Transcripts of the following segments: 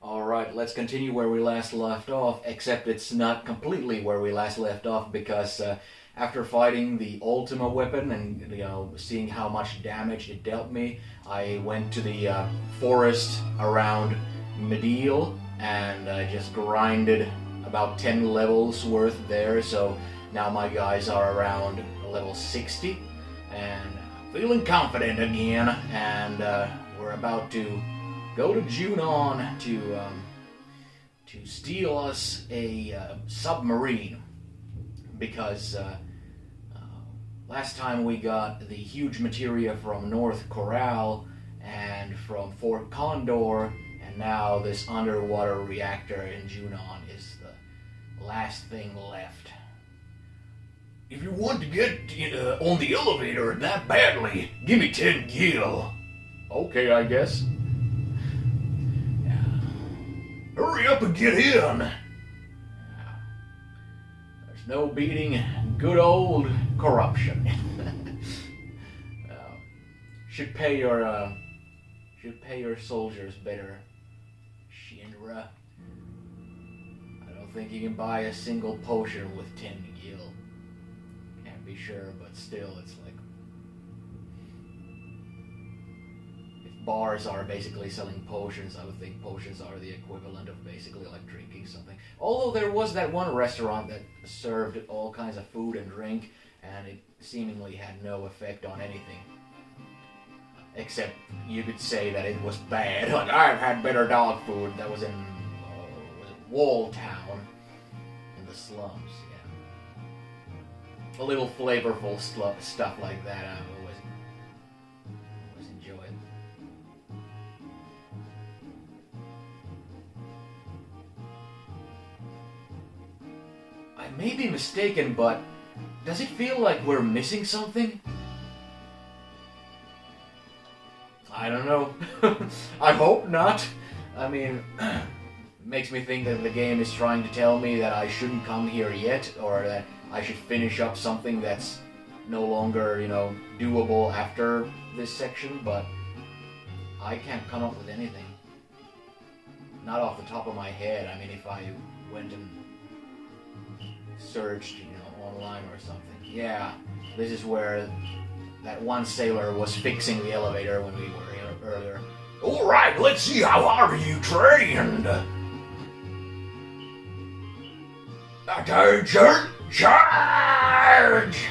Alright, let's continue where we last left off, except it's not completely where we last left off because after fighting the Ultima weapon and seeing how much damage it dealt me, I went to the forest around Mediel and just grinded about 10 levels worth there, so now my guys are around level 60 and feeling confident again, and we're about to go to Junon to steal us a submarine, because last time we got the huge materia from North Corral and from Fort Condor, and now this underwater reactor in Junon is the last thing left. If you want to get on the elevator that badly, give me 10 gil. Okay, I guess. Hurry up and get in. There's no beating good old corruption. Should pay your soldiers better, Shinra. I don't think you can buy a single potion with 10 gil. Can't be sure, but still, it's like if bars are basically selling potions, I would think potions are the equivalent of basically like drinking something. Although there was that one restaurant that served all kinds of food and drink, and it seemingly had no effect on anything. Except you could say that it was bad. Like, I've had better dog food. That was in was it Wall Town in the slums. Yeah, a little flavorful stuff like that. I always enjoyed. I may be mistaken, but does it feel like we're missing something? I don't know. I hope not. I mean, it makes me think that the game is trying to tell me that I shouldn't come here yet, or that I should finish up something that's no longer, doable after this section, but I can't come up with anything. Not off the top of my head. I mean, if I went and searched, online or something. Yeah, this is where that one sailor was fixing the elevator when we were here earlier. All right, let's see how hard you trained. Attention, charge!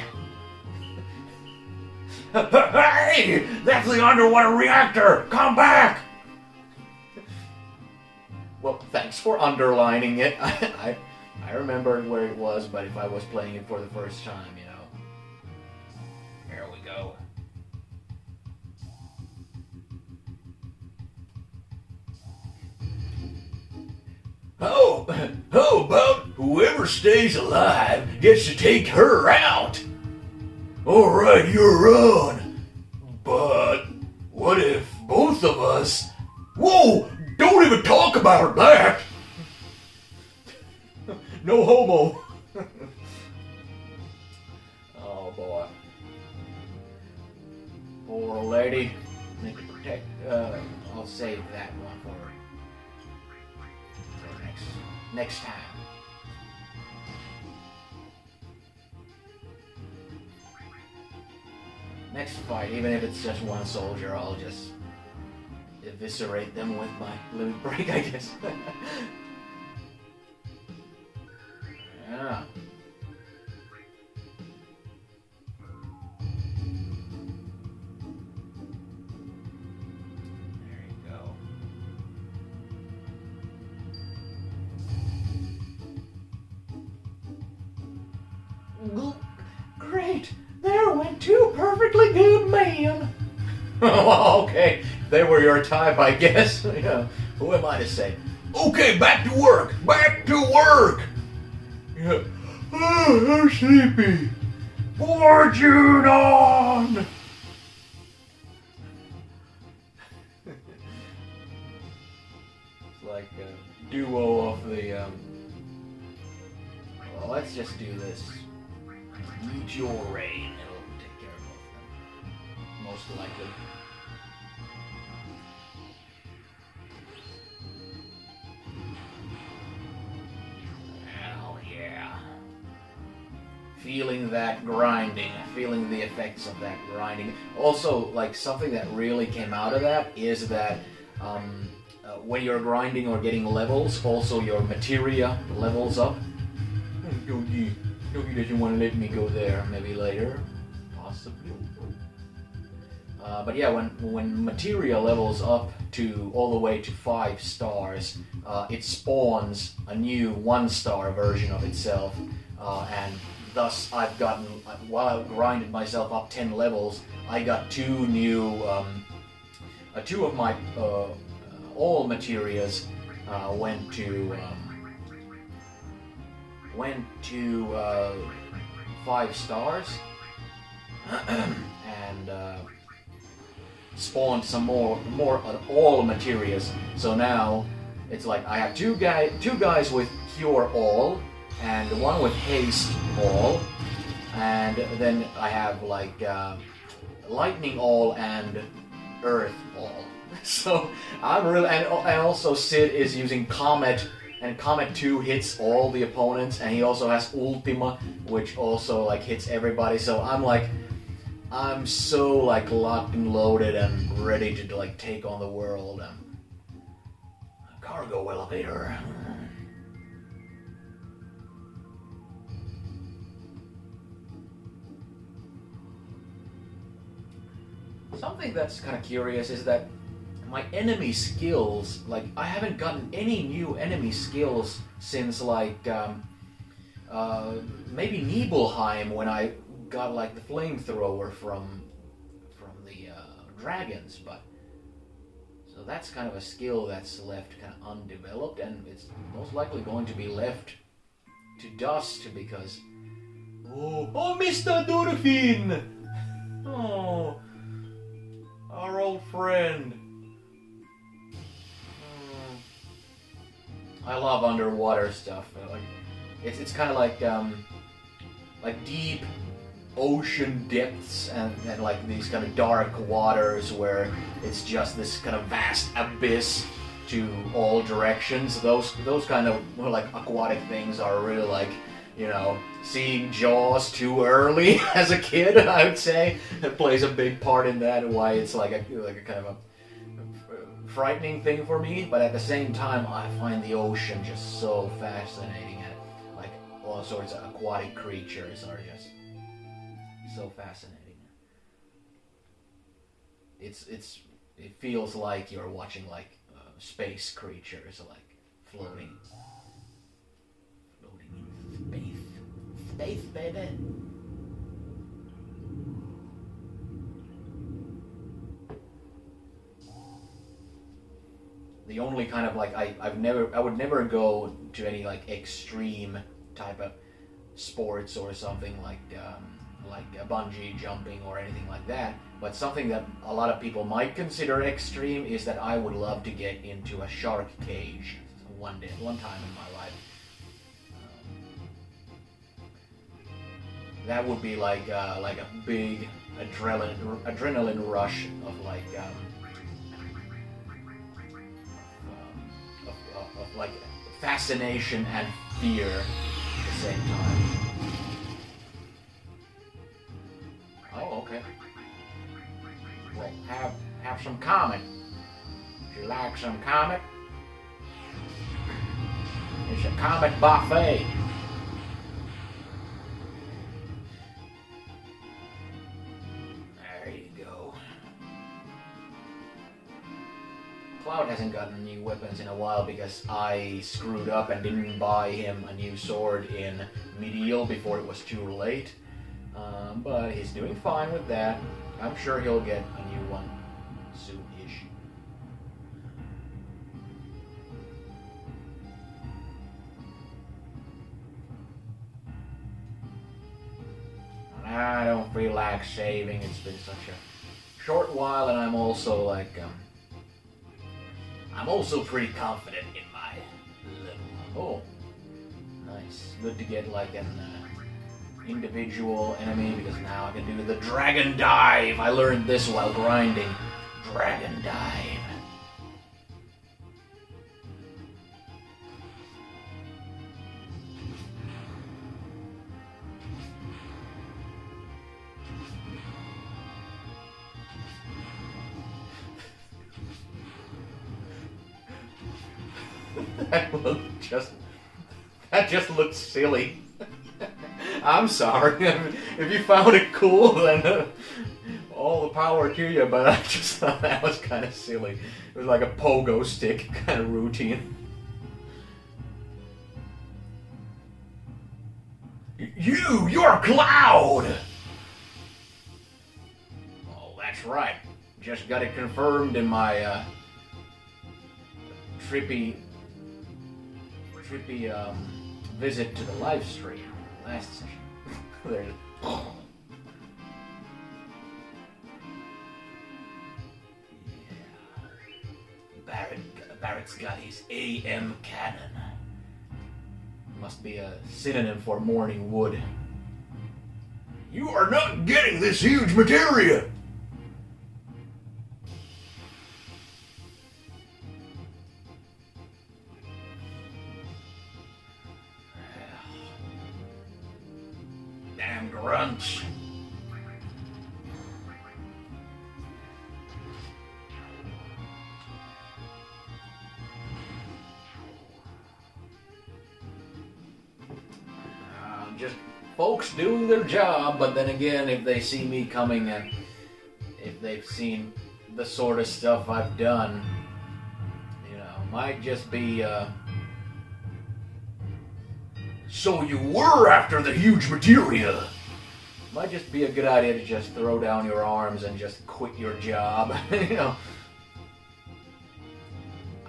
Hey, that's the underwater reactor. Come back. Well, thanks for underlining it. I remembered where it was, but if I was playing it for the first time, Here we go. How about whoever stays alive gets to take her out? All right, you're on. But what if both of us... Whoa! Don't even talk about that! No homo! Oh boy. Poor lady. Need to protect. I'll save that one for next time. Next fight, even if it's just one soldier, I'll just eviscerate them with my limit break, I guess. Yeah. There you go. Great! There went two perfectly good men! Okay, they were your type, I guess. Who am I to say? Okay, back to work! Back to work! Yeah. Oh, I'm sleepy. Fortune on! It's like a duo of the, Well, let's just do this. Meteor rain. It'll take care of both of them. Most likely. feeling that grinding, feeling the effects of that grinding. Also, like something that really came out of that is that when you're grinding or getting levels, also your materia levels up. Yogi doesn't want to let me go there. Maybe later, possibly. But yeah, when materia levels up to all the way to 5 stars, it spawns a new 1-star version of itself, and thus I've gotten, while I grinded myself up 10 levels, I got 2 new, 2 of my all materias went to 5 stars, and spawned some more all materias. So now it's like I have two guys with cure all and one with haste all, and then I have like lightning all and earth all. So I'm really, and also Sid is using Comet, and Comet 2 hits all the opponents, and he also has Ultima, which also like hits everybody. So I'm so like locked and loaded and ready to like take on the world. Cargo elevator. Something that's kind of curious is that my enemy skills, like I haven't gotten any new enemy skills since like maybe Nibelheim, when I got like the flamethrower from the dragons, but so that's kind of a skill that's left kind of undeveloped, and it's most likely going to be left to dust because oh Mr. Dolphin, oh, our old friend. I love underwater stuff. Like it's kind of like deep ocean depths and like these kind of dark waters where it's just this kind of vast abyss to all directions. Those kind of like aquatic things are really like, you know, seeing Jaws too early as a kid, I would say. It plays a big part in that, why it's like a kind of a frightening thing for me, but at the same time I find the ocean just so fascinating, and like all sorts of aquatic creatures are just so fascinating. It feels like you're watching like space creatures like floating in space baby. The only kind of like I would never go to any like extreme type of sports or something like bungee jumping or anything like that. But something that a lot of people might consider extreme is that I would love to get into a shark cage one time in my life. That would be like a big adrenaline rush of like. Of like fascination and fear at the same time. Oh, okay. Well, have some Comet. If you like some Comet, it's a Comet buffet. There you go. Cloud hasn't gotten new weapons in a while because I screwed up and didn't buy him a new sword in Medial before it was too late. But he's doing fine with that. I'm sure he'll get a new one soon-ish. I don't feel like saving. It's been such a short while, and I'm also like I'm also pretty confident in my level. Oh, nice. Good to get like an individual enemy, because now I can do the Dragon Dive. I learned this while grinding. Dragon Dive. That just looks silly. I'm sorry. If you found it cool, then all the power to you, but I just thought that was kind of silly. It was like a pogo stick kind of routine. You're Cloud! Oh, that's right. Just got it confirmed in my trippy visit to the live stream last session. There's Barrett's got his AM cannon. must be a synonym for morning wood. You are not getting this huge materia! Damn grunts. Just folks doing their job, but then again, if they see me coming and if they've seen the sort of stuff I've done, you know, might just be, So you were after the huge materia! might just be a good idea to just throw down your arms and just quit your job, you know.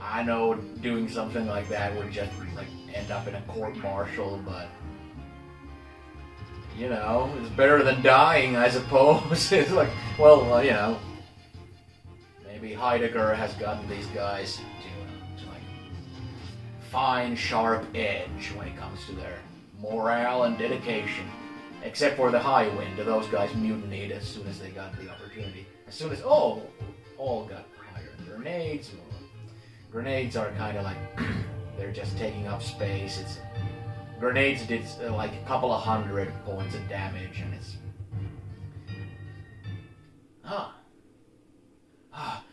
I know doing something like that would just, like, end up in a court-martial, but you know, it's better than dying, I suppose. It's like, well, you know, maybe Heidegger has gotten these guys to like fine, sharp edge when it comes to their morale and dedication. Except for the High Wind, those guys mutinied as soon as they got the opportunity. As soon as all got hired. Grenades are kind of like they're just taking up space. Grenades did like a couple of 100 points of damage, and it's...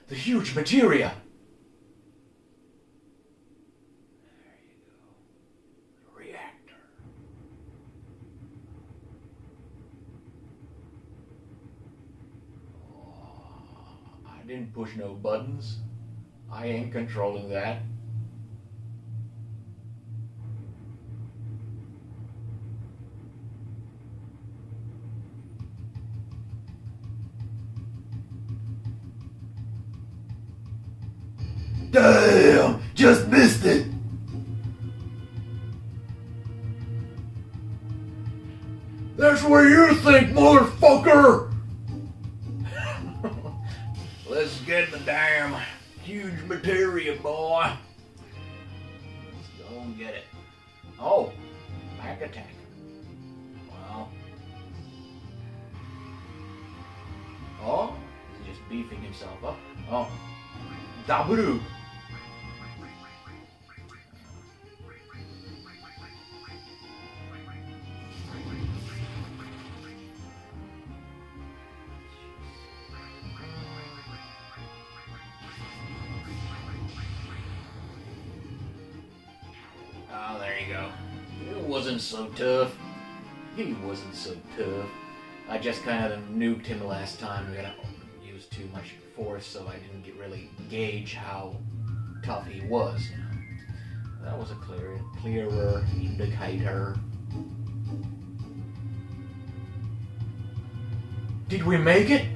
The huge materia! There you go. The reactor. Oh, I didn't push no buttons. I ain't controlling that. Damn! Just missed it! That's what you think, motherfucker! Let's get the damn huge materia, boy. Let's go and get it. Oh, back attack. Well. Oh, he's just beefing himself up. Oh, Daburu! oh, there you go. It wasn't so tough. He wasn't so tough. I just kind of nuked him last time. We gotta use too much force, so I didn't really gauge how tough he was. You know, that was a clearer indicator. Did we make it?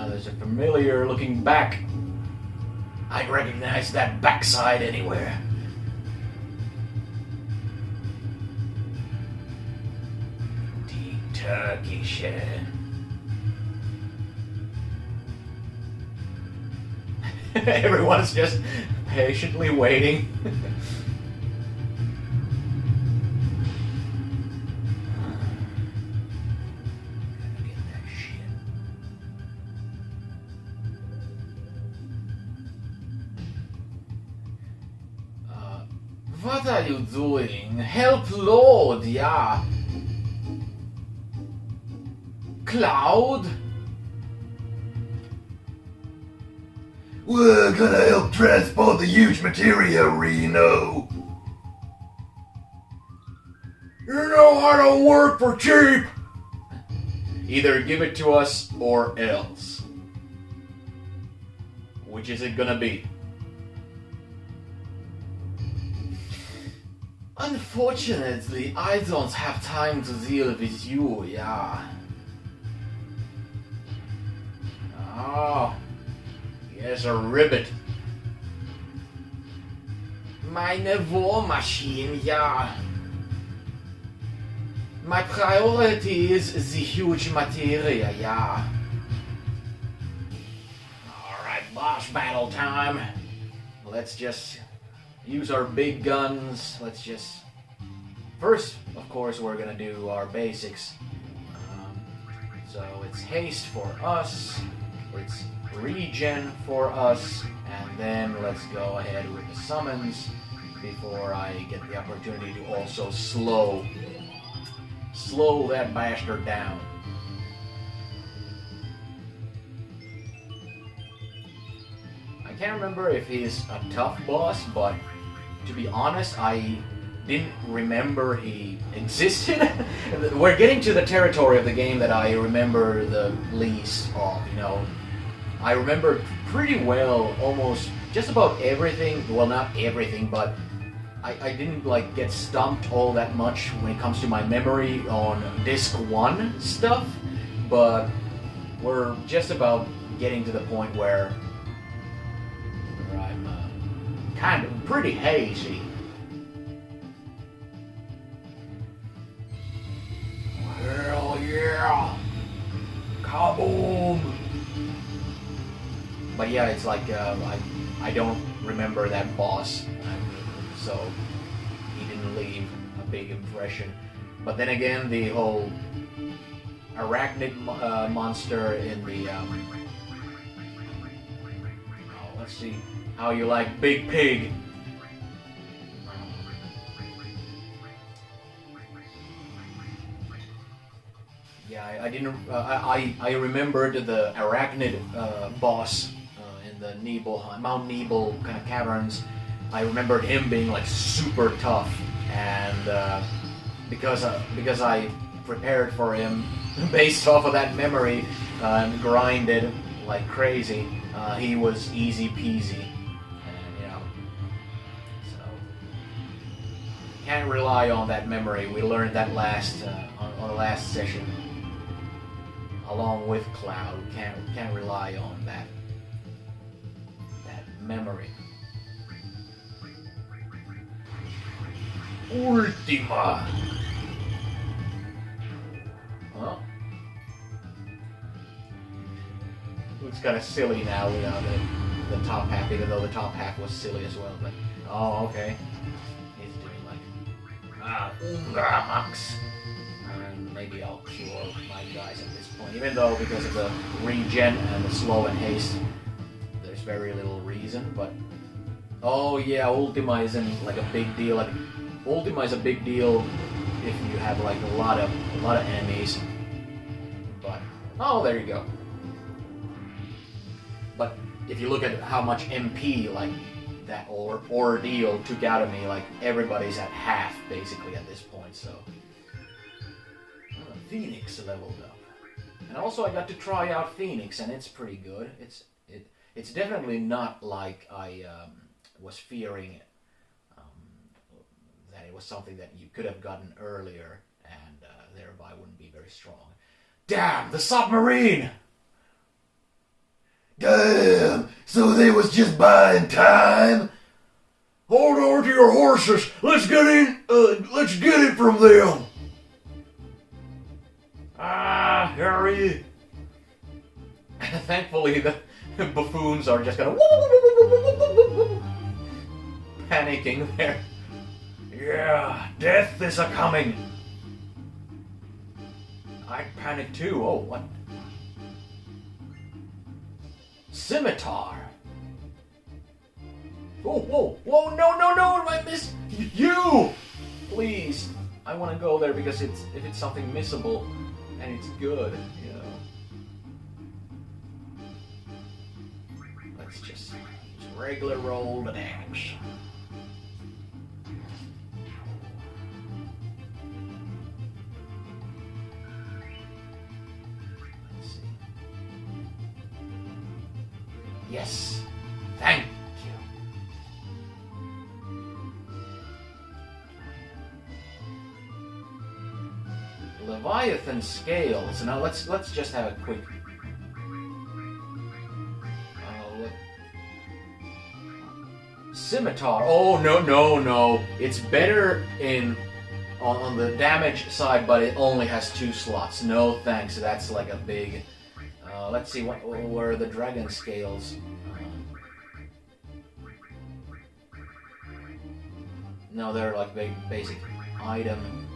There's a familiar looking back. I'd recognize that backside anywhere. Turkey shit. Everyone's just patiently waiting. Gotta get that shit. What are you doing? Help Lord, yeah. Cloud? We're gonna help transport the huge materia, Reno. You know I don't work for cheap. Either give it to us or else. Which is it gonna be? Unfortunately, I don't have time to deal with you, yeah. Oh, yes, a ribbit. Meine War-Machine, ja. My priority is the huge materia, yeah. Alright, boss battle time. Let's just use our big guns. Let's just... First, of course, we're gonna do our basics. So it's haste for us, it's regen for us, and then let's go ahead with the summons before I get the opportunity to also slow that bastard down. I can't remember if he's a tough boss, but to be honest, I didn't remember he existed. We're getting to the territory of the game that I remember the least of, you know. I remember pretty well almost just about everything, well not everything, but I didn't like get stumped all that much when it comes to my memory on disc 1 stuff, but we're just about getting to the point where I'm kind of pretty hazy. Hell yeah! Kaboom! But yeah, it's like I don't remember that boss, so he didn't leave a big impression. But then again, the whole arachnid monster in the oh, let's see how you like Big Pig. Yeah, I didn't. I remembered the arachnid boss in the Mount Nebel kind of caverns. I remembered him being like super tough, and because I prepared for him based off of that memory and grinded like crazy, he was easy peasy, and you know, so can't rely on that memory. We learned that last on the last session. Along with Cloud, can't rely on that memory. Ultima. Well, looks kind of silly now without the top half, even though the top half was silly as well. But oh, okay, he's doing like Unga Max. And maybe I'll cure my guys at this point, even though because of the regen and the slow and haste, there's very little reason. But oh yeah, Ultima isn't like a big deal. Like Ultima is a big deal if you have like a lot of enemies. But oh, there you go. But if you look at how much MP like that ordeal took out of me, like everybody's at half basically at this point. So. Phoenix leveled up, and also I got to try out Phoenix, and it's pretty good. It's definitely not like I was fearing that it was something that you could have gotten earlier, and thereby wouldn't be very strong. Damn, the submarine! Damn, so they was just buying time? Hold on to your horses. Let's get it from them. Ah, hurry! Thankfully, the buffoons are just kind of panicking there. Yeah, death is a-coming. I panic too. Oh, what? Scimitar. Oh, whoa, whoa, no, I missed you! Please, I want to go there because if it's something missable, and it's good, you know. Let's just Regular roll the damage. Let's see. Yes. Thank you. Leviathan scales. Now let's just have a quick. Scimitar. Oh no. It's better on the damage side, but it only has 2 slots. No thanks. That's like a big. Let's see what were the dragon scales. No, they're like big basic item.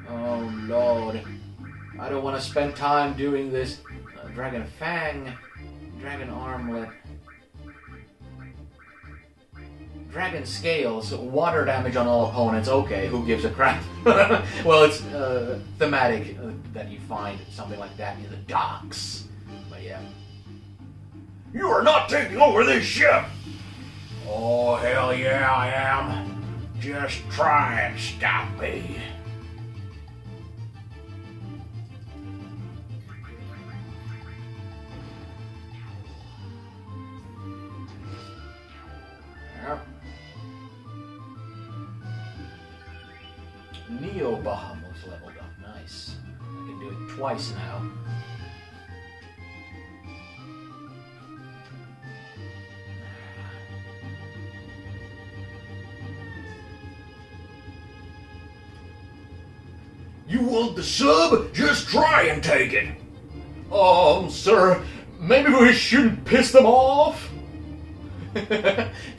Oh Lord. I don't want to spend time doing this. Dragon Fang, Dragon Armlet, Dragon Scales, water damage on all opponents. Okay, who gives a crap? Well, it's thematic that you find something like that in the docks. But yeah. You are not taking over this ship! Oh, hell yeah, I am. Just try and stop me. Neo Bahamut's leveled up. Nice. I can do it twice now. You want the sub? Just try and take it! Sir, maybe we shouldn't piss them off?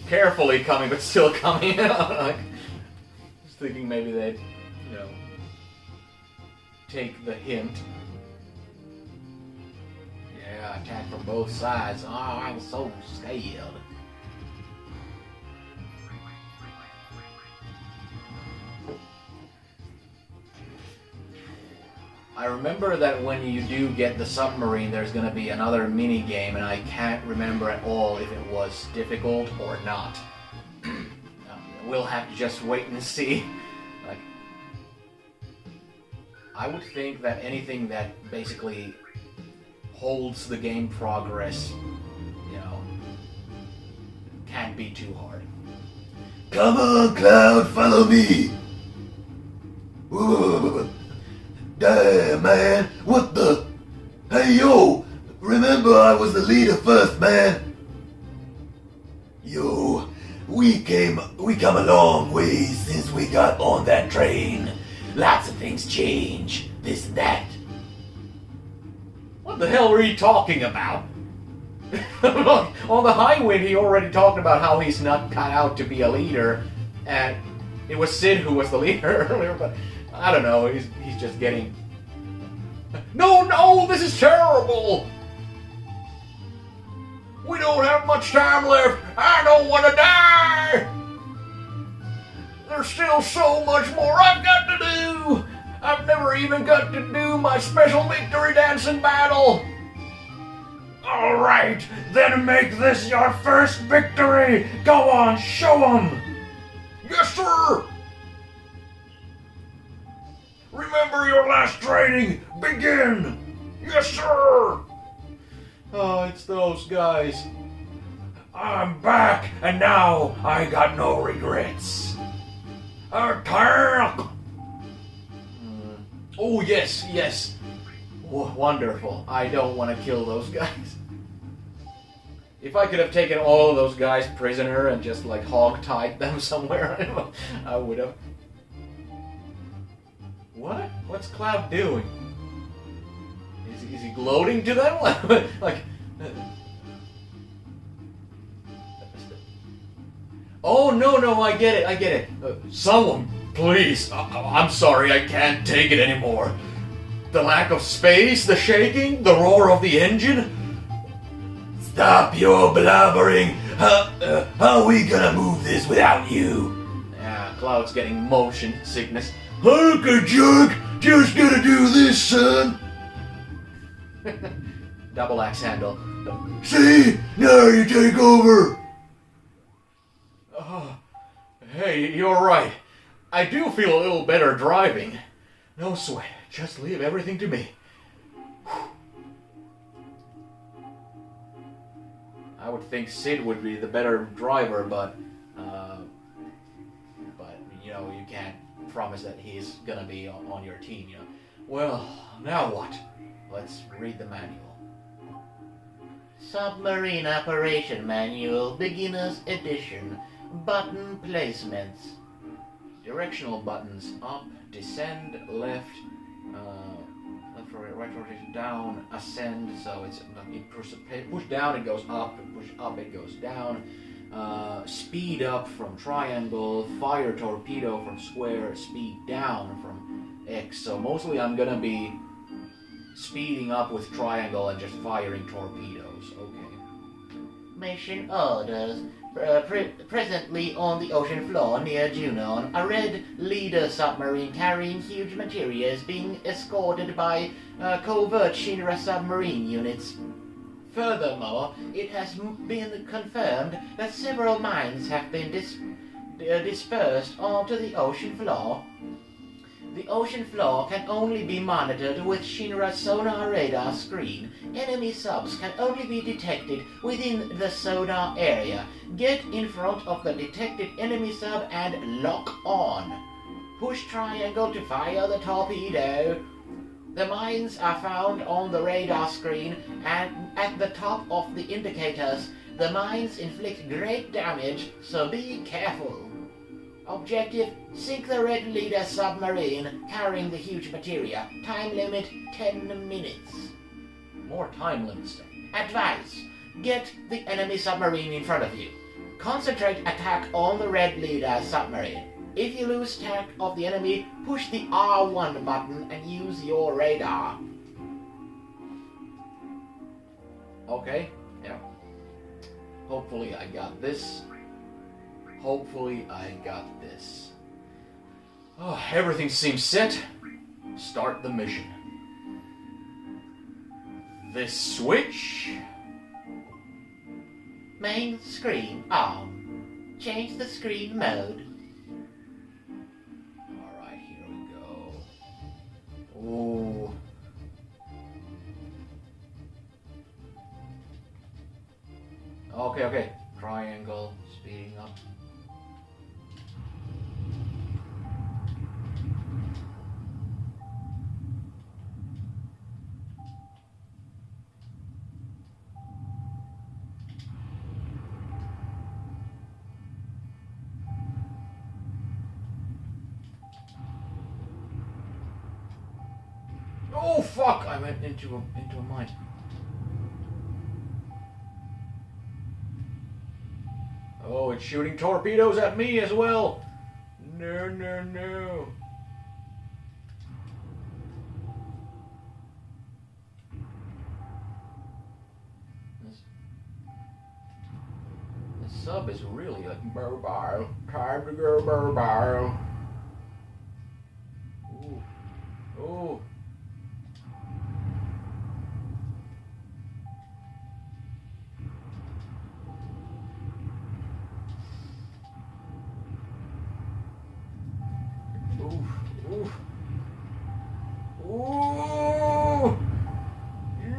Carefully coming, but still coming. Like, just thinking maybe they'd, take the hint. Yeah, attack from both sides. Oh, I'm so scared. I remember that when you do get the submarine, there's going to be another mini game, and I can't remember at all if it was difficult or not. We'll have to just wait and see. Like, I would think that anything that basically holds the game progress, can't be too hard. Come on, Cloud, follow me! Whoa. Damn, man, what the? Hey, yo, remember I was the leader first, man. Yo, we come a long way since we got on that train. Lots of things change, this and that. What the hell were you talking about? On the Highwind, he already talked about how he's not cut out to be a leader, and it was Sid who was the leader earlier, but I don't know, he's just getting... No, this is terrible! We don't have much time left! I don't want to die! There's still so much more I've got to do! I've never even got to do my special victory dancing battle! Alright, then make this your first victory! Go on, show 'em! Yes, sir! Remember your last training! Begin! Yes, sir! Oh, it's those guys. I'm back, and now I got no regrets. Attack! Oh, yes. Wonderful. I don't want to kill those guys. If I could have taken all of those guys prisoner and just like hog-tied them somewhere, I would have. What? What's Cloud doing? Is he gloating to them? Like... Oh, no, I get it. Someone, please. I'm sorry, I can't take it anymore. The lack of space, the shaking, the roar of the engine. Stop your blabbering. How are we gonna move this without you? Yeah, Cloud's getting motion sickness. Hulk a jerk! Just gotta do this, son. Double axe handle. See? Now you take over. Oh, hey, you're right. I do feel a little better driving. No sweat. Just leave everything to me. I would think Sid would be the better driver, but you know, you can't promise that he's gonna be on your team, you know. Well, now what? Let's read the manual. Submarine Operation Manual, Beginner's Edition. Button placements. Directional buttons: up, descend, left, left right rotation, down, ascend. So it's push down, it goes up. Push up, it goes down. Speed up from triangle. Fire torpedo from square. Speed down from X. So mostly I'm gonna be speeding up with triangle and just firing torpedoes. Okay. Mission orders. Presently on the ocean floor near Junon, a red leader submarine carrying huge materia is being escorted by covert Shinra submarine units. Furthermore, it has been confirmed that several mines have been dispersed onto the ocean floor. The ocean floor can only be monitored with Shinra sonar radar screen. Enemy subs can only be detected within the sonar area. Get in front of the detected enemy sub and lock on. Push triangle to fire the torpedo. The mines are found on the radar screen and at the top of the indicators. The mines inflict great damage, so be careful. Objective: sink the Red Leader submarine carrying the huge materia. Time limit 10 minutes. More time limit stuff. Advice: get the enemy submarine in front of you. Concentrate attack on the Red Leader submarine. If you lose track of the enemy, push the R1 button and use your radar. Okay, yeah. Hopefully I got this. Hopefully I got this. Oh, everything seems set. Start the mission. This switch. Main screen on. Change the screen mode. Alright, here we go. Ooh. Okay. Triangle, speeding up. Oh fuck! I went into a mine. Oh, it's shooting torpedoes at me as well. No. This sub is really like mobile. Time to go mobile. Ooh. Ooh!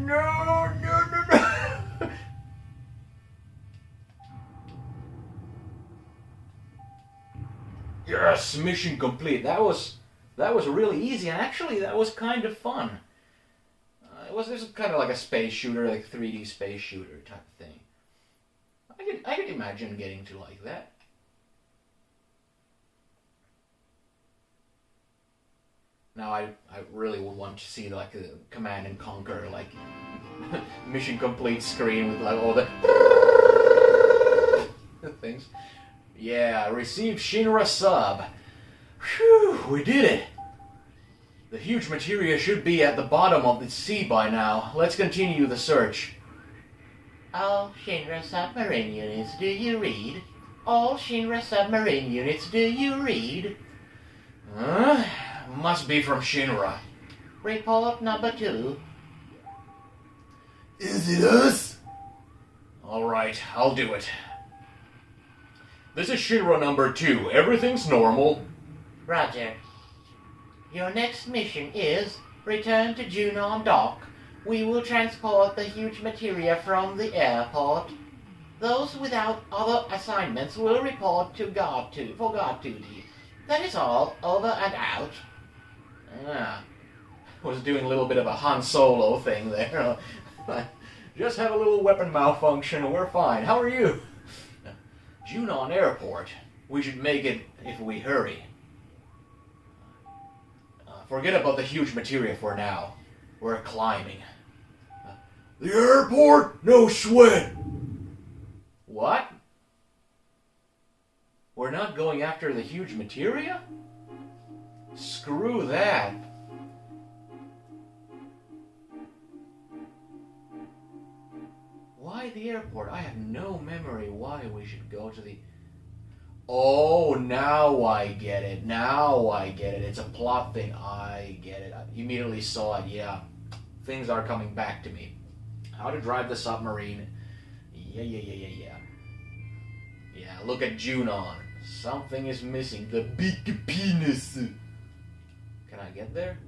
No! Yes, mission complete. That was really easy, and actually that was kind of fun. It was kind of like a space shooter, like 3D space shooter type of thing. I could imagine getting to like that. Now I really would want to see like the Command and Conquer like mission complete screen with like all the things. Yeah, received Shinra sub. Whew, we did it. The huge materia should be at the bottom of the sea by now. Let's continue the search. All Shinra submarine units, do you read? All Shinra submarine units, do you read? Huh? Must be from Shinra. Report number 2. Is it us? Alright, I'll do it. This is Shinra number 2. Everything's normal. Roger. Your next mission is return to Junon Dock. We will transport the huge materia from the airport. Those without other assignments will report to for guard duty. That is all. Over and out. Ah, was doing a little bit of a Han Solo thing there. Just have a little weapon malfunction and we're fine. How are you? Junon Airport. We should make it if we hurry. Forget about the huge materia for now. We're climbing. The airport? No sweat. What? We're not going after the huge materia? Screw that. Why the airport? I have no memory why we should go to the... Oh, now I get it. Now I get it. It's a plot thing. I get it. I immediately saw it. Yeah. Things are coming back to me. How to drive the submarine. Yeah. Yeah, look at Junon. Something is missing. The big penis. Can I get there?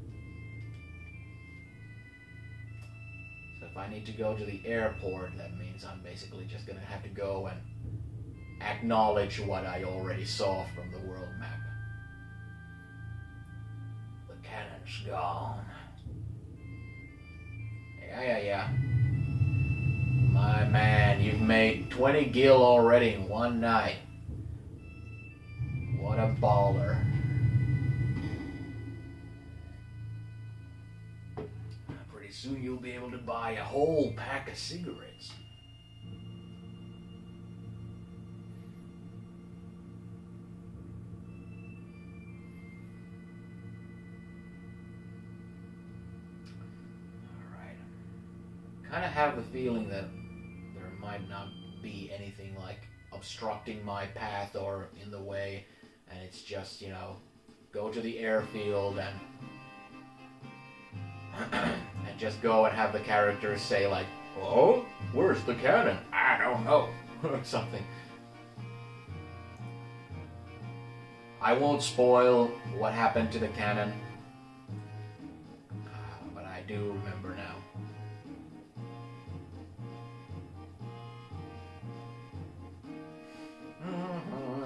So if I need to go to the airport, that means I'm basically just gonna have to go and acknowledge what I already saw from the world map. The cannon's gone. Yeah. My man, you've made 20 gil already in one night. What a baller. Pretty soon you'll be able to buy a whole pack of cigarettes. Kind of have the feeling that there might not be anything like obstructing my path or in the way, and it's just, go to the airfield and and just go and have the characters say like, "Oh, where's the cannon? I don't know," or something. I won't spoil what happened to the cannon, but I do remember now.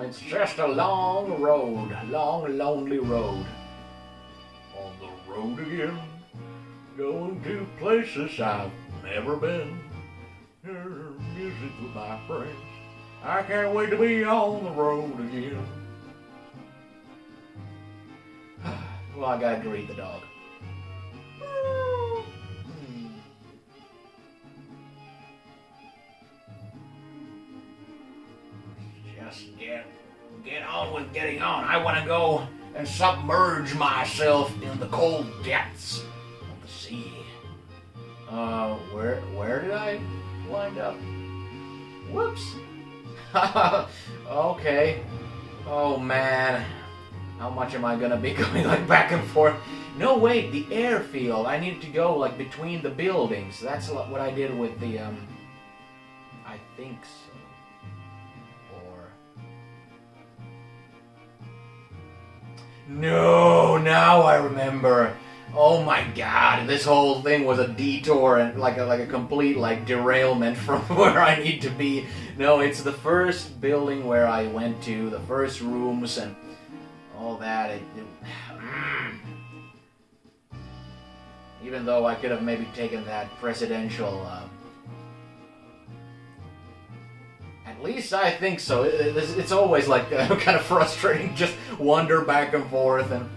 It's just a long road, long, lonely road. On the road again, going to places I've never been. Hear music with my friends. I can't wait to be on the road again. Well, I gotta greet the dog. Just get on with getting on. I want to go and submerge myself in the cold depths of the sea. Where did I wind up? Whoops. Okay. Oh man. How much am I gonna be going like back and forth? No, wait, the airfield. I needed to go like between the buildings. That's what I did with the I think so. No, now I remember. Oh my god, this whole thing was a detour and like a complete like derailment from where I need to be. No, it's the first building where I went to, the first rooms and all that. Even though I could have maybe taken that presidential at least I think so. It's always like kind of frustrating, just wander back and forth, and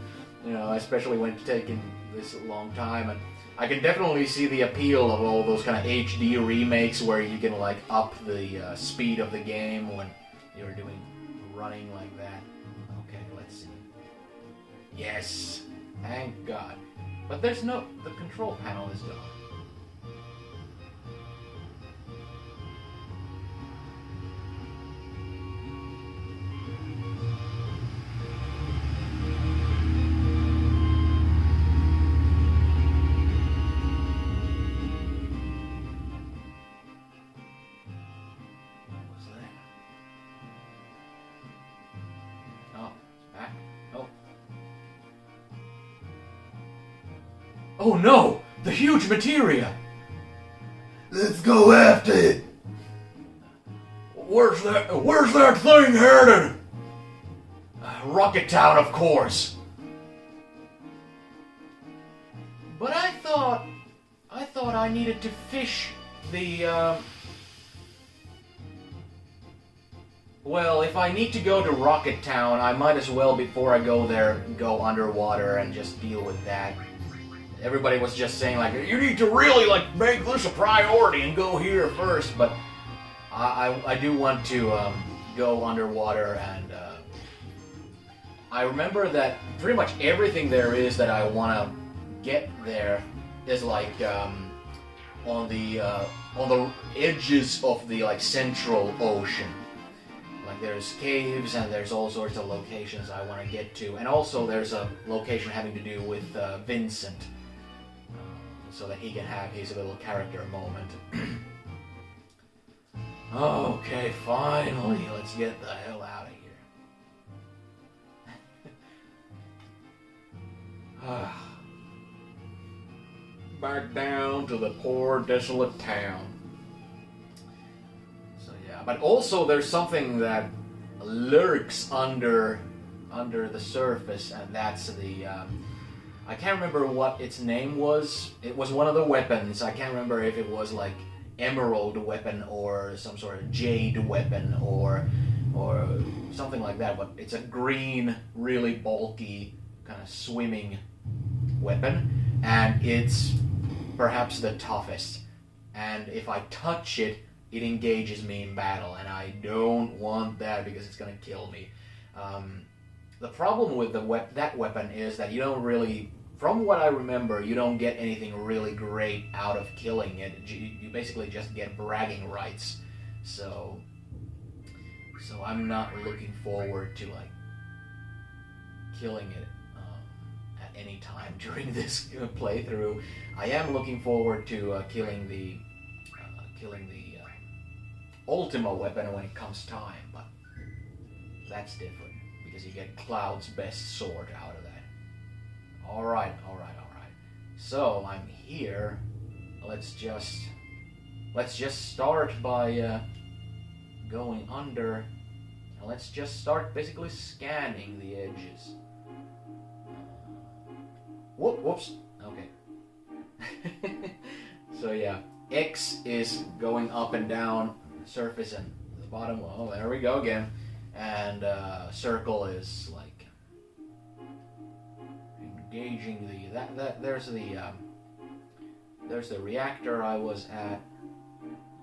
especially when it's taking this long time. And I can definitely see the appeal of all those kind of HD remakes where you can like up the speed of the game when you're running like that. Okay, let's see. Yes, thank God. But the control panel is gone. Oh no! The huge materia! Let's go after it. Where's that thing headed? Rocket Town, of course. But I thought I needed to fish the, Well, if I need to go to Rocket Town, I might as well, before I go there, go underwater and just deal with that. Everybody was just saying, like, you need to really, like, make this a priority and go here first, but I do want to go underwater, and I remember that pretty much everything there is that I want to get there is like on the edges of the like central ocean. Like there's caves and there's all sorts of locations I want to get to, and also there's a location having to do with Vincent, so that he can have his little character moment. Okay, finally, let's get the hell out of here. Back down to the poor, desolate town. So yeah, but also there's something that lurks under the surface, and that's the I can't remember what its name was. It was one of the weapons. I can't remember if it was like emerald weapon or some sort of jade weapon or something like that, but it's a green, really bulky kind of swimming weapon, and it's perhaps the toughest, and if I touch it, it engages me in battle, and I don't want that because it's gonna kill me. The problem with that weapon is that you don't really, from what I remember, you don't get anything really great out of killing it. You basically just get bragging rights. So I'm not looking forward to like killing it at any time during this playthrough. I am looking forward to killing the Ultima weapon when it comes time, but that's different because you get Cloud's best sword out of that. Alright. So I'm here. Let's just start by going under, and let's just start basically scanning the edges. Whoops. Okay. So yeah, X is going up and down the surface, and the bottom. Oh, there we go again. And circle is like engaging there's the reactor I was at.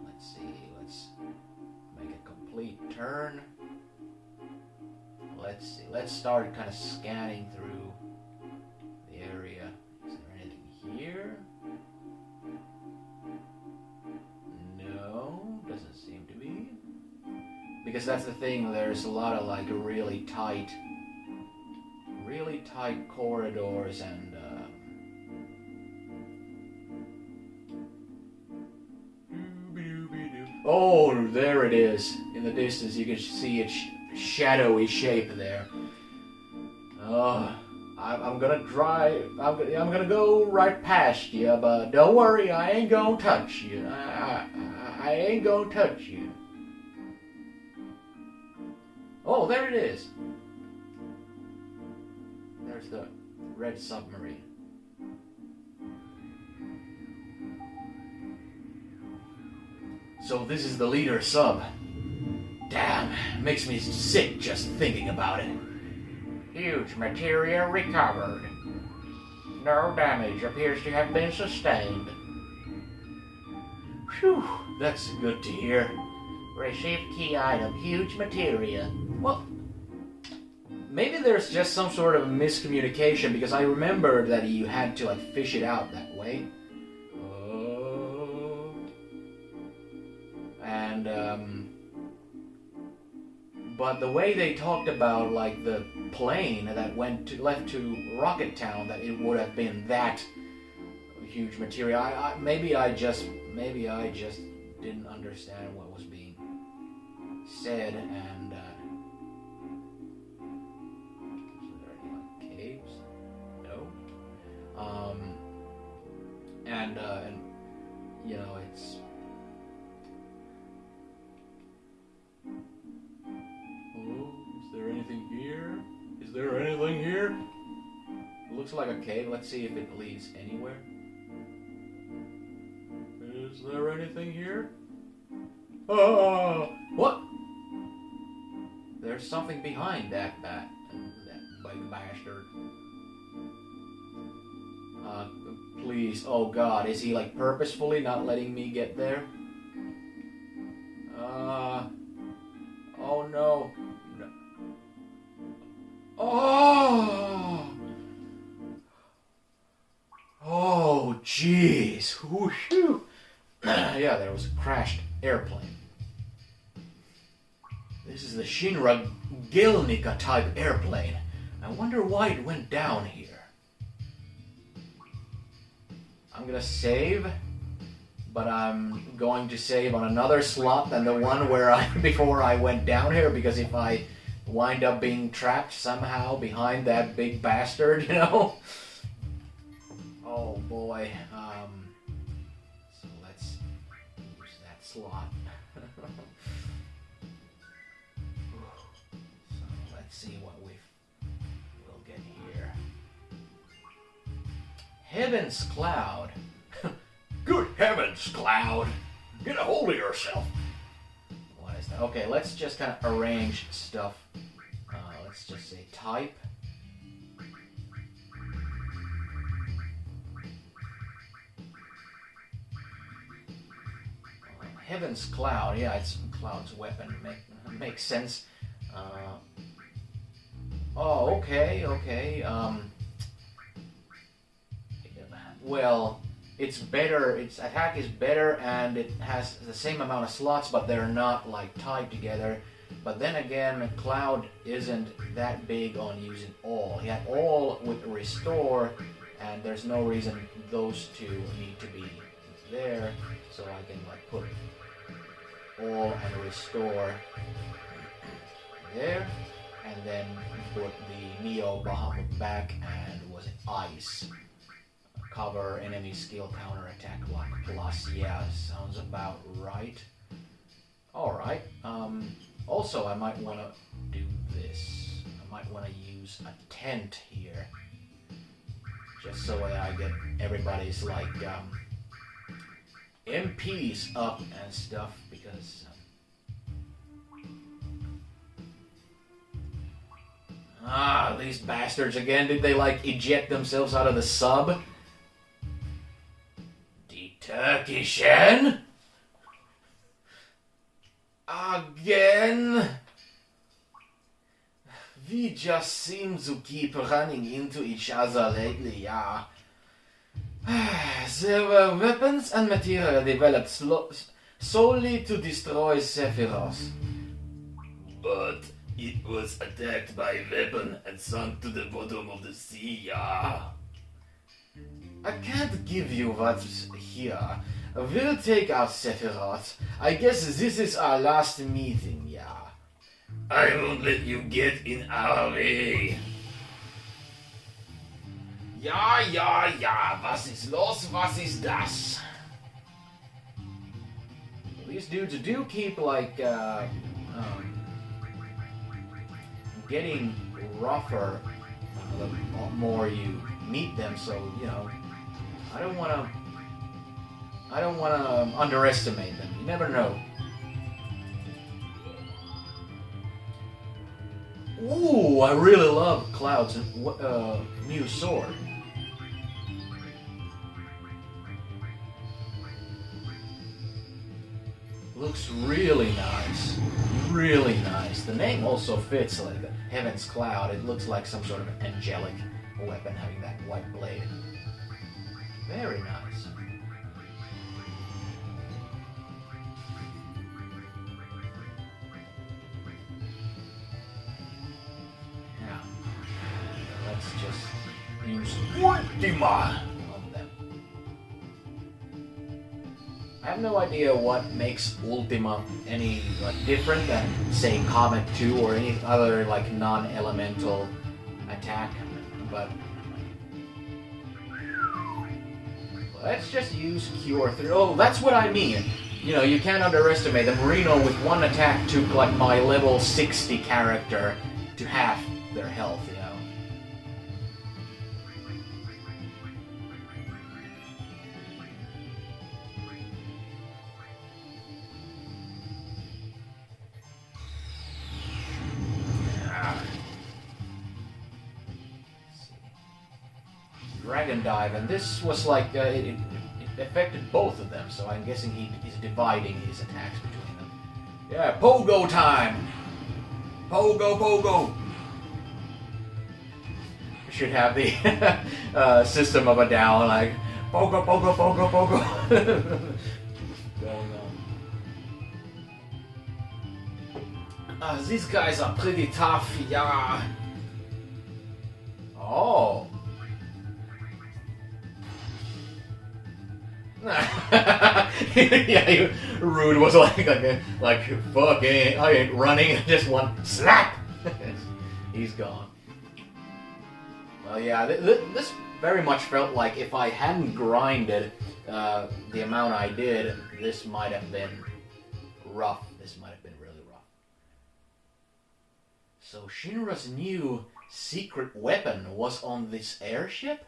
Let's see. Let's make a complete turn. Let's see. Let's start kind of scanning through the area. Is there anything here? No, doesn't seem to be. Because that's the thing, there's a lot of like really tight corridors and oh, there it is. In the distance you can see its shadowy shape there. I'm gonna go right past you, but don't worry, I ain't gonna touch you. I ain't gonna touch you. Oh, there it is. There's the red submarine. So this is the leader sub. Damn, makes me sick just thinking about it. Huge materia recovered. No damage appears to have been sustained. Phew, that's good to hear. Received key item, huge materia. Well, maybe there's just some sort of miscommunication, because I remembered that you had to like fish it out that way. And but the way they talked about like the plane that left to Rocket Town, that it would have been that huge material. Maybe I just didn't understand what was being said. And is there any like caves? No. and you know, it's. Oh, is there anything here? Is there anything here? It looks like a cave. Let's see if it leads anywhere. Is there anything here? Oh, what? There's something behind that big bastard. Please, oh God, is he like purposefully not letting me get there? Oh no. Oh! Oh, jeez. Whew. Yeah, there was a crashed airplane. This is the Shinra Gelnica type airplane. I wonder why it went down here. I'm gonna save, but I'm going to save on another slot than the one where before I went down here, because if I wind up being trapped somehow behind that big bastard, you know? Oh boy. So let's use that slot. So let's see what we'll get here. Heaven's Cloud. Good heavens, Cloud! Get a hold of yourself. What is that? Okay, let's just kind of arrange stuff. Let's just say type. Heaven's Cloud. Yeah, it's Cloud's weapon. Makes sense. Oh, okay. Well, it's better. Its attack is better, and it has the same amount of slots, but they're not like tied together. But then again, Cloud isn't that big on using all. He had all with restore, and there's no reason those two need to be there. So I can like put all and restore there, and then put the Neo Bahamut back, and was it Ice? Cover enemy skill counter attack block plus. Yeah, sounds about right. Alright. Also, I might want to do this. I might want to use a tent here. Just so that I get everybody's, like, MPs up and stuff, because... these bastards again. Did they, like, eject themselves out of the sub? Turkishen? Again? We just seem to keep running into each other lately, yeah. There were weapons and material developed solely to destroy Sephiroth. But it was attacked by a weapon and sunk to the bottom of the sea, yeah. I can't give you what's here. We'll take out Sephiroth. I guess this is our last meeting, yeah. I won't let you get in our way. Ja, was ist los, was ist das? These dudes do keep, like, getting rougher the more you meet them, so, you know, I don't want to underestimate them. You never know. Ooh, I really love Cloud's new sword. Looks really nice. Really nice. The name also fits, like the Heaven's Cloud. It looks like some sort of angelic weapon having that white blade. Very nice. Yeah. Let's just use Ultima on them. I have no idea what makes Ultima any different than, say, Comet 2 or any other like non-elemental attack, but Let's just use Cure 3. Oh, that's what I mean. You know, you can't underestimate them. Reno with one attack took like my level 60 character to half their health, you know. Dragon Dive, and this was like, it affected both of them, so I'm guessing he's dividing his attacks between them. Yeah, Pogo time! Pogo, Pogo! We should have the System of a Down, like, Pogo, Pogo, Pogo, Pogo. Going on. These guys are pretty tough, yeah. Oh. Yeah, Rude was like fuck, I ain't running, just one slap. He's gone. Well, yeah, this very much felt like if I hadn't grinded the amount I did, this might have been rough. This might have been really rough. So Shinra's new secret weapon was on this airship?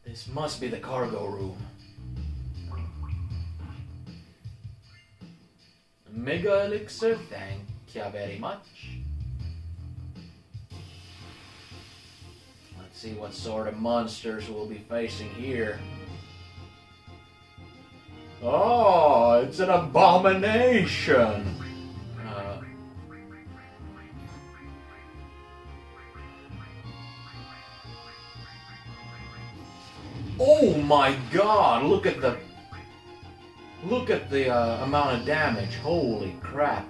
This must be the cargo room. Mega Elixir, thank you very much. Let's see what sort of monsters we'll be facing here. Oh, it's an abomination! Oh my god, look at the amount of damage. Holy crap.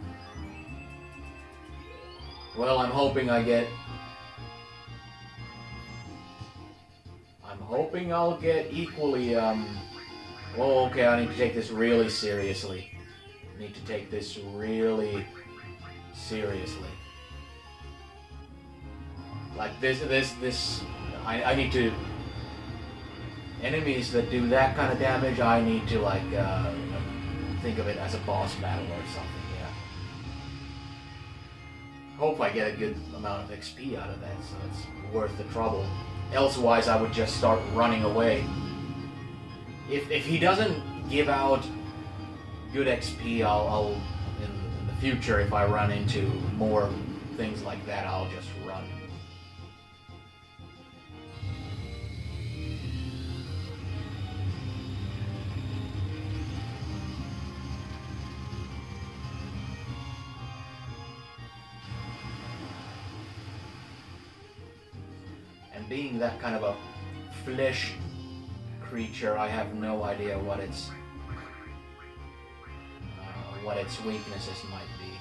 Well, I'm hoping I'll get equally, oh, okay, I need to take this really seriously. I need to take this really seriously. Like I need to... Enemies that do that kind of damage, I need to like think of it as a boss battle or something. Yeah. Hope I get a good amount of XP out of that, so it's worth the trouble. Elsewise, I would just start running away. If he doesn't give out good XP, I'll in the future, if I run into more things like that, I'll just run. Being that kind of a flesh creature, I have no idea what its weaknesses might be.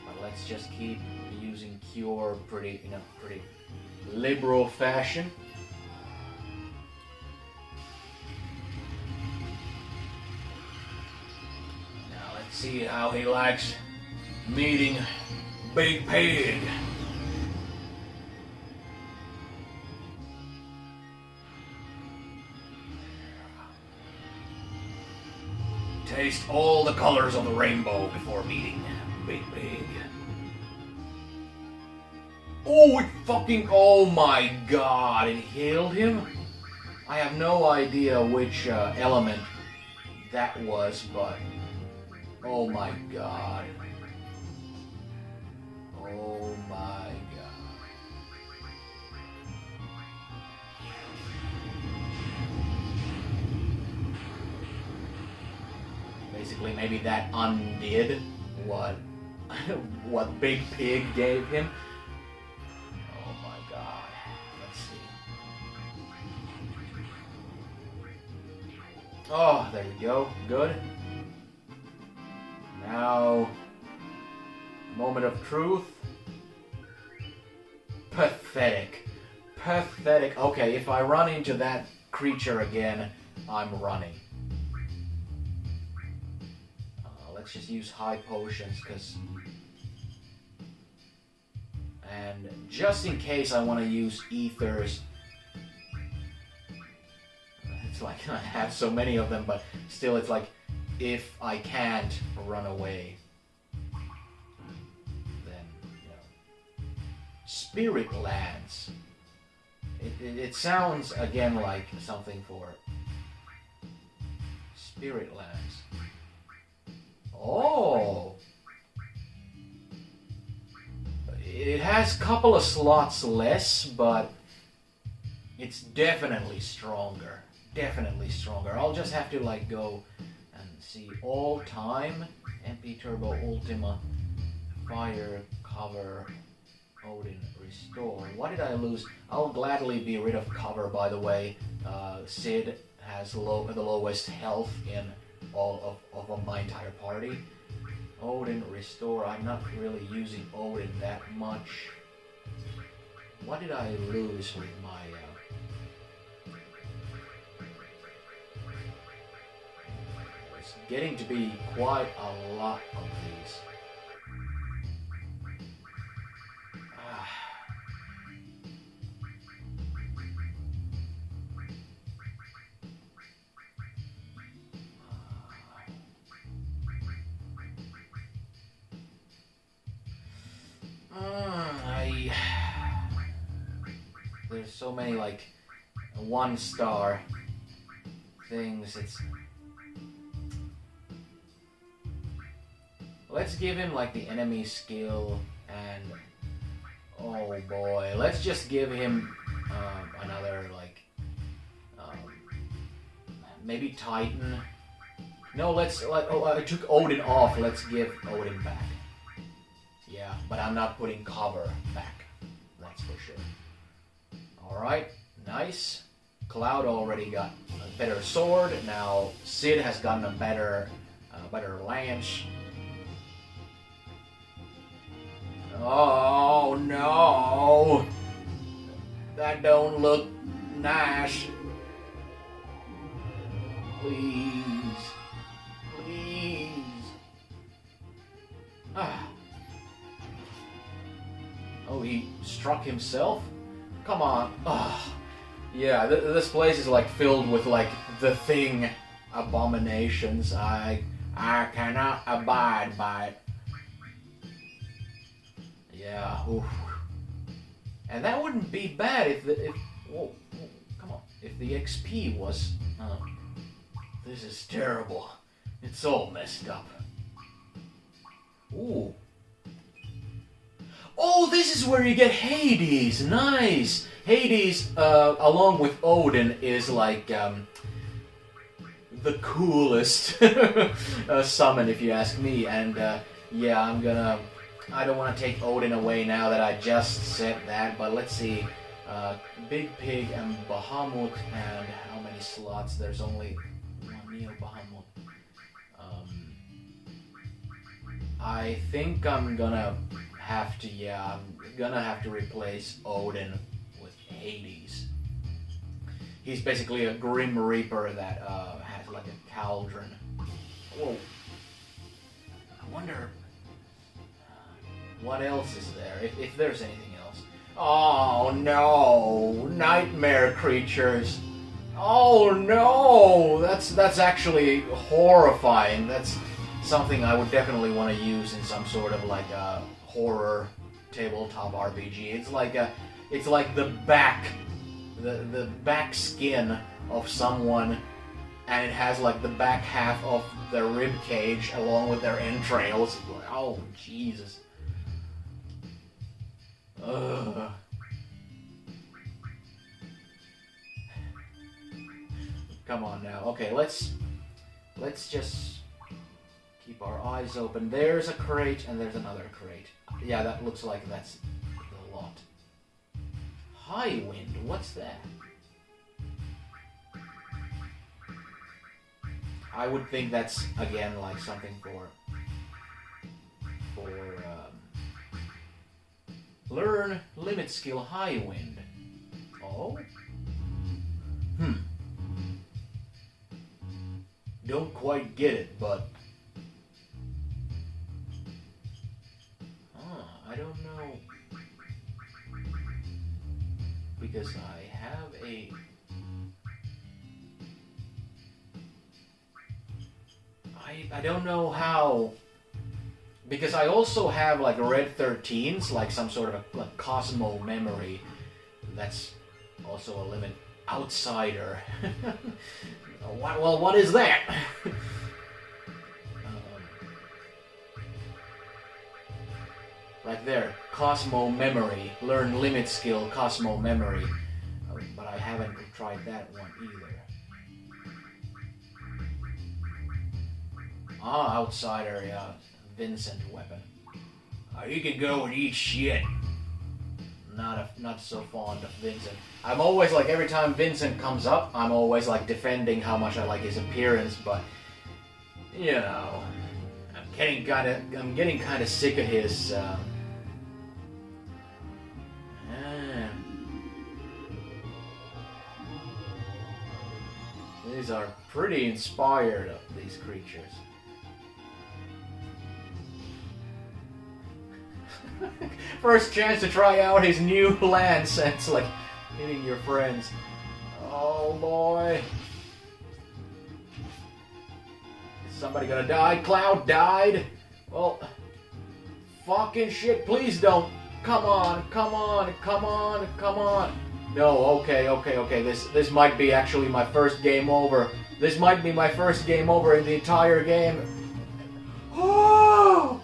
But let's just keep using Cure pretty liberal fashion. Now let's see how he likes meeting Big Pig. Taste all the colors of the rainbow before meeting Big Pig. Oh, it fucking... Oh my god, it healed him? I have no idea which element that was, but... Oh my god. Oh my god. Basically, maybe that undid what Big Pig gave him. Oh my god. Let's see. Oh, there we go. Good. Now, moment of truth. Pathetic. Pathetic. Okay, if I run into that creature again, I'm running. let's just use high potions, and just in case I want to use ethers. It's like I have so many of them, but still, it's like if I can't run away, then Spirit Lands. It sounds again like something for Spirit Lands. Oh! It has a couple of slots less, but it's definitely stronger. Definitely stronger. I'll just have to like go and see all time MP Turbo Ultima Fire Cover Odin Restore. What did I lose? I'll gladly be rid of cover, by the way. Sid has the lowest health in all of my entire party. Odin Restore. I'm not really using Odin that much. What did I lose with my... it's getting to be quite a lot of these. There's so many like 1-star things. Let's give him like the enemy skill, and oh boy, let's just give him another like maybe Titan. No, let's like I took Odin off. Let's give Odin back. Yeah, but I'm not putting cover back. That's for sure. Alright, nice. Cloud already got a better sword. Now Sid has gotten a better lance. Oh no! That don't look nice. Please. Please. Ah. Oh, he struck himself? Come on. Ugh. Yeah, this place is like filled with like the Thing abominations. I cannot abide by it. Yeah. Oof. And that wouldn't be bad if whoa, come on. If the XP was. This is terrible. It's all messed up. Ooh. Oh, this is where you get Hades. Nice. Hades, along with Odin, is like the coolest summon, if you ask me. And yeah, I don't want to take Odin away now that I just said that. But let's see. Big Pig and Bahamut, and how many slots? There's only one Neo Bahamut. I think I'm gonna have to replace Odin with Hades. He's basically a Grim Reaper that has like a cauldron. Whoa. I wonder what else is there, if there's anything else. Oh no! Nightmare creatures! Oh no! That's actually horrifying. That's something I would definitely want to use in some sort of like a horror tabletop RPG. It's like the back skin of someone, and it has like the back half of their rib cage along with their entrails. Oh Jesus. Ugh. Come on now. Okay, let's just keep our eyes open. There's a crate and there's another crate. Yeah, that looks like that's the lot. High Wind, what's that? I would think that's again like something for learn limit skill High Wind. Oh? Don't quite get it, but don't know. Because I have a... I don't know how... Because I also have like red 13s, like some sort of like Cosmo memory. That's also a limit. Outsider. What is that? Right there, Cosmo memory. Learn limit skill, Cosmo memory. But I haven't tried that one either. Ah, outsider, yeah. Vincent weapon. You can go and eat shit. Not so fond of Vincent. I'm always like, every time Vincent comes up, I'm always like defending how much I like his appearance, but you know, I'm getting kind of sick of his. These are pretty inspired of these creatures. First chance to try out his new land sense, like hitting your friends. Oh boy. Is somebody gonna die? Cloud died? Well, fucking shit, please don't. Come on, come on, come on, come on. No, okay. This might be actually my first game over. This might be my first game over in the entire game. Oh!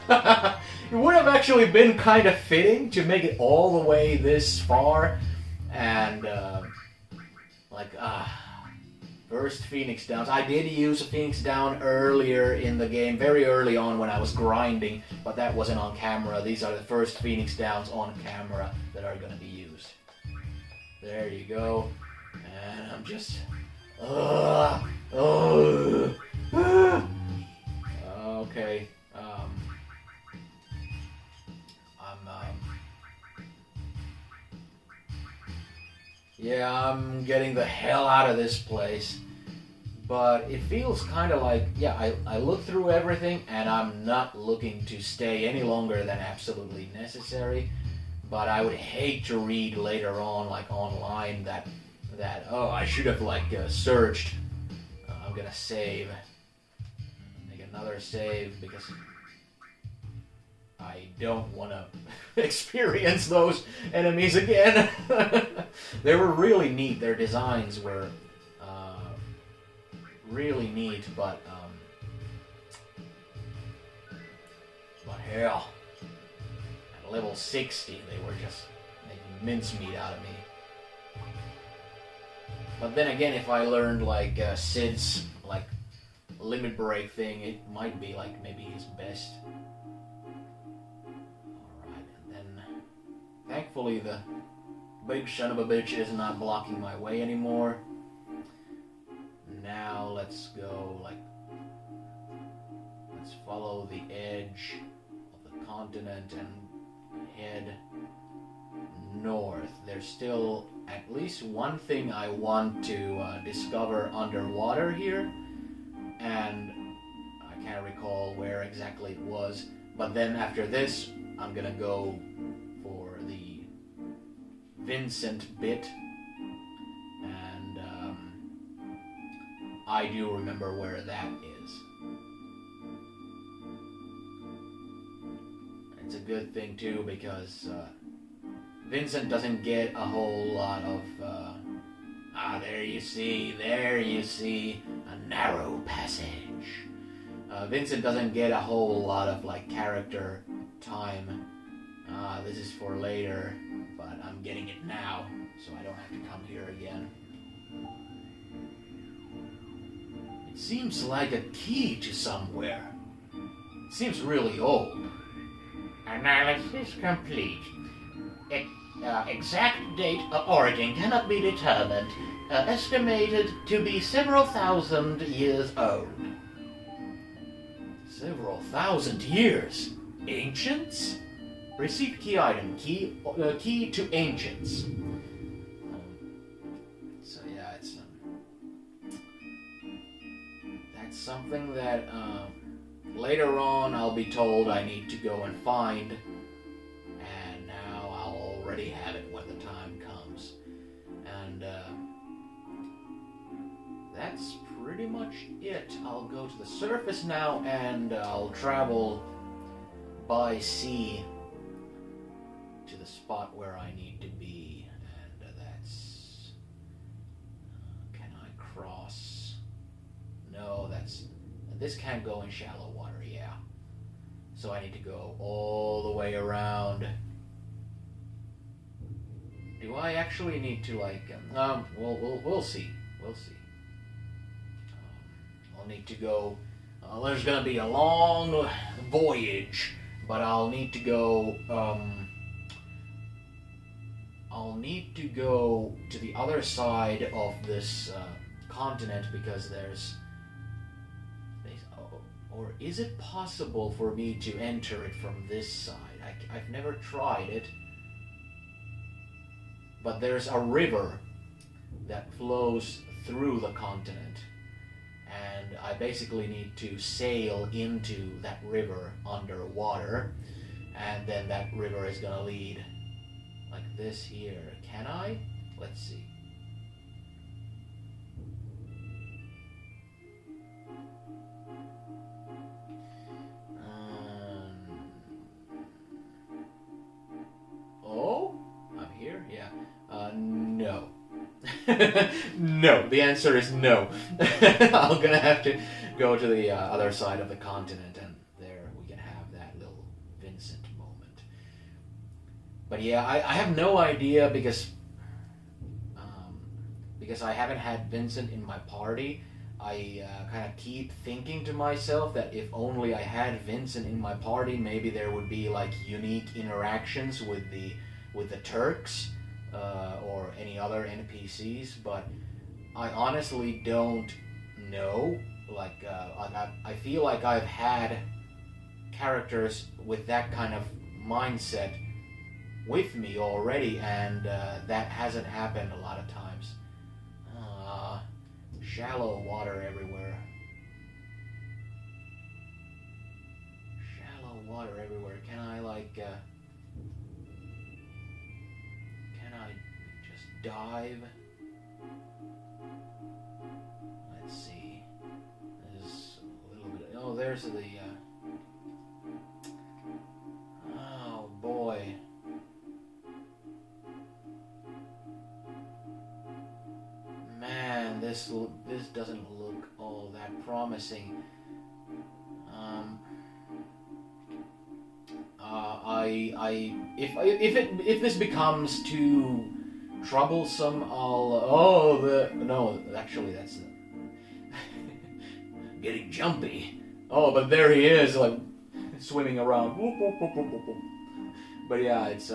It would have actually been kind of fitting to make it all the way this far, and first Phoenix Downs. I did use a Phoenix Down earlier in the game, very early on when I was grinding, but that wasn't on camera. These are the first Phoenix Downs on camera that are going to be used. There you go, and I'm just okay. I'm getting the hell out of this place. But it feels kind of like, I looked through everything and I'm not looking to stay any longer than absolutely necessary. But I would hate to read later on, like online, that oh, I should have searched. I'm gonna save. Make another save because I don't want to experience those enemies again. They were really neat. Their designs were really neat, but hell, at level 60, they were just making mincemeat out of me. But then again, if I learned Sid's limit break thing, it might be maybe his best. Alright, and then thankfully the big son of a bitch is not blocking my way anymore. Now let's go let's follow the edge of the continent and head north. There's still at least one thing I want to discover underwater here, and I can't recall where exactly it was, but then after this I'm gonna go for the Vincent bit, and I do remember where that is. It's a good thing too, because Vincent doesn't get a whole lot of there you see, a narrow passage. Vincent doesn't get a whole lot of character time. This is for later, but I'm getting it now, so I don't have to come here again. It seems like a key to somewhere. It seems really old. Analysis complete. Exact date of origin cannot be determined. Estimated to be several thousand years old. Several thousand years? Ancients? Received key item. Key to ancients. So yeah, it's that's something that later on I'll be told I need to go and find. already have it when the time comes. And that's pretty much it. I'll go to the surface now, and I'll travel by sea to the spot where I need to be. And that's... can I cross? No, that's... this can't go in shallow water, yeah. So I need to go all the way around. Do I actually need to, like... we'll see. We'll see. I'll need to go... there's gonna be a long voyage, but I'll need to go... I'll need to go to the other side of this continent, because there's... or is it possible for me to enter it from this side? I've never tried it. But there's a river that flows through the continent. And I basically need to sail into that river underwater. And then that river is gonna lead like this here. Can I? Let's see. Oh, I'm here? Yeah. No. No, the answer is no. I'm gonna have to go to the other side of the continent, and there we can have that little Vincent moment. But yeah, I have no idea, because I haven't had Vincent in my party. I kind of keep thinking to myself that if only I had Vincent in my party, maybe there would be like unique interactions with the Turks or any other NPCs. But I honestly don't know. Like I feel like I've had characters with that kind of mindset with me already, and that hasn't happened a lot of times. Shallow water everywhere. Shallow water everywhere. Can I like... can I just dive? Let's see. There's a little bit... oh, there's the... oh, boy. Man, this doesn't look all that promising. If this becomes too troublesome, no, actually that's getting jumpy. Oh, but there he is, like swimming around. But yeah, it's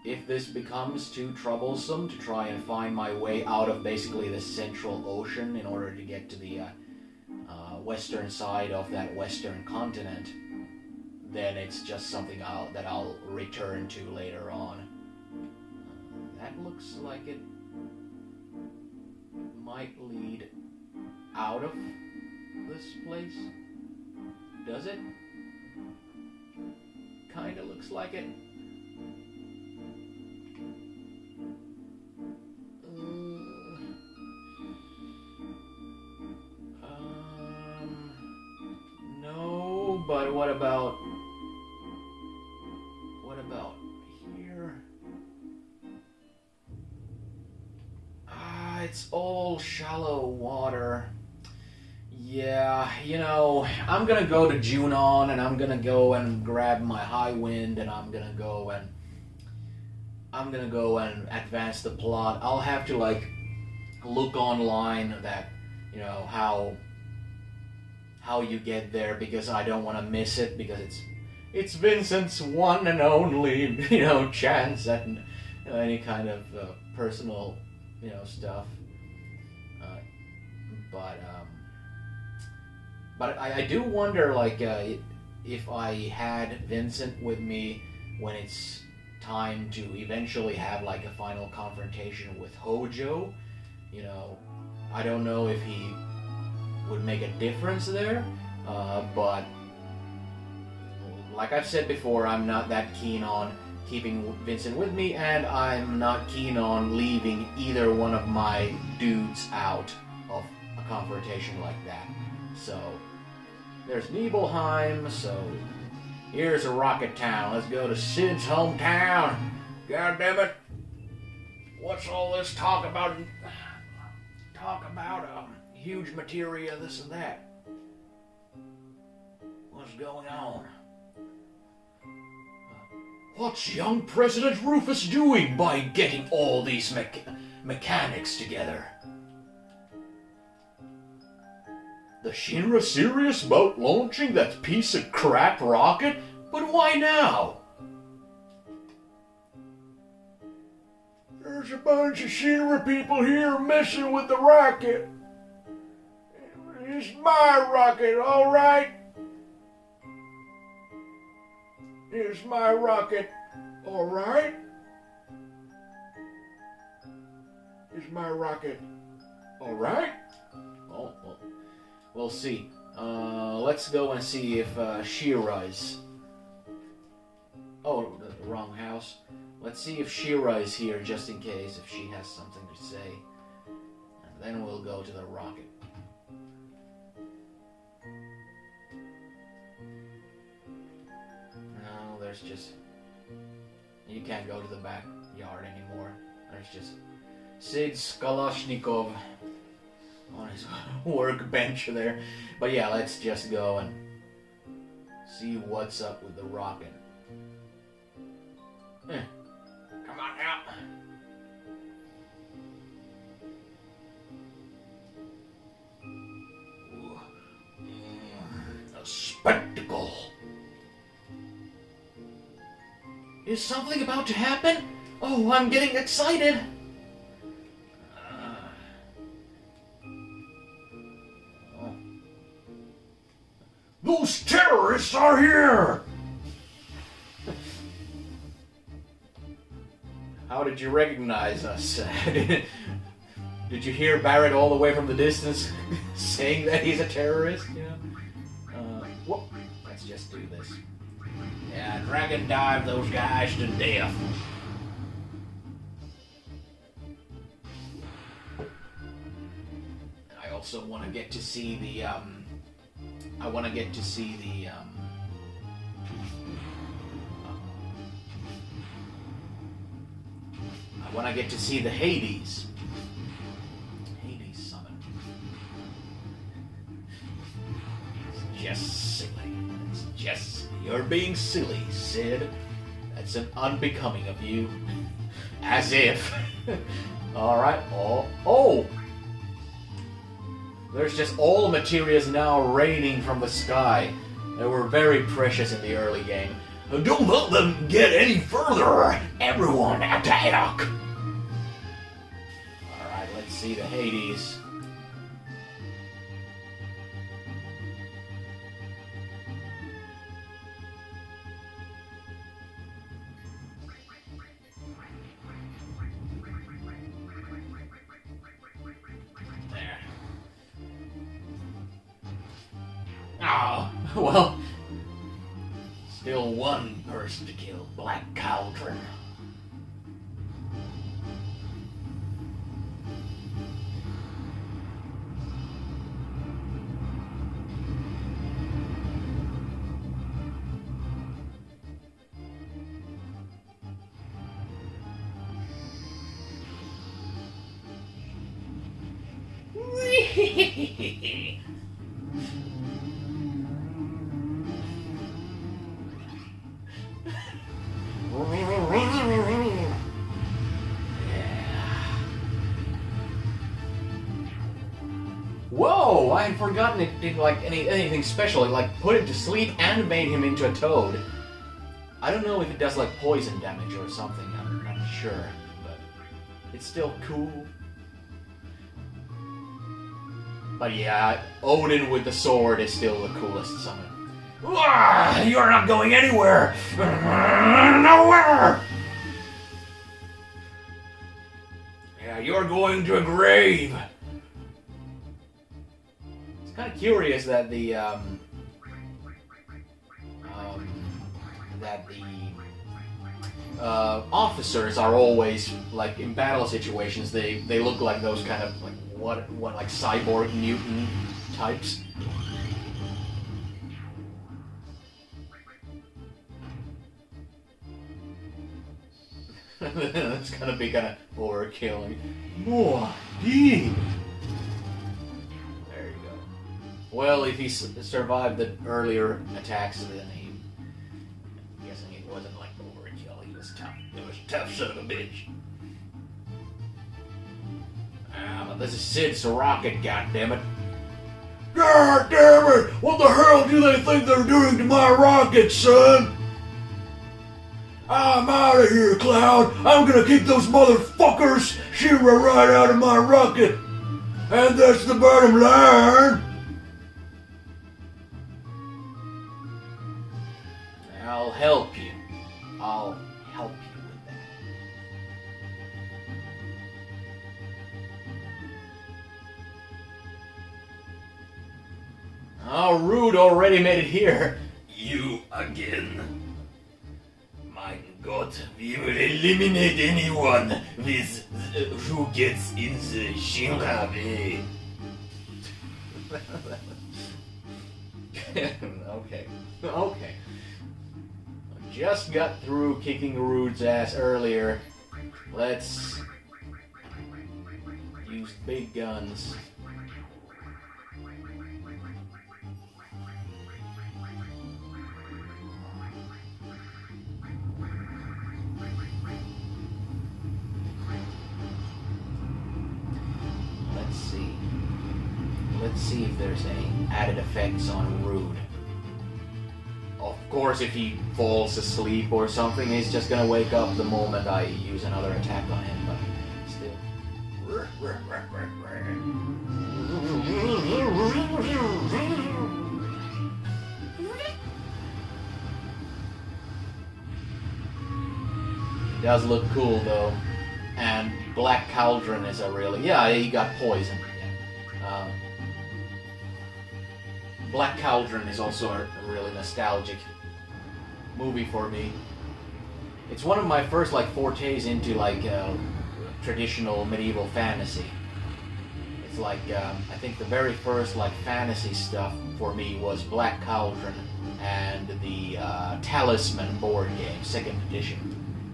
if this becomes too troublesome to try and find my way out of basically the central ocean in order to get to the western side of that western continent, then it's just something that I'll return to later on. That looks like it might lead out of this place. Does it? Kinda looks like it. No, but what about here? It's all shallow water. Yeah, you know, I'm gonna go to Junon, and I'm gonna go and grab my high wind, and I'm gonna go and advance the plot. I'll have to like look online that, you know, how you get there, because I don't want to miss it, because it's Vincent's one and only, you know, chance at any kind of personal, you know, stuff. But I do wonder, like, if I had Vincent with me when it's time to eventually have like a final confrontation with Hojo, you know, I don't know if he would make a difference there, but like I've said before, I'm not that keen on keeping Vincent with me, and I'm not keen on leaving either one of my dudes out of a confrontation like that. So, there's Nibelheim, so here's a Rocket Town. Let's go to Sid's hometown. God damn it. What's all this talk about? Huge materia, this and that. What's going on? What's young President Rufus doing by getting all these mechanics together? The Shinra serious about launching that piece of crap rocket? But why now? There's a bunch of Shinra people here messing with the rocket. It's my rocket, alright? It's my rocket, alright? It's my rocket, alright? Oh, well, we'll see. Let's go and see if Shira-is... Oh, the wrong house. Let's see if Shira is here, just in case, if she has something to say. And then we'll go to the rocket. No, there's just... You can't go to the backyard anymore. There's just Sid Kalashnikov on his workbench there. But yeah, let's just go and see what's up with the rocket. Come on out. A spectacle. Is something about to happen? Oh, I'm getting excited. Those terrorists are here! How did you recognize us? Did you hear Barrett all the way from the distance saying that he's a terrorist? You know? Whoop. Let's just do this. Yeah, dragon dive those guys to death. I also want to get to see the I want to get to see the I want to get to see the Hades. Hades summon. It's just silly. It's just... You're being silly, Sid. That's an unbecoming of you. As if. Alright. Oh! There's just all materials now raining from the sky. They were very precious in the early game. Don't let them get any further! Everyone attack! Alright, let's see the Hades. There. Oh, well... Still one person to kill, Black Cauldron. Whoa! I had forgotten it did like anything special. It like put him to sleep and made him into a toad. I don't know if it does like poison damage or something. I'm not sure, but it's still cool. But yeah, Odin with the sword is still the coolest summon. You're not going anywhere! Nowhere! Yeah, you're going to a grave! It's kind of curious that the officers are always like in battle situations. They look like those kind of like what like cyborg mutant types. That's gonna be kind of overkill. More deep. There you go. Well, if he survived the earlier attacks, then I'm guessing it wasn't like overkill. He was tough. It was a tough son of a bitch. But this is Sid's rocket, goddammit. God damn it! What the hell do they think they're doing to my rocket, son? I'm out of here, Cloud. I'm gonna kick those motherfuckers She-Ra right out of my rocket. And that's the bottom line. I'll help you. I'll help you with that. Oh, Rude already made it here. You again. My God, we will eliminate anyone with who gets in the Shinra way. Okay. Okay. I just got through kicking Rude's ass earlier. Let's use big guns. Let's see if there's any added effects on Rude. Of course, if he falls asleep or something, he's just gonna wake up the moment I use another attack on him, but still. He does look cool though. And Black Cauldron is a really... Yeah, he got poisoned. Yeah. Black Cauldron is also a really nostalgic movie for me. It's one of my first like fortes into like traditional medieval fantasy. It's like I think the very first like fantasy stuff for me was Black Cauldron and the Talisman board game, 2nd edition.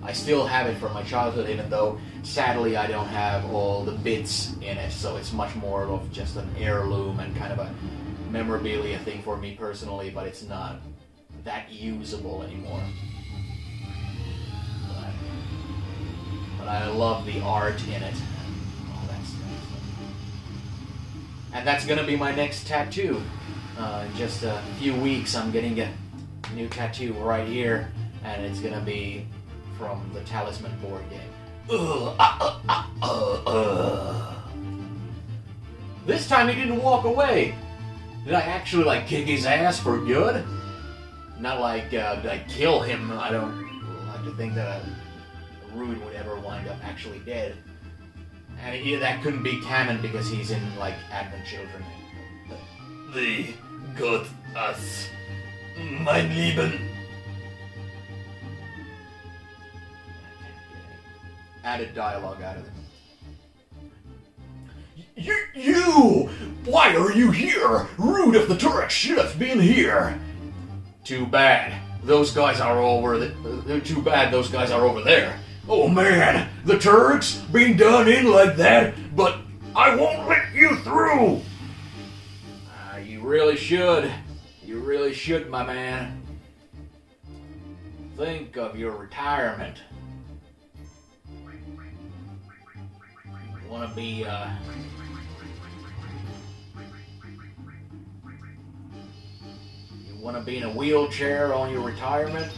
I still have it from my childhood, even though sadly I don't have all the bits in it, so it's much more of just an heirloom and kind of a memorabilia thing for me personally, but it's not that usable anymore. But I love the art in it. All that stuff. And that's gonna be my next tattoo. In just a few weeks I'm getting a new tattoo right here, and it's gonna be from the Talisman board game. This time he didn't walk away. Did I actually like kick his ass for good? Not like did I kill him? I don't like to think that Rude would ever wind up actually dead. And that couldn't be canon because he's in like Advent Children. They got us, mein Lieben. Added dialogue out of it. You! Why are you here? Rude of the Turek should have been here. Too bad. Those guys are over too bad those guys are over there. Oh man, the Turks being done in like that, but I won't let you through. You really should. You really should, my man. Think of your retirement. You wanna be, You wanna be in a wheelchair on your retirement?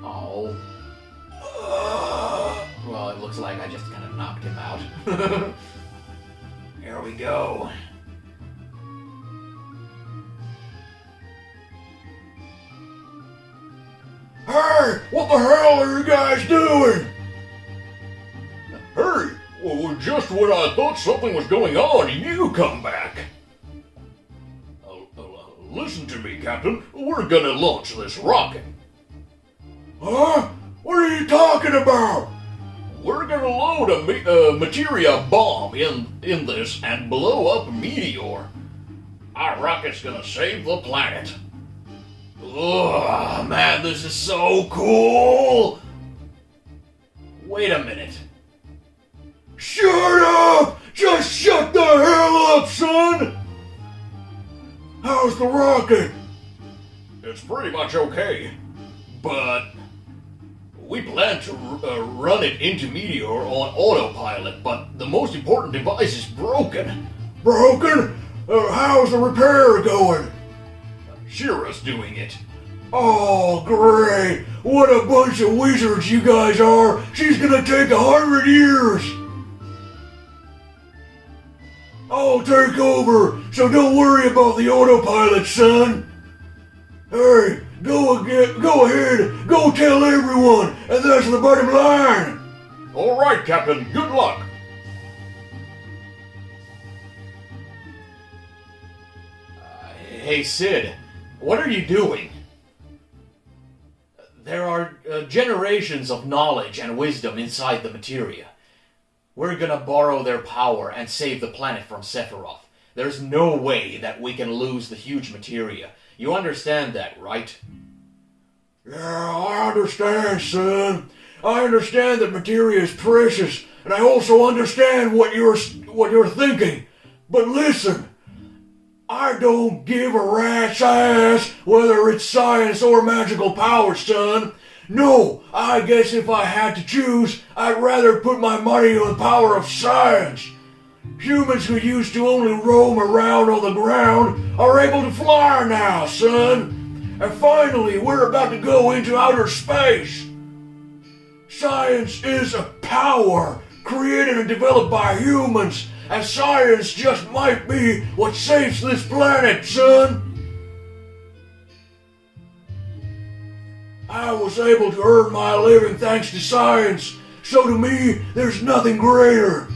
Oh. Well, it looks like I just kind of knocked him out. Here we go. Hey! Hey, what the hell are you guys doing? Hey, well, just when I thought something was going on, you come back. Listen to me, Captain. We're gonna launch this rocket. Huh? What are you talking about? We're gonna load a materia bomb in this and blow up a meteor. Our rocket's gonna save the planet. Oh, man, this is so cool! Wait a minute. Shut up! Just shut the hell up, son! How's the rocket? It's pretty much okay, but we plan to run it into Meteor on autopilot, but the most important device is broken. Broken? How's the repair going? Shira's doing it. Oh, great! What a bunch of wizards you guys are! She's gonna take 100 years! I'll take over, so don't worry about the autopilot, son! Hey, go ahead, go tell everyone, and that's the bottom line! Alright, Captain, good luck! Hey, Sid, what are you doing? There are generations of knowledge and wisdom inside the materia. We're gonna borrow their power and save the planet from Sephiroth. There's no way that we can lose the huge materia. You understand that, right? Yeah, I understand, son. I understand that materia is precious, and I also understand what you're thinking. But listen, I don't give a rat's ass whether it's science or magical power, son. No, I guess if I had to choose, I'd rather put my money on the power of science. Humans who used to only roam around on the ground are able to fly now, son. And finally, we're about to go into outer space. Science is a power created and developed by humans, and science just might be what saves this planet, son. I was able to earn my living thanks to science, so to me, there's nothing greater.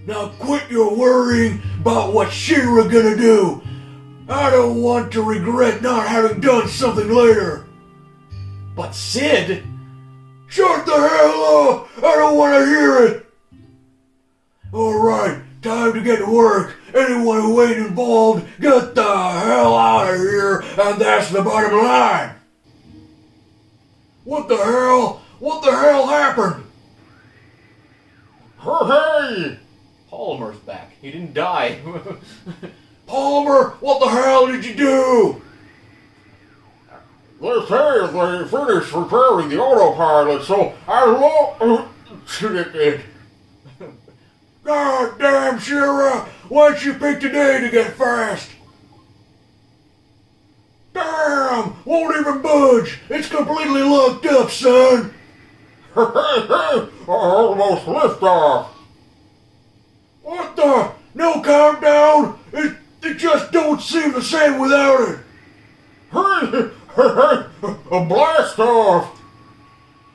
Now quit your worrying about what Shira gonna do. I don't want to regret not having done something later. But Sid... Shut the hell up! I don't want to hear it! Alright, time to get to work. Anyone who ain't involved, get the hell out of here, and that's the bottom line. What the hell? What the hell happened? Hey! Palmer's back. He didn't die. Palmer, what the hell did you do? They say they finished repairing the autopilot, so I launched it. God damn, Shira! Why'd you pick today to get fast? Damn! Won't even budge! It's completely locked up, son! I almost lift off. What the? No countdown? It just don't seem the same without it! A blast off!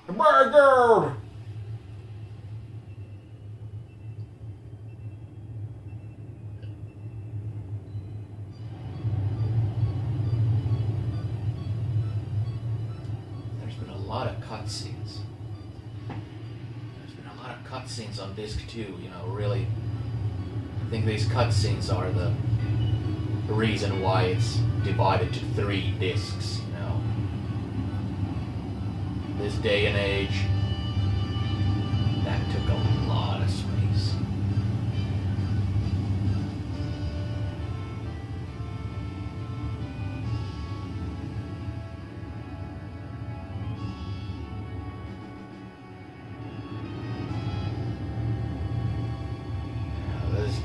My God! There's been a lot of cutscenes. There's been a lot of cutscenes on disc 2, you know, really. I think these cutscenes are the reason why it's divided to 3 discs, you know. This day and age, that took a lot of space.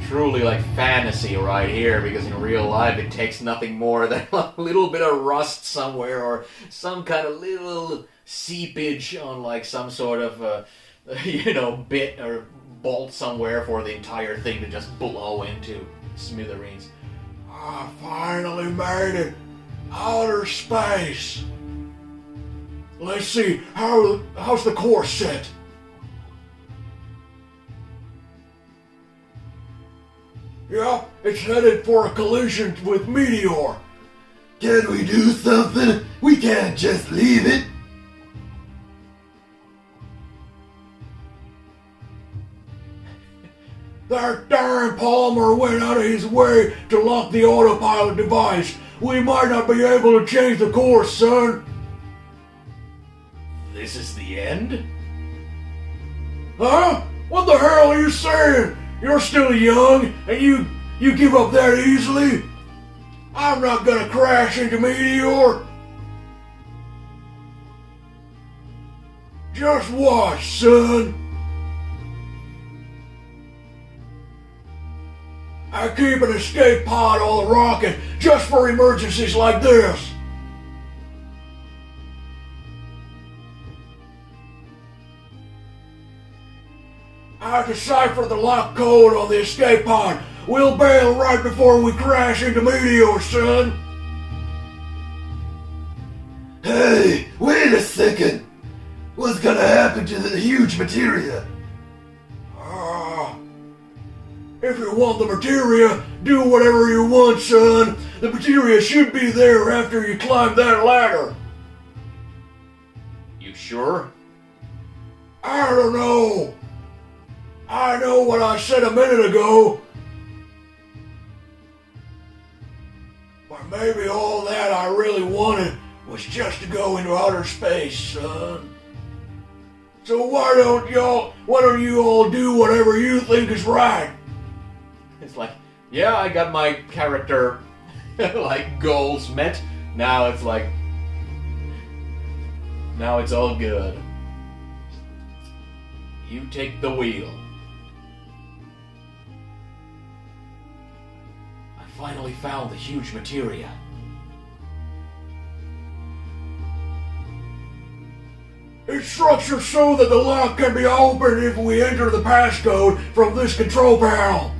Truly like fantasy right here, because in real life it takes nothing more than a little bit of rust somewhere or some kind of little seepage on like some sort of you know, bit or bolt somewhere for the entire thing to just blow into smithereens. I finally made it! Outer space! Let's see, how's the course set? Yeah, it's headed for a collision with Meteor. Can we do something? We can't just leave it. That darn Palmer went out of his way to lock the autopilot device. We might not be able to change the course, son. This is the end? Huh? What the hell are you saying? You're still young, and you give up that easily? I'm not gonna crash into Meteor. Just watch, son. I keep an escape pod on the rocket just for emergencies like this. I deciphered the lock code on the escape pod. We'll bail right before we crash into Meteor, son. Hey, wait a second. What's gonna happen to the huge materia? If you want the materia, do whatever you want, son. The materia should be there after you climb that ladder. You sure? I don't know. I know what I said a minute ago. But maybe all that I really wanted was just to go into outer space, son. So why don't you all do whatever you think is right? It's like, yeah, I got my character like goals met. Now it's like, now it's all good. You take the wheel. I finally found the huge materia. It's structured so that the lock can be opened if we enter the passcode from this control panel.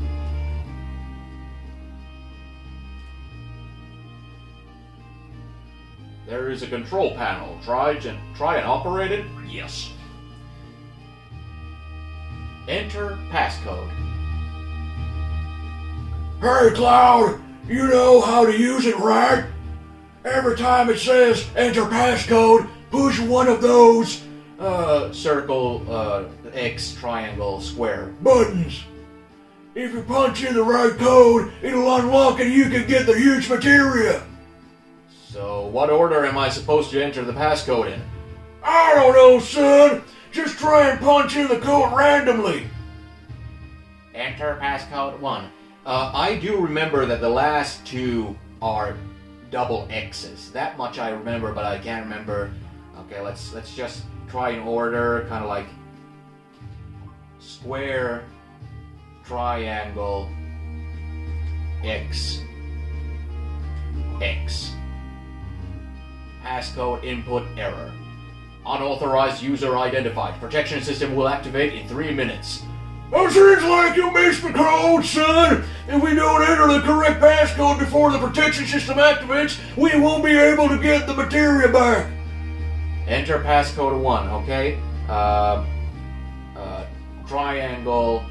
There is a control panel. Try and operate it? Yes. Enter passcode. Hey, Cloud, you know how to use it, right? Every time it says enter passcode, push one of those Circle, X, triangle, square. buttons. If you punch in the right code, it'll unlock and you can get the huge materia. So, what order am I supposed to enter the passcode in? I don't know, son. Just try and punch in the code randomly. Enter passcode 1. I do remember that the last two are double X's. That much I remember, but I can't remember. Okay, let's just try in order, kind of like square, triangle, X, X. Passcode input error. Unauthorized user identified. Protection system will activate in 3 minutes. It seems like you missed the code, son. If we don't enter the correct passcode before the protection system activates, we won't be able to get the materia back. Enter passcode 1, okay? Triangle,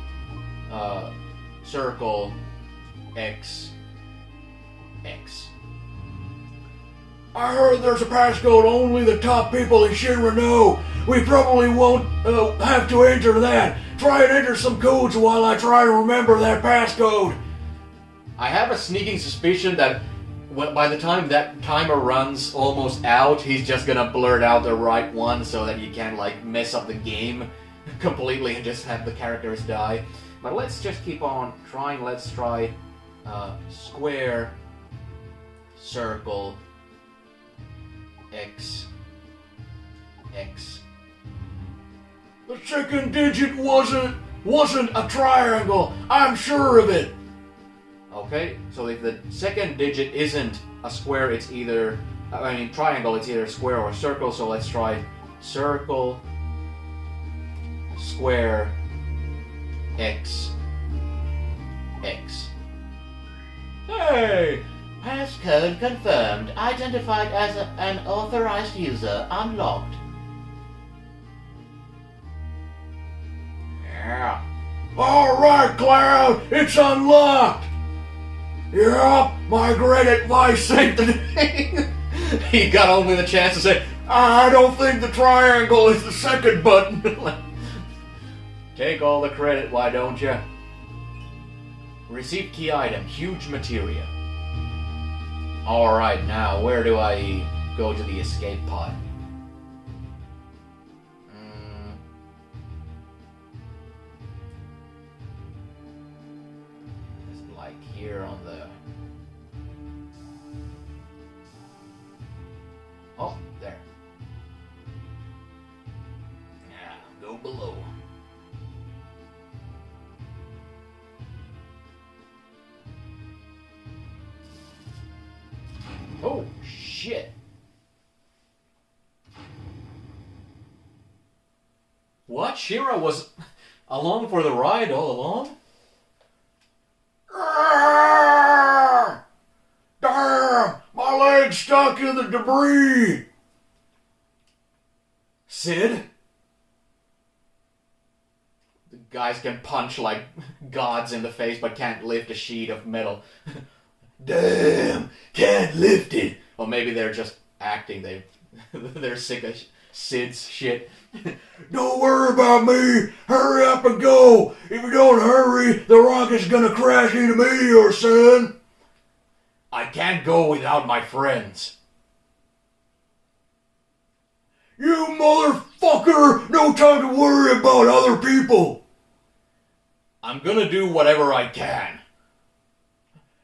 circle, X, X. I heard there's a passcode only the top people in Shinra know. We probably won't have to enter that. Try and enter some codes while I try to remember that passcode. I have a sneaking suspicion that by the time that timer runs almost out, he's just gonna blurt out the right one so that you can't like mess up the game completely and just have the characters die. But let's just keep on trying. Let's try square, circle, X, X. The second digit wasn't a triangle. I'm sure of it. Okay, so if the second digit isn't a square, it's either, triangle, it's either square or circle, so let's try circle, square, X, X. Hey! Passcode confirmed. Identified as an authorized user unlocked. Yeah. Alright, Cloud, it's unlocked! Yup, my great advice saved the day. He got only the chance to say, I don't think the triangle is the second button. take all the credit, why don't you? Received key item, huge materia. Alright, now where do I go to the escape pod? It's like here on the... Oh, there. Yeah, go below. Oh, shit. What? Shira was along for the ride all along? Ah! Damn! My leg's stuck in the debris! Sid? The guys can punch like gods in the face but can't lift a sheet of metal. Damn, can't lift it. Or maybe they're just acting. They're sick of Sid's shit. Don't worry about me! Hurry up and go! If you don't hurry, the rocket's gonna crash into me or son! I can't go without my friends. You motherfucker! No time to worry about other people! I'm gonna do whatever I can.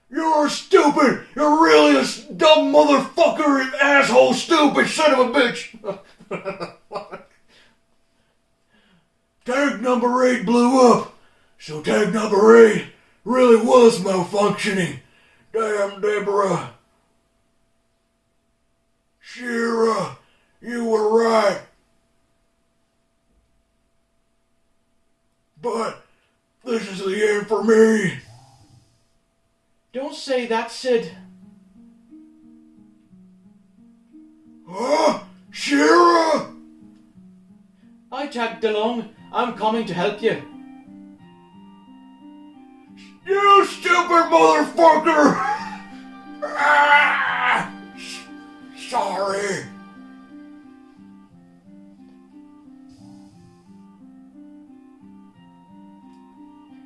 You're stupid! You're really a dumb motherfucker, you asshole, stupid son of a bitch! Tank number 8 blew up, so tank number 8 really was malfunctioning. Damn, Deborah. Shira, you were right. But this is the end for me. Don't say that, Sid. Huh? Shira? I tagged along. I'm coming to help you. You stupid motherfucker! Ah! Sorry.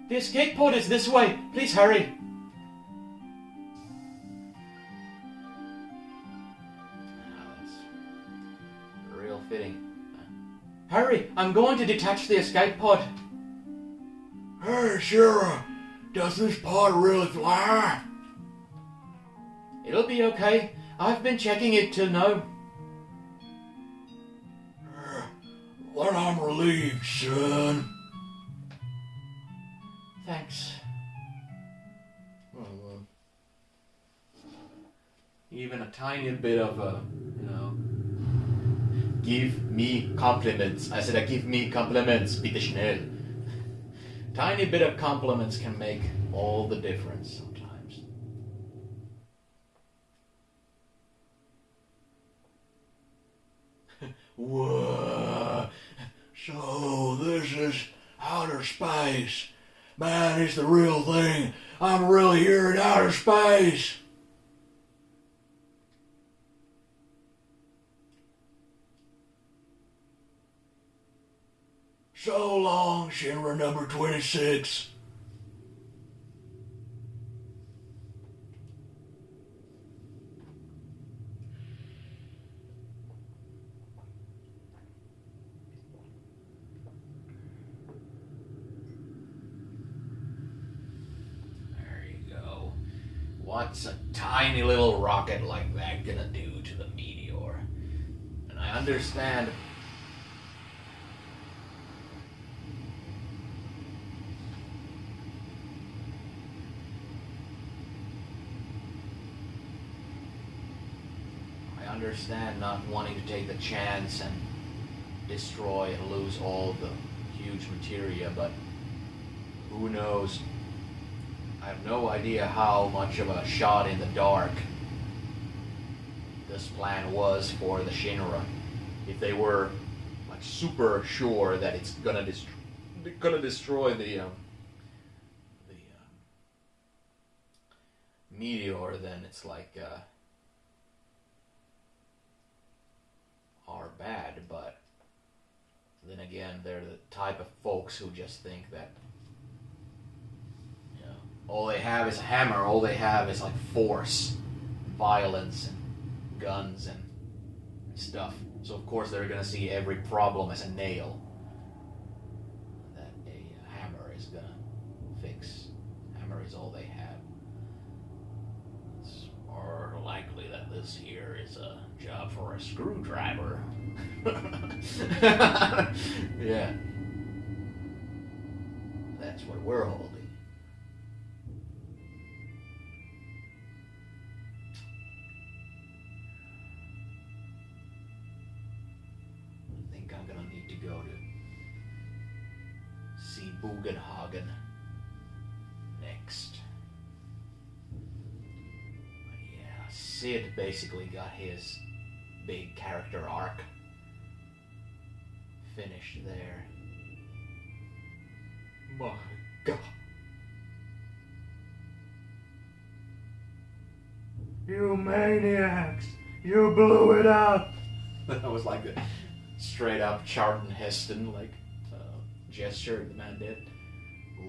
The escape pod is this way. Please hurry. Real fitting. Hurry! I'm going to detach the escape pod. Hey, Shira, does this pod really fly? It'll be okay. I've been checking it till now. Well, I'm relieved, son. Thanks. Even a tiny bit of give me compliments. I said, give me compliments, bitte schnell. Tiny bit of compliments can make all the difference sometimes. Whoa. So this is outer space. Man, it's the real thing. I'm really here in outer space. So long, Shinra number 26. There you go. What's a tiny little rocket like that gonna do to the meteor? And I understand. I understand not wanting to take the chance and destroy and lose all the huge materia, but who knows? I have no idea how much of a shot in the dark this plan was for the Shinra. If they were like super sure that it's gonna gonna destroy the meteor, then it's like are bad, but then again, they're the type of folks who just think that, you know, all they have is a hammer, all they have is like force, violence, and guns and stuff. So of course they're gonna see every problem as a nail that a hammer is gonna fix. Hammer is all they have. It's more likely that this here is a job for a screwdriver. Yeah. That's what we're holding. I think I'm gonna need to go to see Bugenhagen next. But yeah, Sid basically got his big character arc finished there. My God. You maniacs! You blew it up! That was like a straight up Charlton Heston gesture the man did.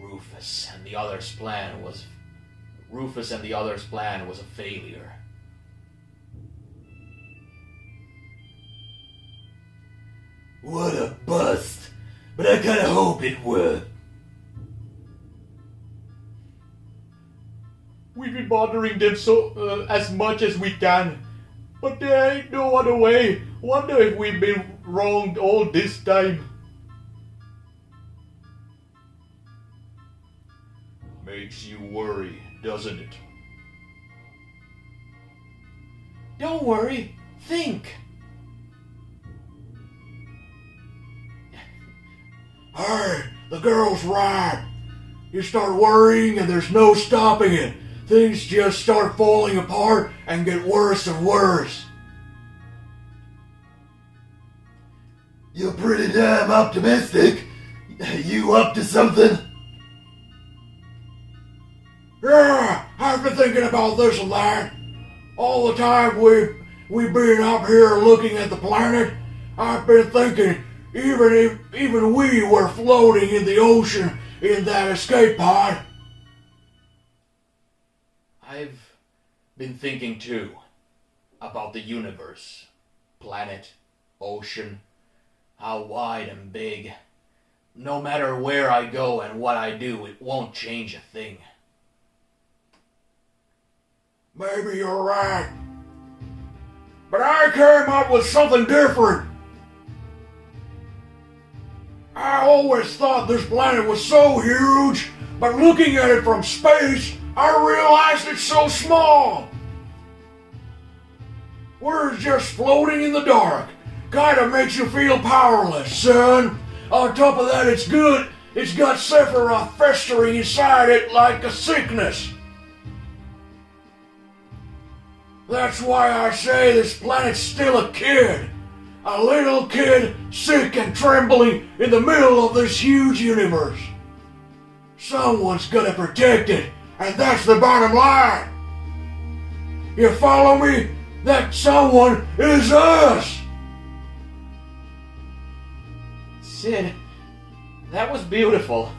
Rufus and the others' plan was a failure. What a bust. But I kinda hope it worked. We've been bothering them so as much as we can, but there ain't no other way. Wonder if we've been wronged all this time. Makes you worry, doesn't it? Don't worry, think. Hey, the girl's right. You start worrying and there's no stopping it. Things just start falling apart and get worse and worse. You're pretty damn optimistic. You up to something? Yeah, I've been thinking about this and that. All the time we've been up here looking at the planet, I've been thinking, even if we were floating in the ocean in that escape pod. I've been thinking too about the universe, planet, ocean, how wide and big. No matter where I go and what I do, it won't change a thing. Maybe you're right. But I came up with something different. I always thought this planet was so huge, but looking at it from space, I realized it's so small. We're just floating in the dark. Kinda makes you feel powerless, son. On top of that, it's good. It's got Sephiroth festering inside it like a sickness. That's why I say this planet's still a kid. A little kid, sick and trembling in the middle of this huge universe. Someone's gonna protect it, and that's the bottom line. You follow me? That someone is us! Sid, that was beautiful.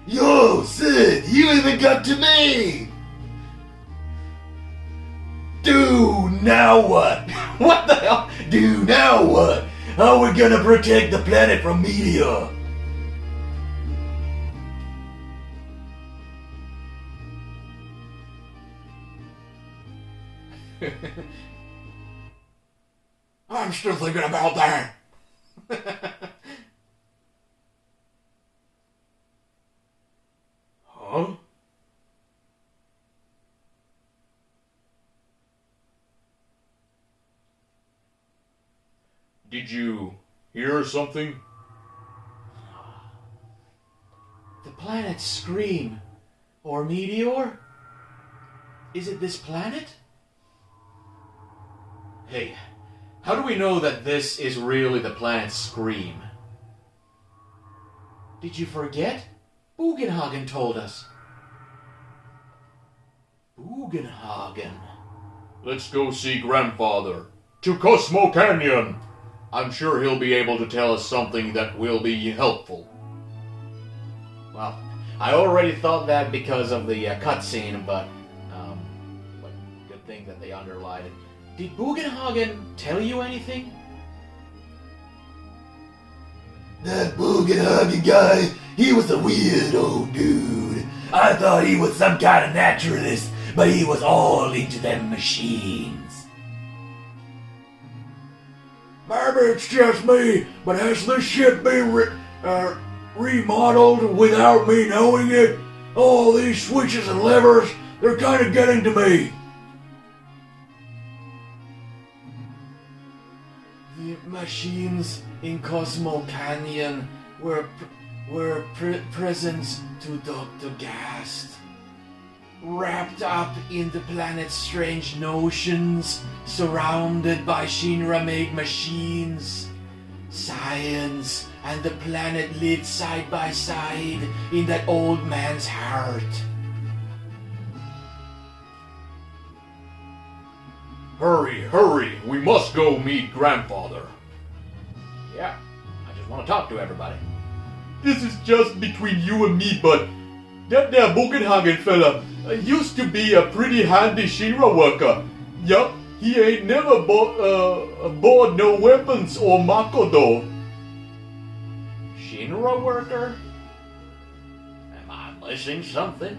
Yo, Sid, you even got to me! Do now what? What the hell? Do now what? How we gonna protect the planet from meteor? I'm still thinking about that. Huh? Did you hear something? The planet Scream. Or Meteor? Is it this planet? Hey, how do we know that this is really the planet Scream? Did you forget? Bugenhagen told us. Bugenhagen. Let's go see Grandfather. To Cosmo Canyon. I'm sure he'll be able to tell us something that will be helpful. Well, I already thought that because of the cutscene, but good thing that they underlined it. Did Bugenhagen tell you anything? That Bugenhagen guy, he was a weird old dude. I thought he was some kind of naturalist, but he was all into them machines. Maybe it's just me, but has this ship been remodeled without me knowing it? All these switches and levers, they're kind of getting to me. The machines in Cosmo Canyon were presents to Dr. Gast. Wrapped up in the planet's strange notions, surrounded by Shinra-made machines. Science and the planet lived side by side in that old man's heart. Hurry, we must go meet Grandfather. Yeah, I just want to talk to everybody. This is just between you and me, but that there Bugenhagen fella used to be a pretty handy Shinra worker. Yup, he ain't never bought no weapons or Makoto. Shinra worker? Am I missing something?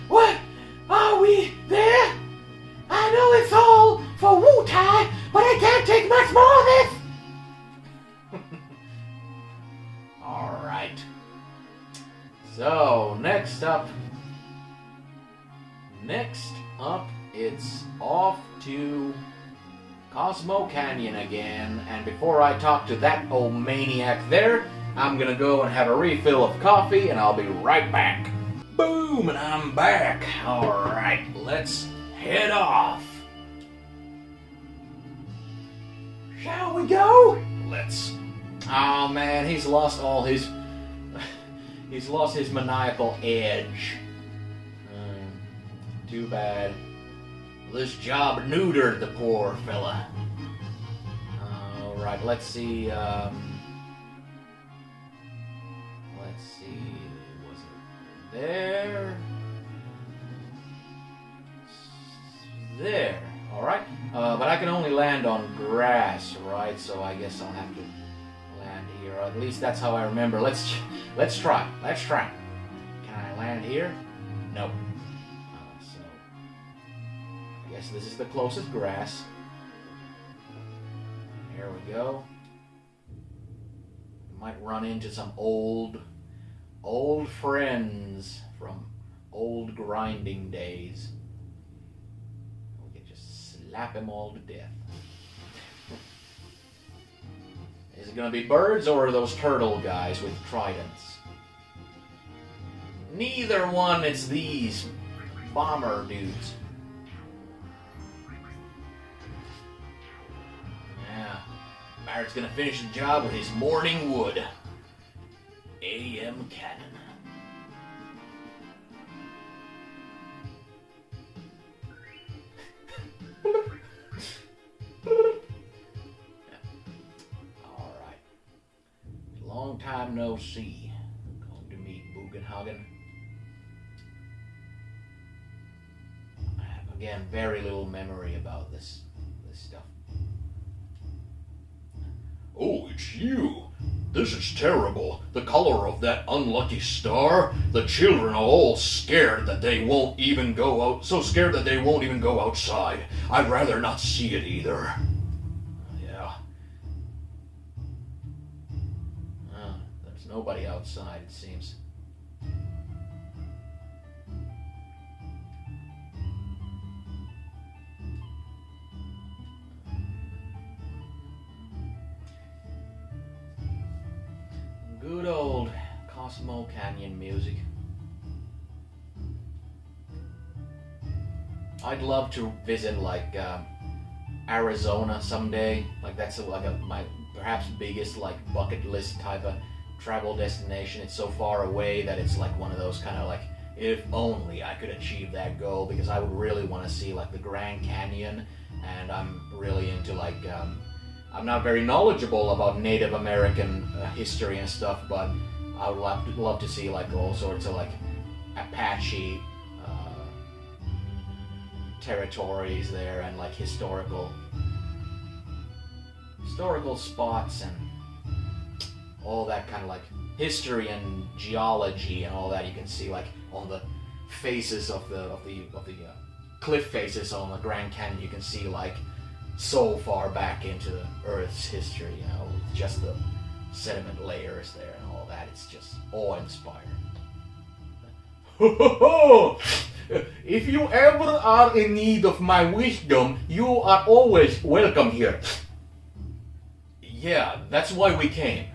What? Are we there? I know it's all for Wu-Tai, but I can't take much more of this! Alright. So, next up, it's off to Cosmo Canyon again, and before I talk to that old maniac there, I'm gonna go and have a refill of coffee, and I'll be right back. Boom, and I'm back. Alright, let's head off. Shall we go? Let's. Oh man, he's lost all his... He's lost his maniacal edge. Too bad. This job neutered the poor fella. Alright, let's see, was it there? There, alright. But I can only land on grass, right? So I guess I'll have to land here. Or at least that's how I remember. Let's try. Can I land here? Nope. So I guess this is the closest grass. Here we go. Might run into some old friends from old grinding days. We can just slap them all to death. Is it gonna be birds or are those turtle guys with tridents? Neither one, it's these bomber dudes. Yeah, Barrett's gonna finish the job with his morning wood. AM cannon. Alright. Long time no see. Going to meet Bugenhagen. I have, again, very little memory about this stuff. Oh, it's you. This is terrible. The color of that unlucky star. The children are all scared that they won't even go out. So scared that they won't even go outside. I'd rather not see it either. Yeah. There's nobody outside, it seems. Good old Cosmo Canyon music. I'd love to visit like Arizona someday. Like that's my perhaps biggest like bucket list type of travel destination. It's so far away that it's like one of those kind of like, if only I could achieve that goal, because I would really want to see like the Grand Canyon, and I'm really into like I'm not very knowledgeable about Native American history and stuff, but I would love to see like all sorts of like Apache territories there, and like historical spots and all that kind of like history and geology and all that. You can see like on the faces of the cliff faces on the Grand Canyon. You can see like so far back into the Earth's history, you know, with just the sediment layers there and all that. It's just awe-inspiring. If you ever are in need of my wisdom, you are always welcome here. Yeah, that's why we came.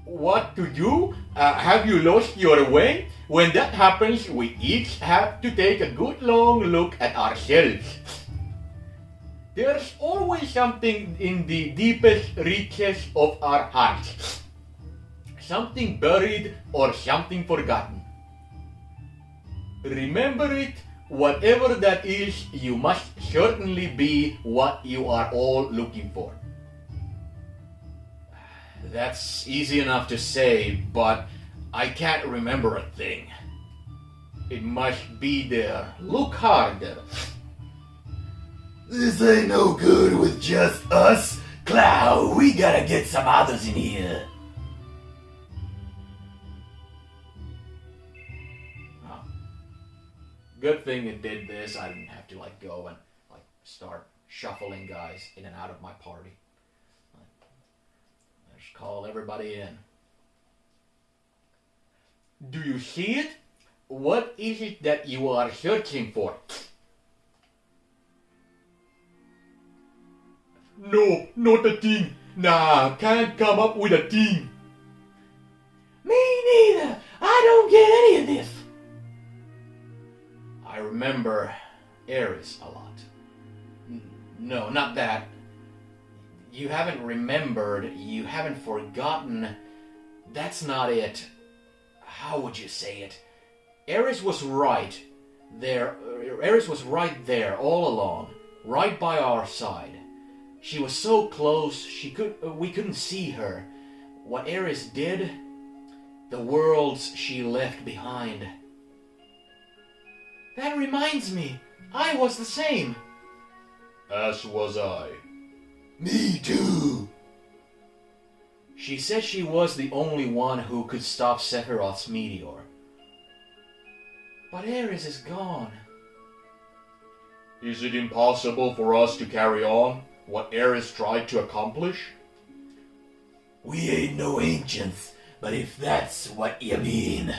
What to do? Have you lost your way? When that happens, we each have to take a good long look at ourselves. There's always something in the deepest reaches of our hearts. Something buried or something forgotten. Remember it, whatever that is, you must certainly be what you are all looking for. That's easy enough to say, but I can't remember a thing. It must be there. Look harder. This ain't no good with just us. Cloud, we gotta get some others in here. Good thing it did this. I didn't have to like go and like start shuffling guys in and out of my party. Just call everybody in. Do you see it? What is it that you are searching for? No, not a thing. Nah, can't come up with a thing. Me neither. I don't get any of this. I remember Eris a lot. No, not that. You haven't remembered, you haven't forgotten. That's not it. How would you say it? Eris was right there. Eris was right there all along, right by our side. She was so close, we couldn't see her. What Eris did, the worlds she left behind. That reminds me, I was the same. As was I. Me too. She said she was the only one who could stop Sephiroth's meteor. But Eris is gone. Is it impossible for us to carry on what Eris tried to accomplish? We ain't no ancients, but if that's what you mean.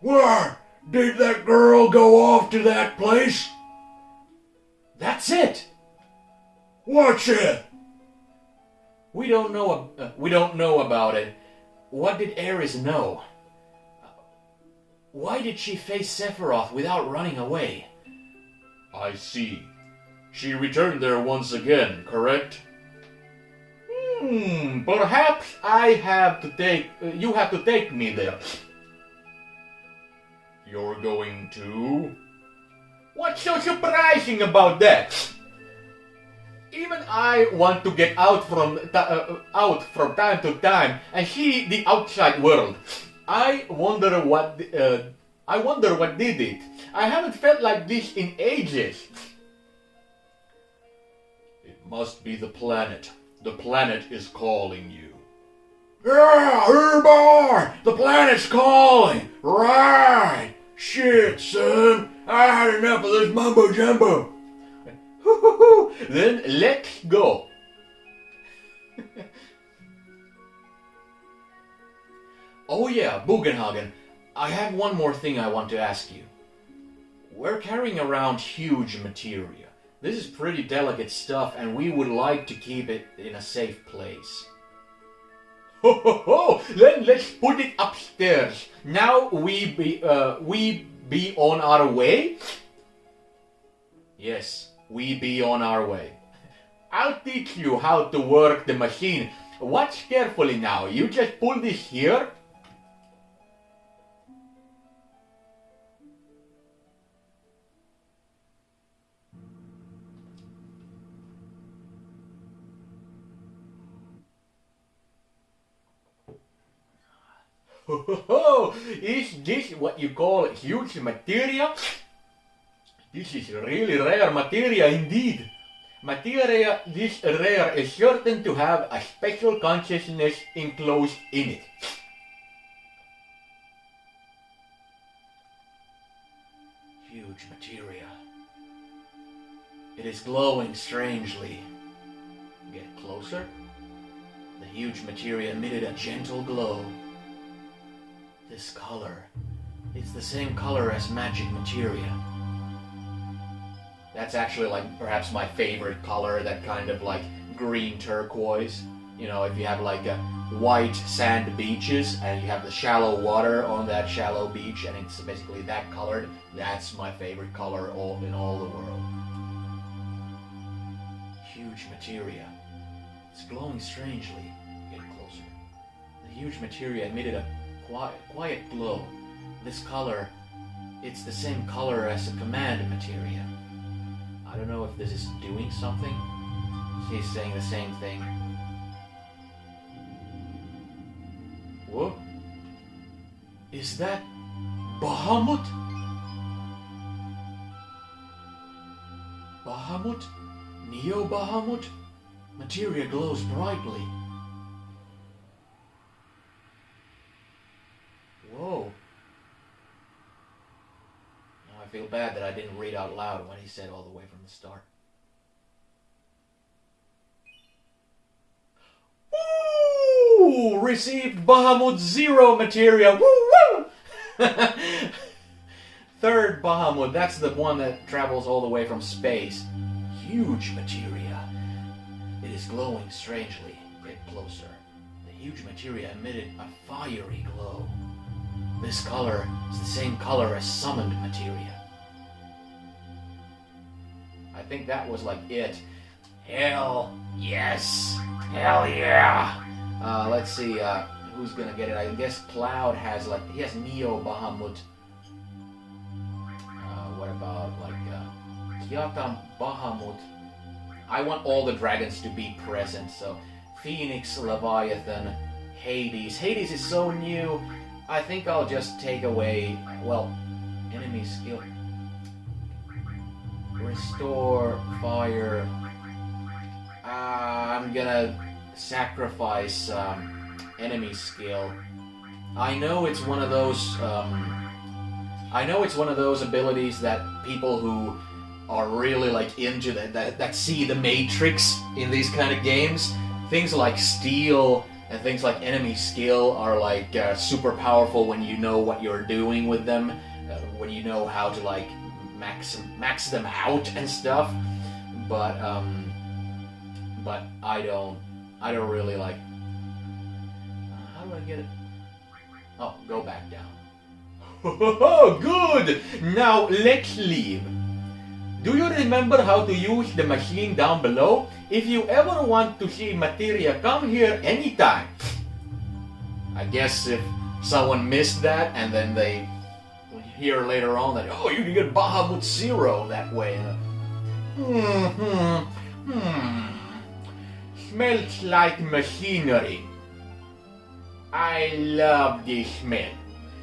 Where? Did that girl go off to that place? That's it! What's it? We don't know about it. What did Eris know? Why did she face Sephiroth without running away? I see. She returned there once again, correct? Perhaps you have to take me there. You're going to? What's so surprising about that? Even I want to get out from time to time and see the outside world. I wonder what did it. I haven't felt like this in ages. It must be the planet. The planet is calling you. Yeah, Herbar! The planet's calling! Right! Shit, son! I had enough of this mumbo jumbo! Then let's go. Oh yeah, Bugenhagen, I have one more thing I want to ask you. We're carrying around huge materia. This is pretty delicate stuff and we would like to keep it in a safe place. Then let's put it upstairs. Now we be on our way? Yes, we be on our way. I'll teach you how to work the machine. Watch carefully now. You just pull this here. Is this what you call huge materia? This is really rare materia indeed. Materia this rare is certain to have a special consciousness enclosed in it. Huge materia. It is glowing strangely. Get closer. The huge materia emitted a gentle glow. This color, it's the same color as magic materia. That's actually like perhaps my favorite color, that kind of like green turquoise. You know, if you have like a white sand beaches and you have the shallow water on that shallow beach and it's basically that colored, that's my favorite color in all the world. Huge materia. It's glowing strangely. Get closer. The huge materia emitted a quiet glow. This color, it's the same color as the command materia. I don't know if this is doing something. She's saying the same thing. What? Is that Bahamut? Bahamut? Neo Bahamut? Materia glows brightly. Whoa. Now I feel bad that I didn't read out loud what he said all the way from the start. Ooh! Received Bahamut 0 materia. Woo woo! Third Bahamut, that's the one that travels all the way from space. Huge materia. It is glowing strangely. Get closer. The huge materia emitted a fiery glow. This color is the same color as summoned materia. I think that was like it. Hell yes! Hell yeah! Let's see, who's gonna get it? I guess Cloud has like, he has Neo Bahamut. What about like, Kyatam Bahamut? I want all the dragons to be present, so Phoenix, Leviathan, Hades. Hades is so new. I think I'll just take away, well, enemy skill. Restore fire. I'm gonna sacrifice enemy skill. I know it's one of those. I know it's one of those abilities that people who are really like into that see the Matrix in these kind of games. Things like steel and things like enemy skill are like super powerful when you know what you're doing with them, when you know how to like max them out and stuff. But I don't really like. How do I get it? Oh, go back down. Oh, good. Now let's leave. Do you remember how to use the machine down below? If you ever want to see materia, come here anytime. I guess if someone missed that and then they hear later on that, oh, you can get Bahamut 0 that way. Smells like machinery. I love this smell.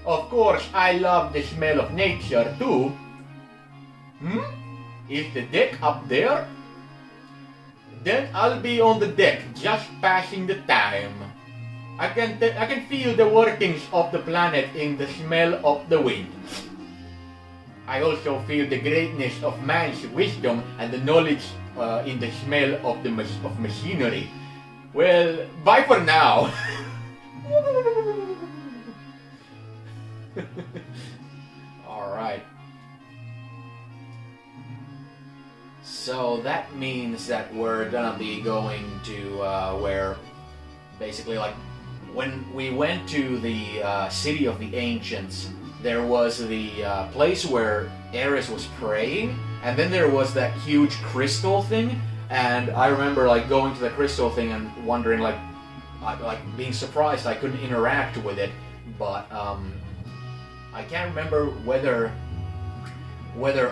Of course, I love the smell of nature too. Is the deck up there? Then I'll be on the deck, just passing the time. I can feel the workings of the planet in the smell of the wind. I also feel the greatness of man's wisdom and the knowledge in the smell of of machinery. Well, bye for now. All right. So that means that we're gonna be going to where, basically, like, when we went to the city of the ancients, there was the place where Ares was praying, and then there was that huge crystal thing, And I remember like going to the crystal thing and wondering like being surprised I couldn't interact with it, but I can't remember whether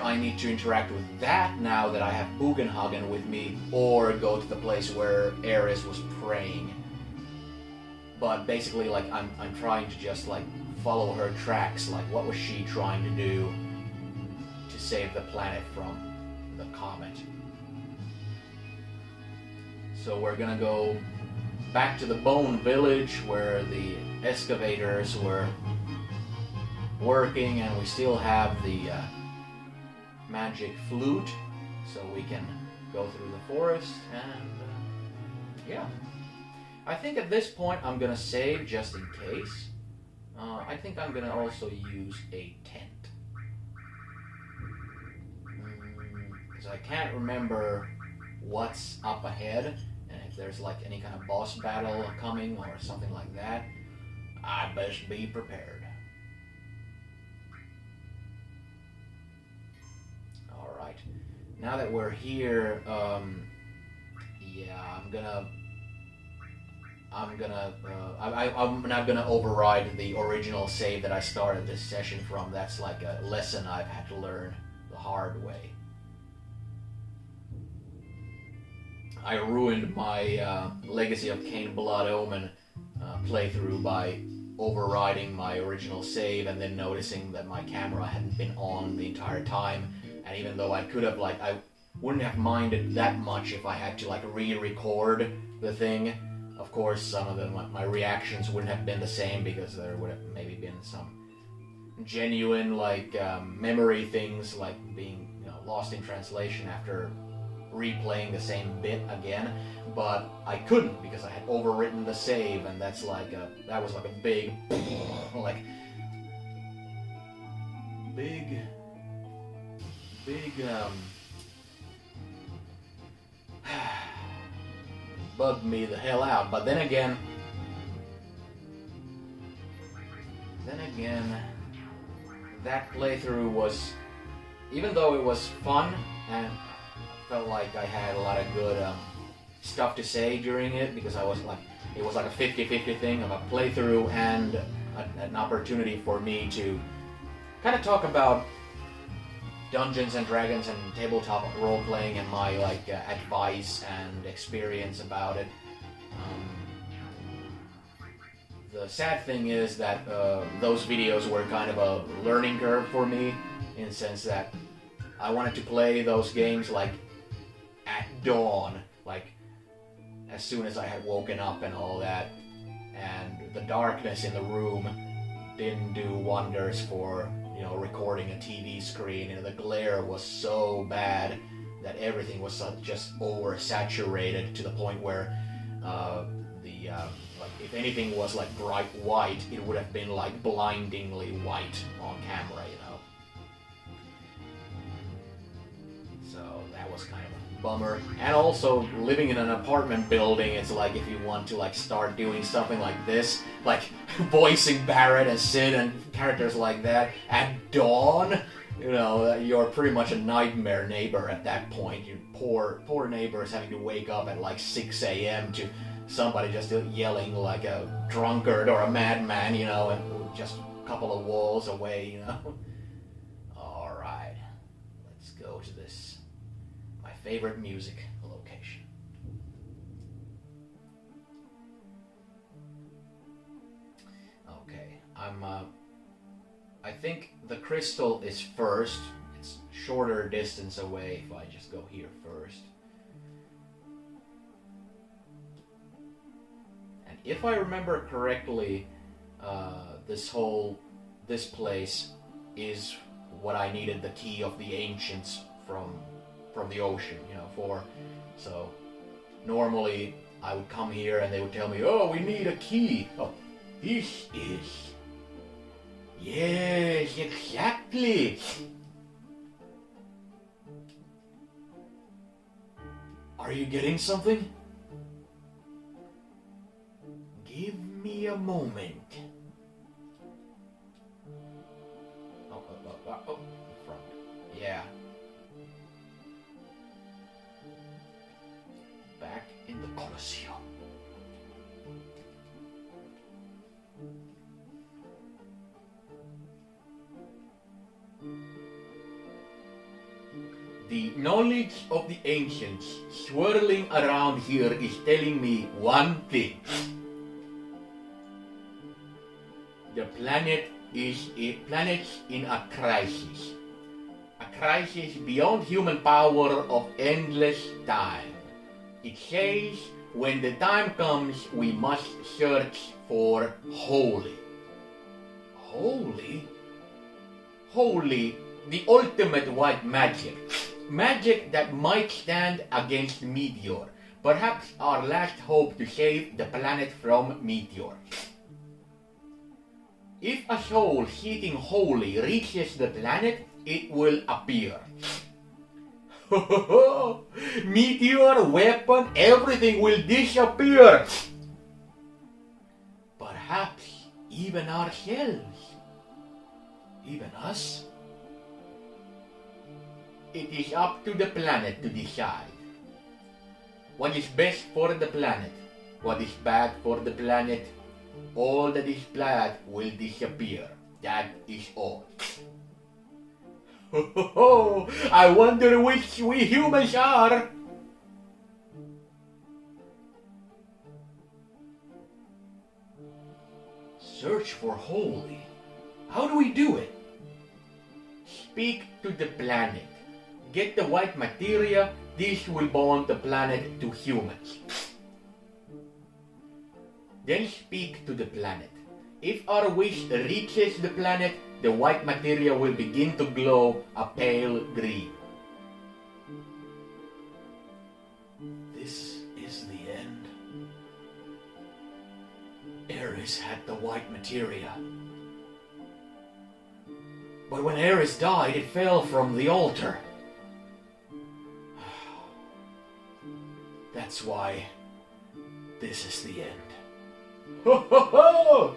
I need to interact with that now that I have Bugenhagen with me, or go to the place where Ares was praying. But basically, like I'm trying to just like follow her tracks. Like, what was she trying to do to save the planet from the comet? So we're gonna go back to the Bone Village where the excavators were working, and we still have the magic flute, so we can go through the forest, and yeah. I think at this point I'm gonna save just in case. I think I'm gonna also use a tent. Because I can't remember what's up ahead, and if there's like any kind of boss battle coming or something like that, I best be prepared. Alright, now that we're here, yeah, I'm not gonna override the original save that I started this session from. That's like a lesson I've had to learn the hard way. I ruined my Legacy of Kain Blood Omen playthrough by overriding my original save and then noticing that my camera hadn't been on the entire time. And even though I could have, like, I wouldn't have minded that much if I had to like re-record the thing. Of course, some of them, my reactions wouldn't have been the same because there would have maybe been some genuine like memory things, like being lost in translation after replaying the same bit again. But I couldn't because I had overwritten the save, and that was like a big bugged me the hell out. But then again, that playthrough was, even though it was fun and I felt like I had a lot of good stuff to say during it, because it was like a 50-50 thing of a playthrough and an opportunity for me to kind of talk about Dungeons and Dragons and tabletop role-playing and my like advice and experience about it. The sad thing is that those videos were kind of a learning curve for me, in the sense that I wanted to play those games like at dawn, like as soon as I had woken up and all that, and the darkness in the room didn't do wonders for recording a TV screen. The glare was so bad that everything was just oversaturated to the point where like if anything was like bright white, it would have been like blindingly white on camera, So that was kind of a bummer. And also living in an apartment building, it's like if you want to like start doing something like this, like voicing Barret and Sid and characters like that at dawn, you're pretty much a nightmare neighbor at that point. Your poor neighbors having to wake up at like 6 a.m. to somebody just yelling like a drunkard or a madman, and just a couple of walls away, Alright, let's go to this, my favorite music location. Okay, I think the crystal is first. It's shorter distance away if I just go here first. And if I remember correctly, this place is what I needed the key of the ancients from the ocean, for. So normally I would come here and they would tell me, "Oh, we need a key." Oh, this is. Yes, exactly. Are you getting something? Give me a moment. Oh, front. Yeah. The knowledge of the ancients swirling around here is telling me one thing. The planet is a planet in a crisis. A crisis beyond human power of endless time. It says when the time comes we must search for holy. Holy? Holy, the ultimate white magic. Magic that might stand against meteor. Perhaps our last hope to save the planet from meteor. If a soul seeking holy reaches the planet, it will appear. Meteor, weapon, everything will disappear. Perhaps even ourselves. Even us? It is up to the planet to decide. What is best for the planet? What is bad for the planet? All that is bad will disappear. That is all. I wonder which we humans are. Search for holy. How do we do it? Speak to the planet. Get the white materia. This will bond the planet to humans. Then speak to the planet. If our wish reaches the planet, the white materia will begin to glow a pale green. This is the end. Ares had the white materia. But when Ares died, it fell from the altar. That's why this is the end. Ho ho ho!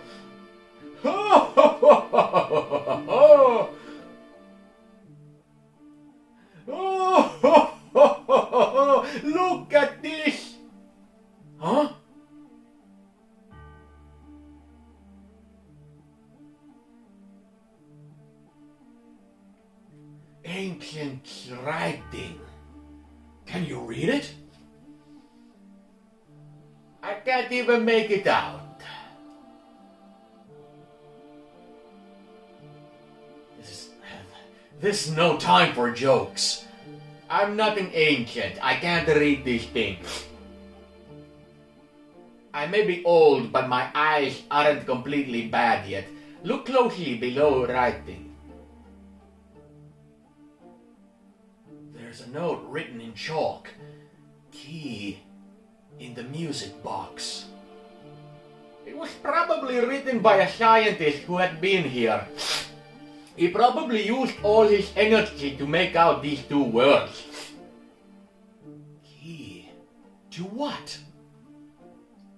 Ho ho ho ho ho! Oh, ho, ho, ho, ho. Look at this! Huh? Ancient writing. Can you read it? I can't even make it out. This is no time for jokes. I'm not an ancient. I can't read these things. I may be old, but my eyes aren't completely bad yet. Look closely below writing. There's a note written in chalk. Key in the music box. It was probably written by a scientist who had been here. He probably used all his energy to make out these two words. Key to what?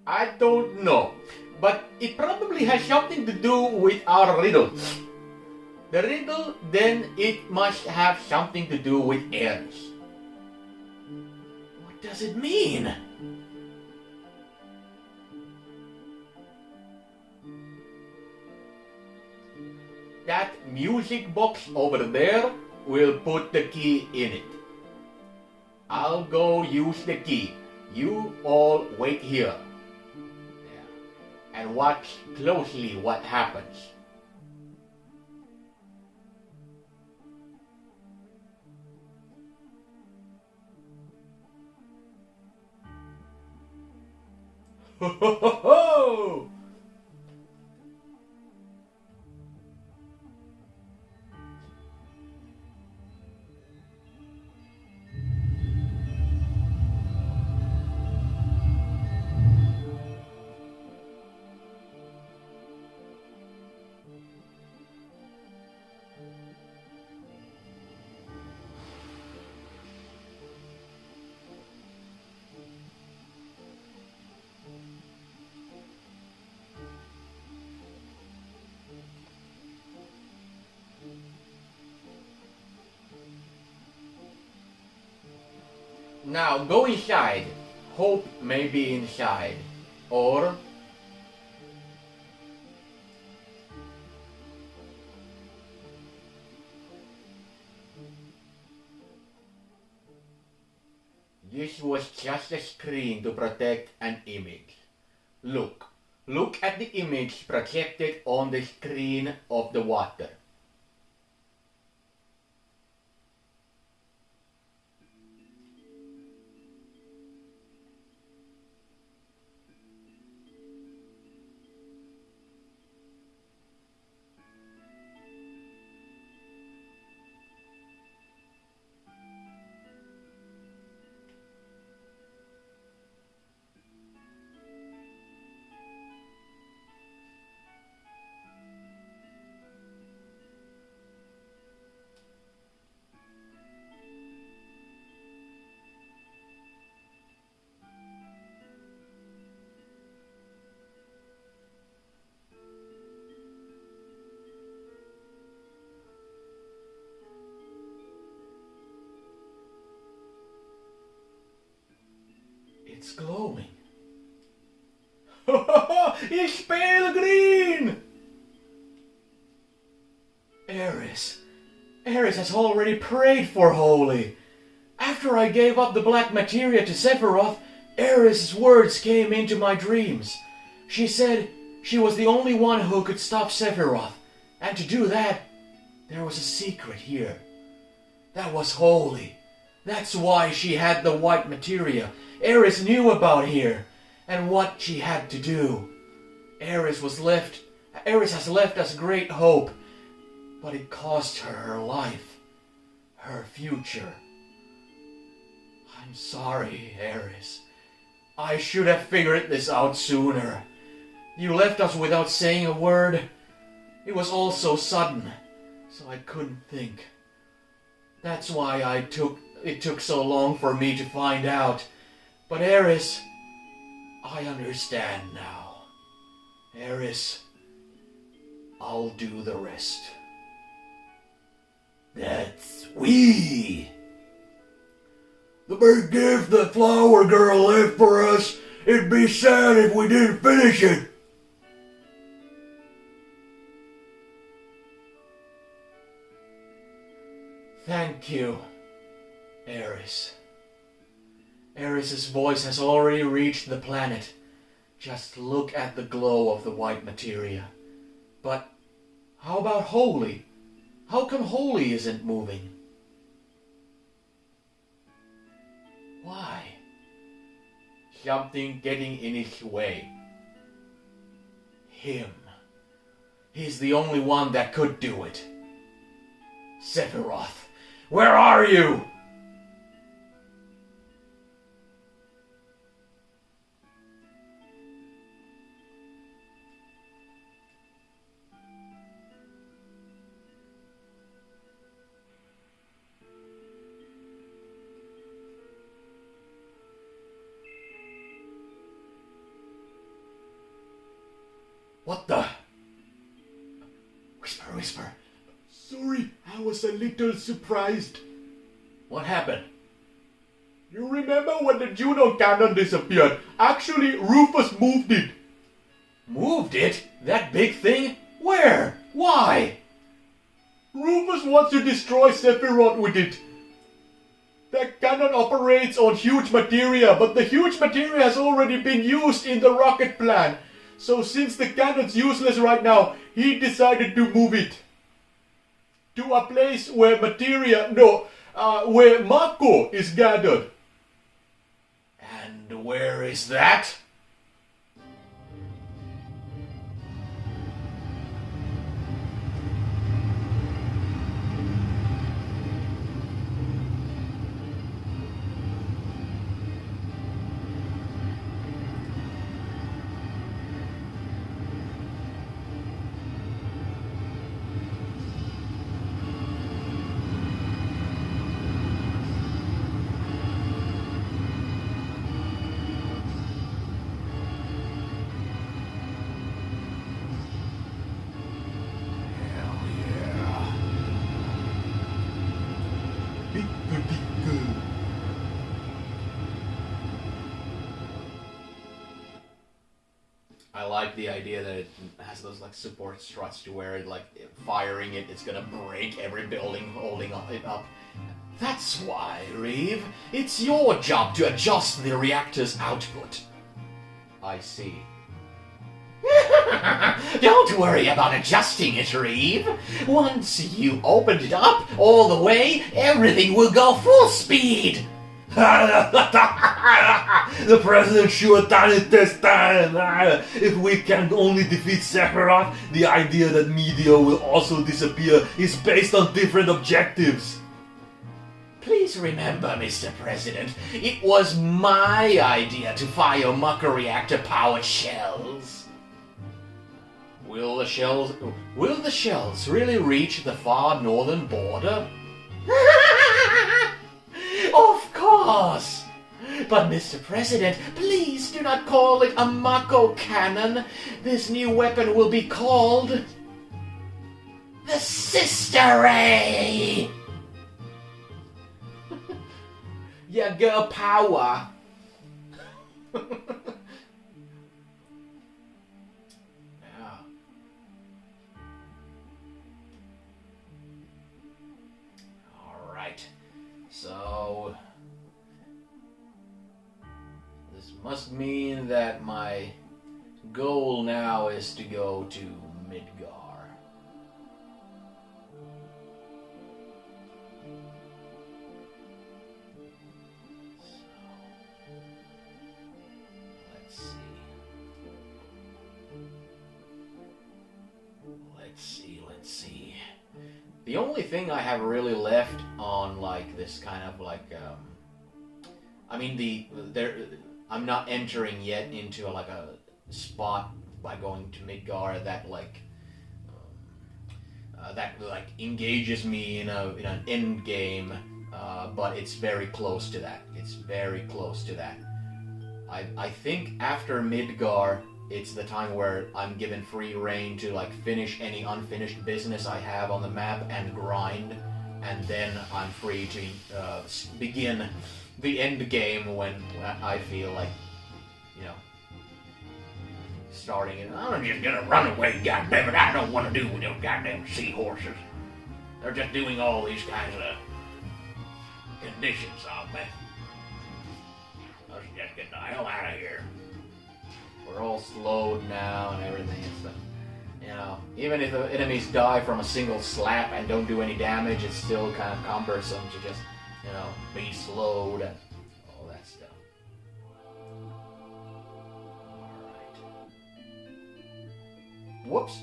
I don't know, but it probably has something to do with our riddle. The riddle, then it must have something to do with Ares. What does it mean? That music box over there will put the key in it. I'll go use the key. You all wait here. And watch closely what happens. Ho ho ho ho! Now go inside. Hope may be inside. Or This was just a screen to protect an image. Look. Look at the image projected on the screen of the water. It's glowing. It's pale green! Eris. Eris has already prayed for Holy. After I gave up the black materia to Sephiroth, Eris' words came into my dreams. She said she was the only one who could stop Sephiroth, and to do that, there was a secret here. That was Holy. That's why she had the white materia. Eris knew about here, and what she had to do. Eris has left us great hope, but it cost her her life, her future. I'm sorry, Eris. I should have figured this out sooner. You left us without saying a word. It was all so sudden, so I couldn't think. That's why it took so long for me to find out. But Eris, I understand now. Eris, I'll do the rest. That's we. The big gift that Flower Girl left for us, it'd be sad if we didn't finish it. Thank you, Eris. Eris's voice has already reached the planet. Just look at the glow of the white materia. But how about Holy? How come Holy isn't moving? Why? Something getting in his way. Him. He's the only one that could do it. Sephiroth, where are you? What the? Whisper, whisper. Sorry, I was a little surprised. What happened? You remember when the Juno cannon disappeared? Actually, Rufus moved it. Moved it? That big thing? Where? Why? Rufus wants to destroy Sephiroth with it. That cannon operates on huge materia, but the huge materia has already been used in the rocket plan. So since the cannon's useless right now, he decided to move it to a place where where Mako is gathered. And where is that? I like the idea that it has those like support struts to where it, like firing it, it's gonna break every building holding it up. That's why, Reeve. It's your job to adjust the reactor's output. I see. Don't worry about adjusting it, Reeve. Once you opened it up all the way, everything will go full speed. The president should have done it this time. If we can only defeat Sephiroth, the idea that Meteor will also disappear is based on different objectives. Please remember, Mr. President, it was my idea to fire Mucker reactor-powered shells. Will the shells really reach the far northern border? Of course! But Mr. President, please do not call it a Mako cannon. This new weapon will be called the Sister Ray! Yeah, girl power. Yeah. Alright. So this must mean that my goal now is to go to Midgar. Let's see. The only thing I have really left on like this kind of like I'm not entering yet into like a spot by going to Midgar that like engages me in an end game, but it's very close to that. I think after Midgar, it's the time where I'm given free reign to like finish any unfinished business I have on the map and grind, and then I'm free to begin the end game when I feel like, starting it. I'm just gonna run away, goddammit. I don't want to do with those goddamn seahorses. They're just doing all these kinds of conditions on me. Let's just get the hell out of here. We're all slowed now and everything. It's even if the enemies die from a single slap and don't do any damage, it's still kind of cumbersome to just, be slowed and all that stuff. Alright. Whoops.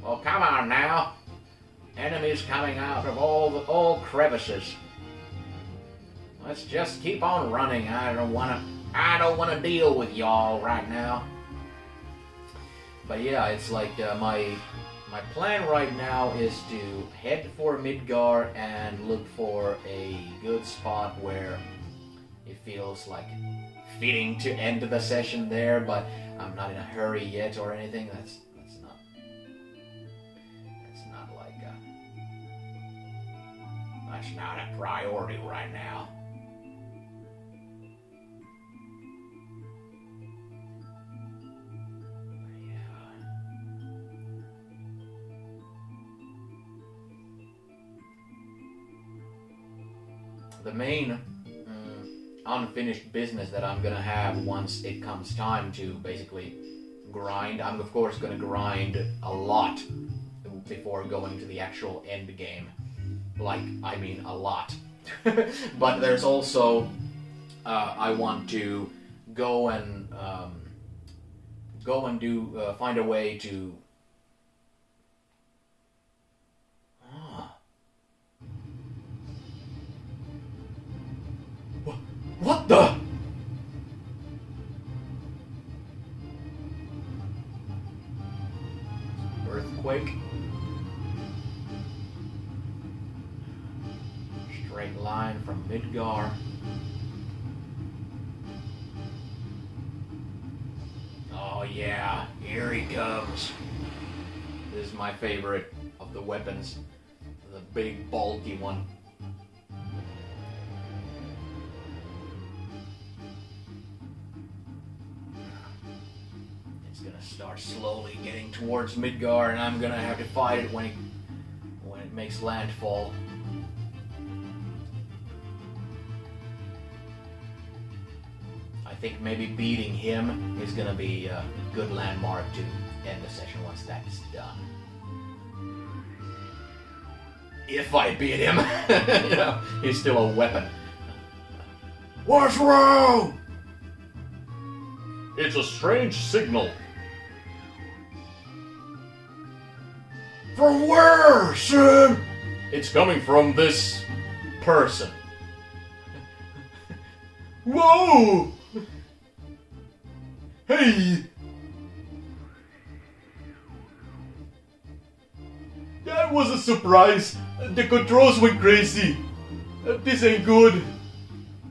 Well, come on now. Enemies coming out of all crevices. Let's just keep on running. I don't want to deal with y'all right now. But yeah, it's like my plan right now is to head for Midgar and look for a good spot where it feels like fitting to end the session there, but I'm not in a hurry yet or anything. That's not a priority right now. The main unfinished business that I'm gonna have once it comes time to basically grind, I'm of course gonna grind a lot before going to the actual end game. A lot. But there's also I want to go and find a way to What the? Earthquake. Straight line from Midgar. Oh yeah, here he comes. This is my favorite of the weapons. The big bulky one. Start slowly getting towards Midgar, and I'm gonna have to fight it when it makes landfall. I think maybe beating him is gonna be a good landmark to end the session once that's done. If I beat him, you know, he's still a weapon. What's wrong? It's a strange signal. From where, son? It's coming from this person. Whoa! Hey! That was a surprise. The controls went crazy. This ain't good.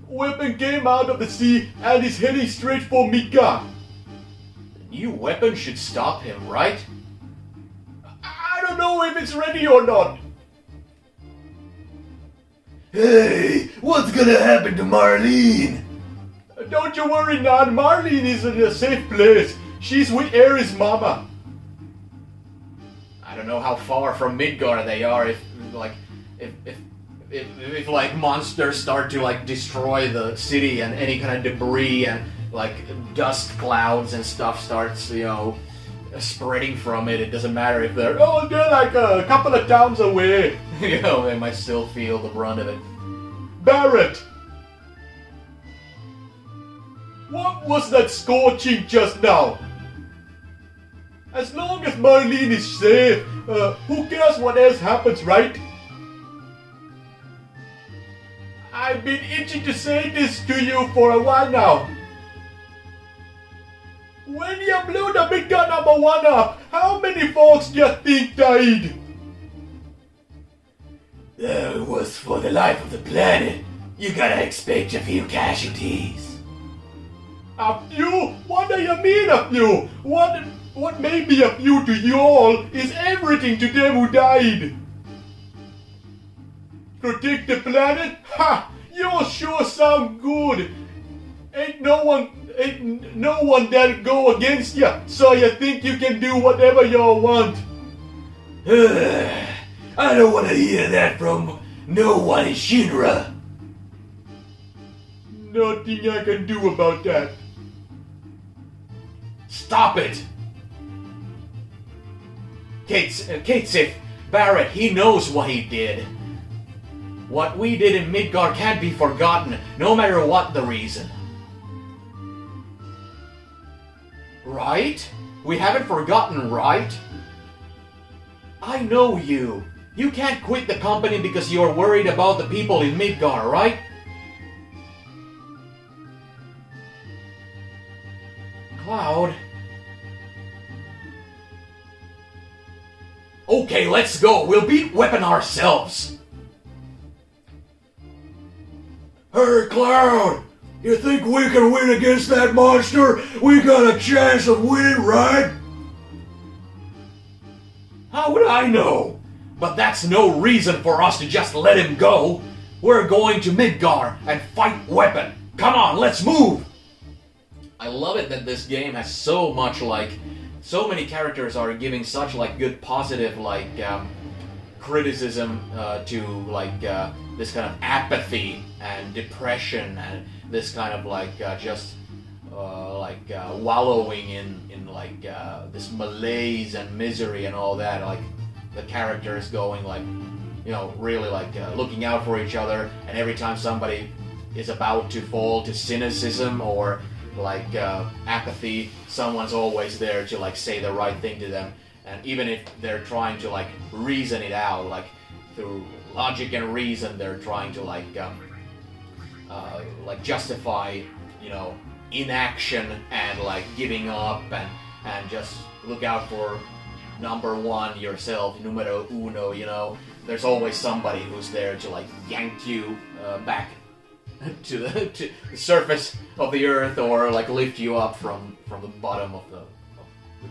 Weapon came out of the sea and is heading straight for Mika. The new weapon should stop him, right? I don't know if it's ready or not. Hey, what's gonna happen to Marlene? Don't you worry, Nan. Marlene is in a safe place. She's with Ares' mama. I don't know how far from Midgar they are. If like monsters start to like destroy the city and any kind of debris and like dust clouds and stuff starts, you know, spreading from it. It doesn't matter if they're They're like a couple of towns away. you know, they might still feel the brunt of it. Barret! What was that scorching just now? As long as Marlene is safe, who cares what else happens, right? I've been itching to say this to you for a while now. When you blew the big gun number 1 up, how many folks do you think died? It was for the life of the planet. You gotta expect a few casualties. A few? What do you mean a few? What may be a few to you all is everything to them who died. Protect the planet? Ha! You sure sound good. Ain't no one that'll go against you, so you think you can do whatever you want. I don't want to hear that from no one in Shinra. Nothing I can do about that. Stop it! Katesif, Barret, he knows what he did. What we did in Midgar can't be forgotten, no matter what the reason. Right? We haven't forgotten, right? I know you. You can't quit the company because you're worried about the people in Midgar, right? Cloud. Okay, let's go. We'll beat Weapon ourselves. Hey, Cloud! You think we can win against that monster? We got a chance of winning, right? How would I know? But that's no reason for us to just let him go. We're going to Midgar and fight Weapon. Come on, let's move! I love it that this game has so much so many characters are giving such good positive criticism to this kind of apathy and depression and this kind of wallowing in this malaise and misery and all that. The characters going really looking out for each other, and every time somebody is about to fall to cynicism or apathy, someone's always there to say the right thing to them. And even if they're trying to reason it out, through logic and reason, they're trying to justify, inaction and giving up and just look out for number one yourself, numero uno. There's always somebody who's there to yank you back to the surface of the earth, or lift you up from the bottom of the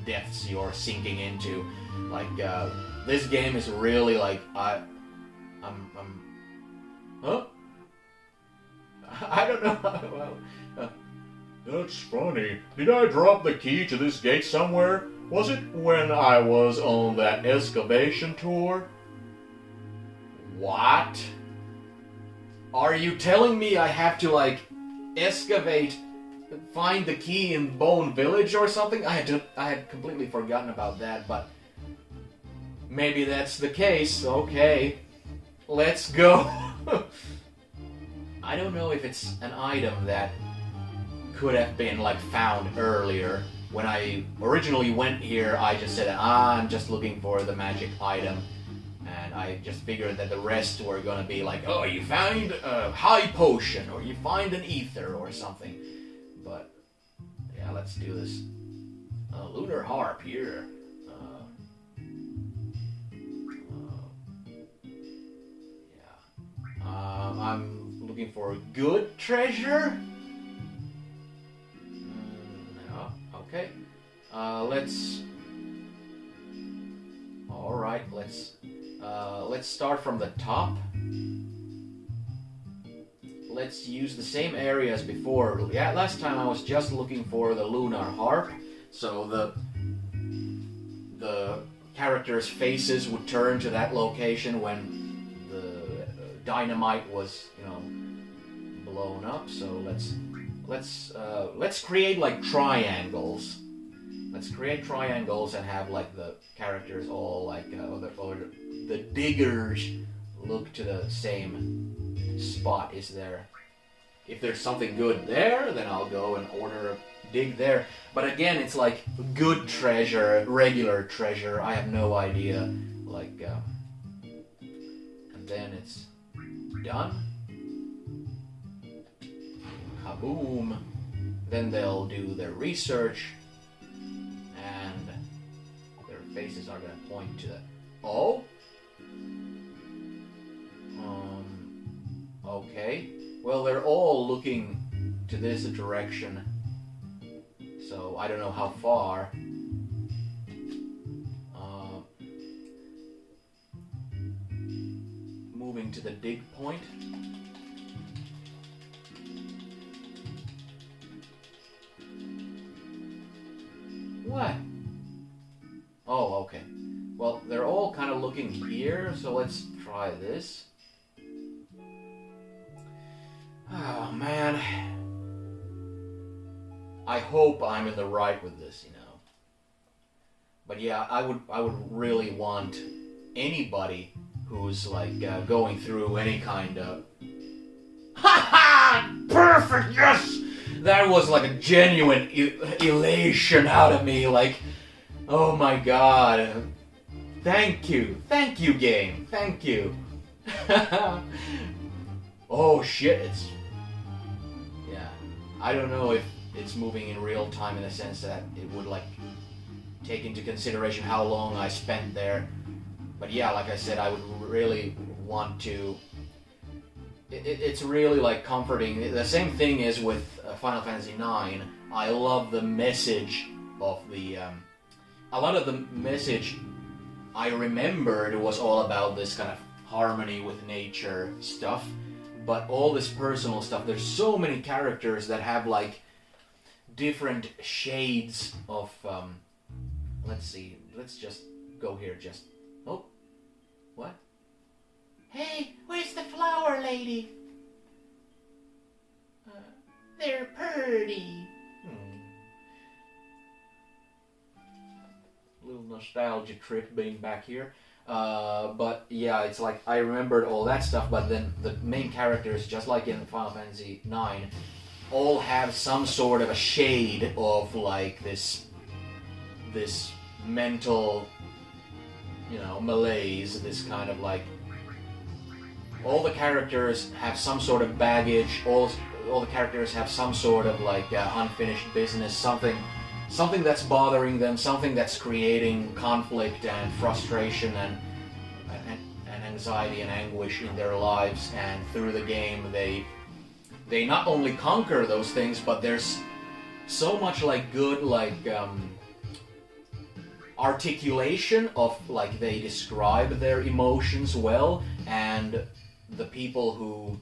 depths you're sinking into. This game is really huh? I don't know. That's funny. Did I drop the key to this gate somewhere? Was it when I was on that excavation tour? What? Are you telling me I have to excavate find the key in Bone Village or something? I had completely forgotten about that, but maybe that's the case. Okay, let's go. I don't know if it's an item that could have been like found earlier. When I originally went here, I just said, I'm just looking for the magic item. And I just figured that the rest were gonna be like, oh, you find a high potion, or you find an ether, or something. But, yeah, let's do this. Lunar harp here. I'm looking for a good treasure. No, okay. Let's. All right, let's start from the top. Let's use the same area as before. Yeah, last time I was just looking for the lunar harp, so the characters' faces would turn to that location when the dynamite was, blown up. So let's create like triangles. Let's create triangles and have like the characters all like, or the diggers look to the same spot. If there's something good there, then I'll go and order a dig there. But again, it's like good treasure, regular treasure. I have no idea. Like, and then it's done. Kaboom. Then they'll do their research. And their faces are gonna point to the... Oh? Okay. Well, they're all looking to this direction. So, I don't know how far. Moving to the dig point. What? Oh, okay. Well, they're all kind of looking here, so let's try this. Oh, man. I hope I'm in the right with this, But yeah, I would really want anybody who's like going through any kind of... Ha ha! Perfect, yes! That was like a genuine elation out of me, like, oh my god. Thank you, game, thank you. Oh shit, yeah, I don't know if it's moving in real time in the sense that it would like take into consideration how long I spent there. But yeah, like I said, I would really want to... It's really like comforting. The same thing is with Final Fantasy IX. I love the message of the... a lot of the message I remembered was all about this kind of harmony with nature stuff. But all this personal stuff, there's so many characters that have like different shades of... let's see, let's just go here just... Oh, what? Hey, where's the flower lady? They're pretty. Little nostalgia trip being back here. But yeah, it's like I remembered all that stuff, but then the main characters, just like in Final Fantasy IX, all have some sort of a shade of like this mental, malaise, this kind of like... All the characters have some sort of baggage, all the characters have some sort of like unfinished business, something that's bothering them, something that's creating conflict and frustration and anxiety and anguish in their lives, and through the game they not only conquer those things, but there's so much like good articulation of like they describe their emotions well, and the people who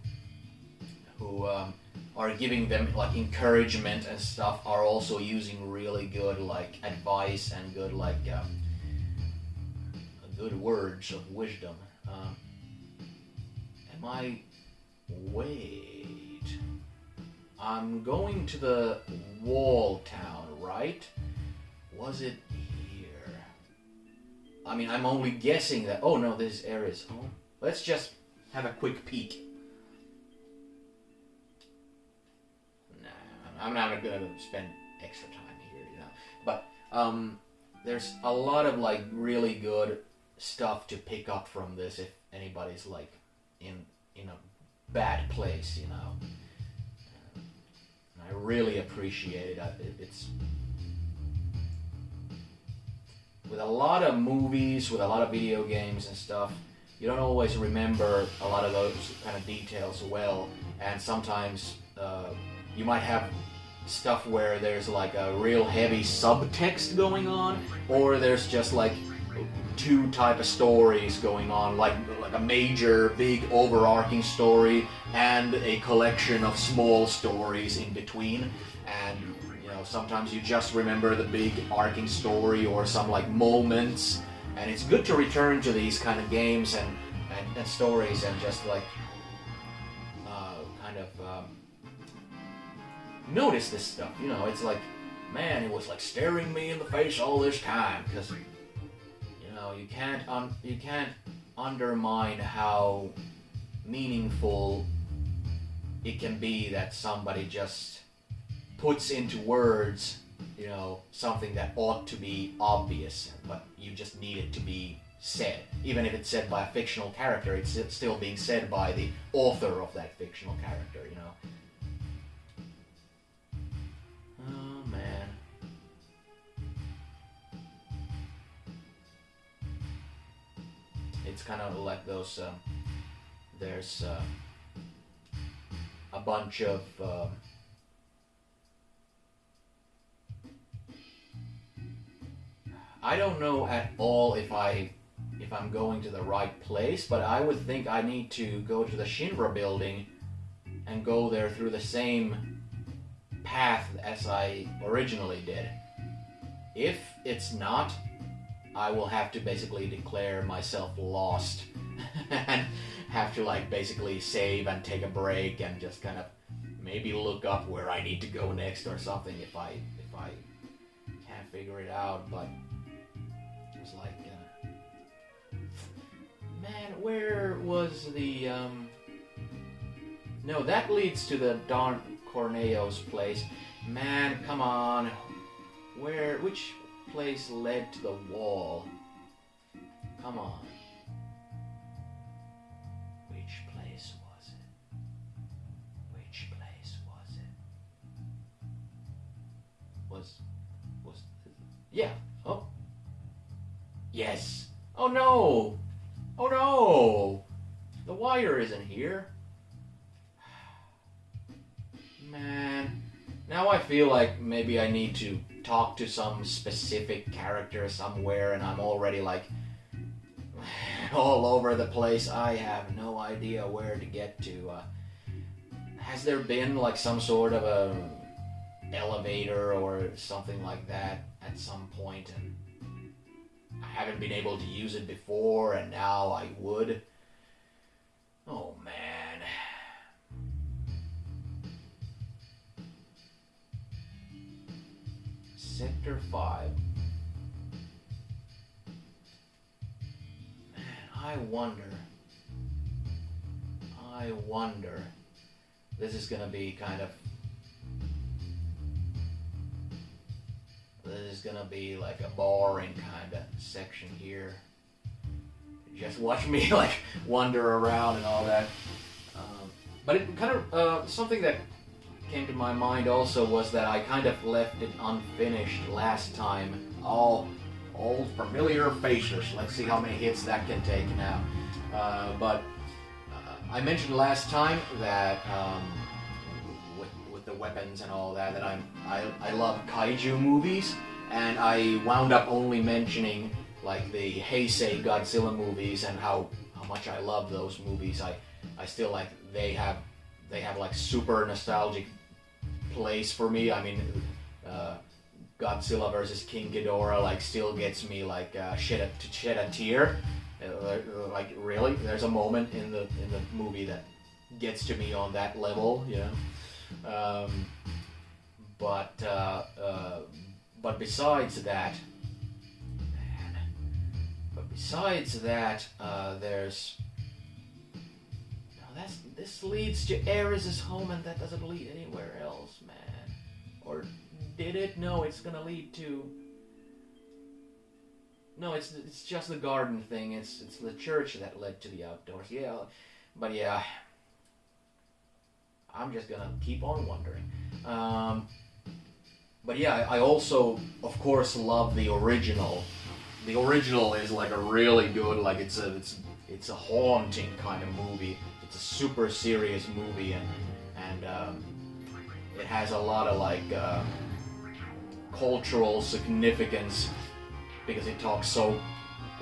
are giving them like encouragement and stuff are also using really good like advice and good like good words of wisdom. Wait, I'm going to the wall town, right? Was it here? I mean, I'm only guessing that... Oh, no, this area is home. Let's just have a quick peek. Nah, I'm not gonna spend extra time here, you know. But, there's a lot of, like, really good stuff to pick up from this if anybody's, like, in a bad place, you know. I really appreciate it. It's with a lot of movies, with a lot of video games and stuff, you don't always remember a lot of those kind of details well, and sometimes you might have stuff where there's like a real heavy subtext going on, or there's just like two type of stories going on, like a major, big, overarching story and a collection of small stories in between. And you know, sometimes you just remember the big arcing story or some like moments. And it's good to return to these kind of games and stories and just like kind of notice this stuff. You know, it's like, man, it was like staring me in the face all this time, because you can't undermine how meaningful it can be that somebody just puts into words, you know, something that ought to be obvious, but you just need it to be said. Even if it's said by a fictional character, it's still being said by the author of that fictional character, you know. Oh, man. It's kind of like those, there's a bunch of I don't know at all if I'm going to the right place, but I would think I need to go to the Shinra building and go there through the same path as I originally did. If it's not, I will have to basically declare myself lost and have to like basically save and take a break and just kind of maybe look up where I need to go next or something if I can't figure it out. But it was like, man, where was the no, that leads to the Don Corneo's place. Man, come on, which place led to the wall? Come on. Which place was it? Which place was it? Was yeah. Oh. Yes. Oh no. Oh no. The wire isn't here. Man. Now I feel like maybe I need to talk to some specific character somewhere, and I'm already like all over the place. I have no idea where to get to. Has there been like some sort of a elevator or something like that at some point, and I haven't been able to use it before, and now I would? Oh man. Sector 5. Man, I wonder. This is gonna be kind of... This is gonna be like a boring kind of section here. Just watch me like wander around and all that. But it kind of... something that came to my mind also was that I kind of left it unfinished last time. All familiar faces. Let's see how many hits that can take now. But I mentioned last time that with the weapons and all that, that I love kaiju movies, and I wound up only mentioning like the Heisei Godzilla movies and how much I love those movies. I still like they have like super nostalgic place for me. I mean, Godzilla vs. King Ghidorah like still gets me like shed a tear. Like really, there's a moment in the movie that gets to me on that level, you know. Um, but besides that, there's. No, this leads to Ares' home, and that doesn't lead anywhere else, man. Or did it? No, it's gonna lead to. No, it's just the garden thing. It's the church that led to the outdoors. Yeah, but yeah, I'm just gonna keep on wondering. But yeah, I also, of course, love the original. The original is like a really good, like it's a haunting kind of movie. It's a super serious movie, and it has a lot of like cultural significance because it talks so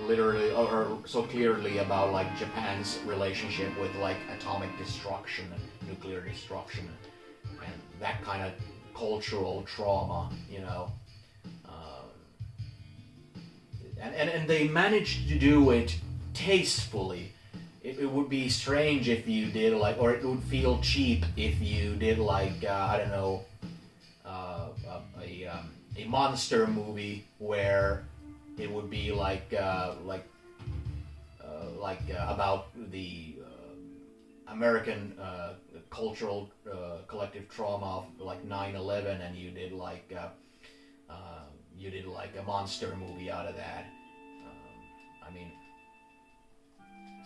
literally or so clearly about like Japan's relationship with like atomic destruction and nuclear destruction and that kind of cultural trauma, you know. And they managed to do it tastefully. It would be strange if you did like, or it would feel cheap if you did like I don't know, a monster movie where it would be like about the American cultural collective trauma of like 9/11, and you did like a monster movie out of that. I mean,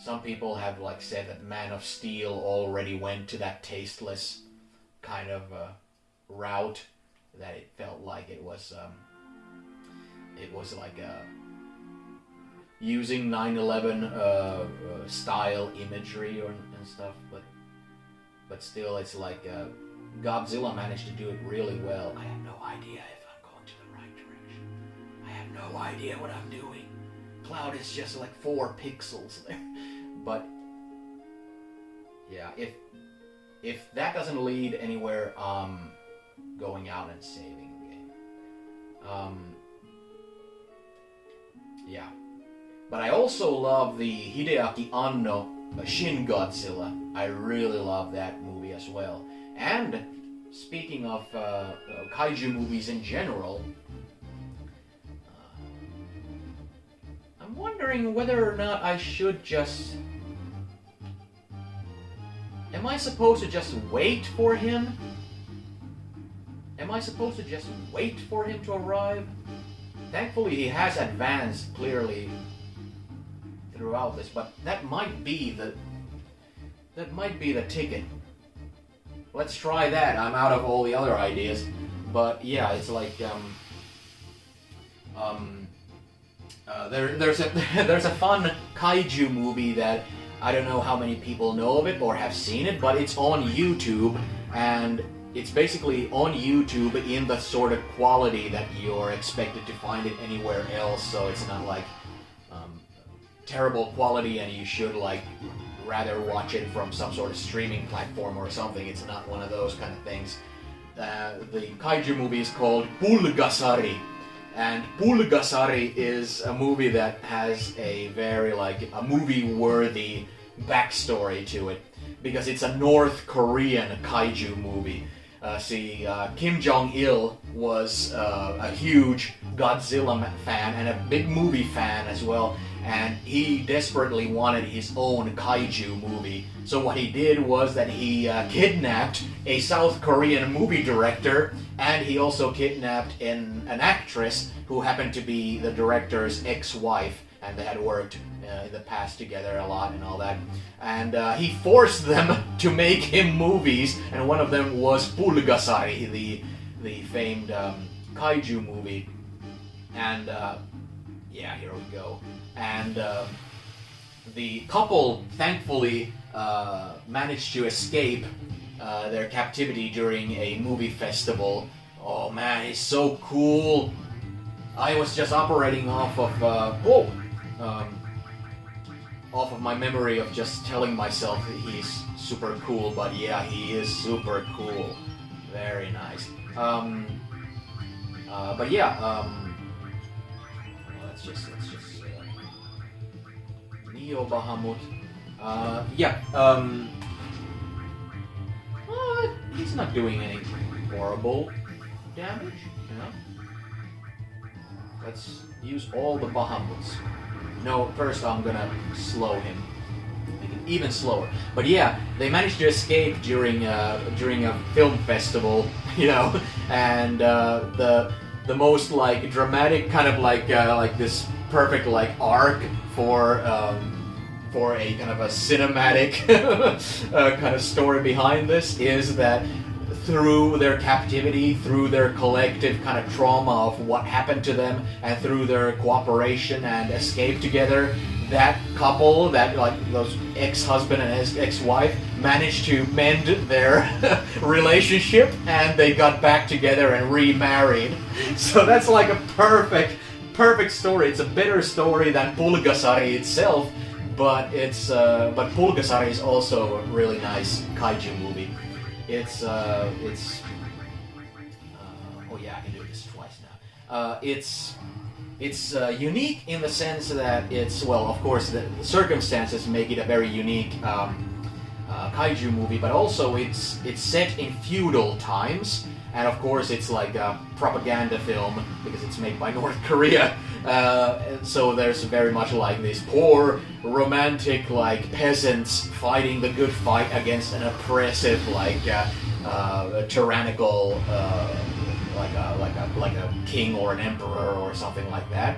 some people have like said that Man of Steel already went to that tasteless kind of route, that it felt like it was like using 9/11 style imagery and stuff, but still it's like Godzilla managed to do it really well. I have no idea if I'm going to the right direction. I have no idea what I'm doing. Cloud is just like 4 pixels there. But yeah, if that doesn't lead anywhere, going out and saving the game. Yeah. But I also love the Hideaki Anno Shin Godzilla. I really love that movie as well. And speaking of kaiju movies in general, I'm wondering whether or not I should just... Am I supposed to just wait for him? Am I supposed to just wait for him to arrive? Thankfully he has advanced clearly throughout this, but that might be the ticket. Let's try that. I'm out of all the other ideas, but yeah, it's like there's a fun kaiju movie that I don't know how many people know of it or have seen it, but it's on YouTube, and it's basically on YouTube in the sort of quality that you're expected to find it anywhere else, so it's not like terrible quality and you should like rather watch it from some sort of streaming platform or something. It's not one of those kind of things. The kaiju movie is called Pulgasari, and Pulgasari is a movie that has a very like a movie-worthy backstory to it, because it's a North Korean kaiju movie. Kim Jong-il was a huge Godzilla fan and a big movie fan as well, and he desperately wanted his own kaiju movie. So what he did was that he kidnapped a South Korean movie director, and he also kidnapped an actress who happened to be the director's ex-wife, and they had worked in the past together a lot and all that. And he forced them to make him movies, and one of them was Pulgasari, the famed kaiju movie. And yeah, here we go. And the couple thankfully managed to escape their captivity during a movie festival. Oh man, he's so cool. I was just operating off of off of my memory of just telling myself he's super cool, but yeah, he is super cool. Very nice. But yeah, let's just Neo Bahamut. Yeah. he's not doing any horrible damage, you know? Let's use all the Bahamuts. No, first I'm gonna slow him. Make it even slower. But yeah, they managed to escape during a film festival, you know, and the most like dramatic kind of like this perfect like arc for a kind of a cinematic kind of story behind this is that through their captivity, through their collective kind of trauma of what happened to them, and through their cooperation and escape together, that couple, that like those ex-husband and ex-wife, managed to mend their relationship, and they got back together and remarried. So that's like a perfect story. It's a better story than Pulgasari itself, but but Pulgasari is also a really nice kaiju movie. It's oh yeah, I can do this twice now. It's unique in the sense that it's, well, of course the circumstances make it a very unique kaiju movie, but also it's set in feudal times, and of course it's like a propaganda film because it's made by North Korea. So there's very much like these poor romantic like peasants fighting the good fight against an oppressive like tyrannical like a king or an emperor or something like that.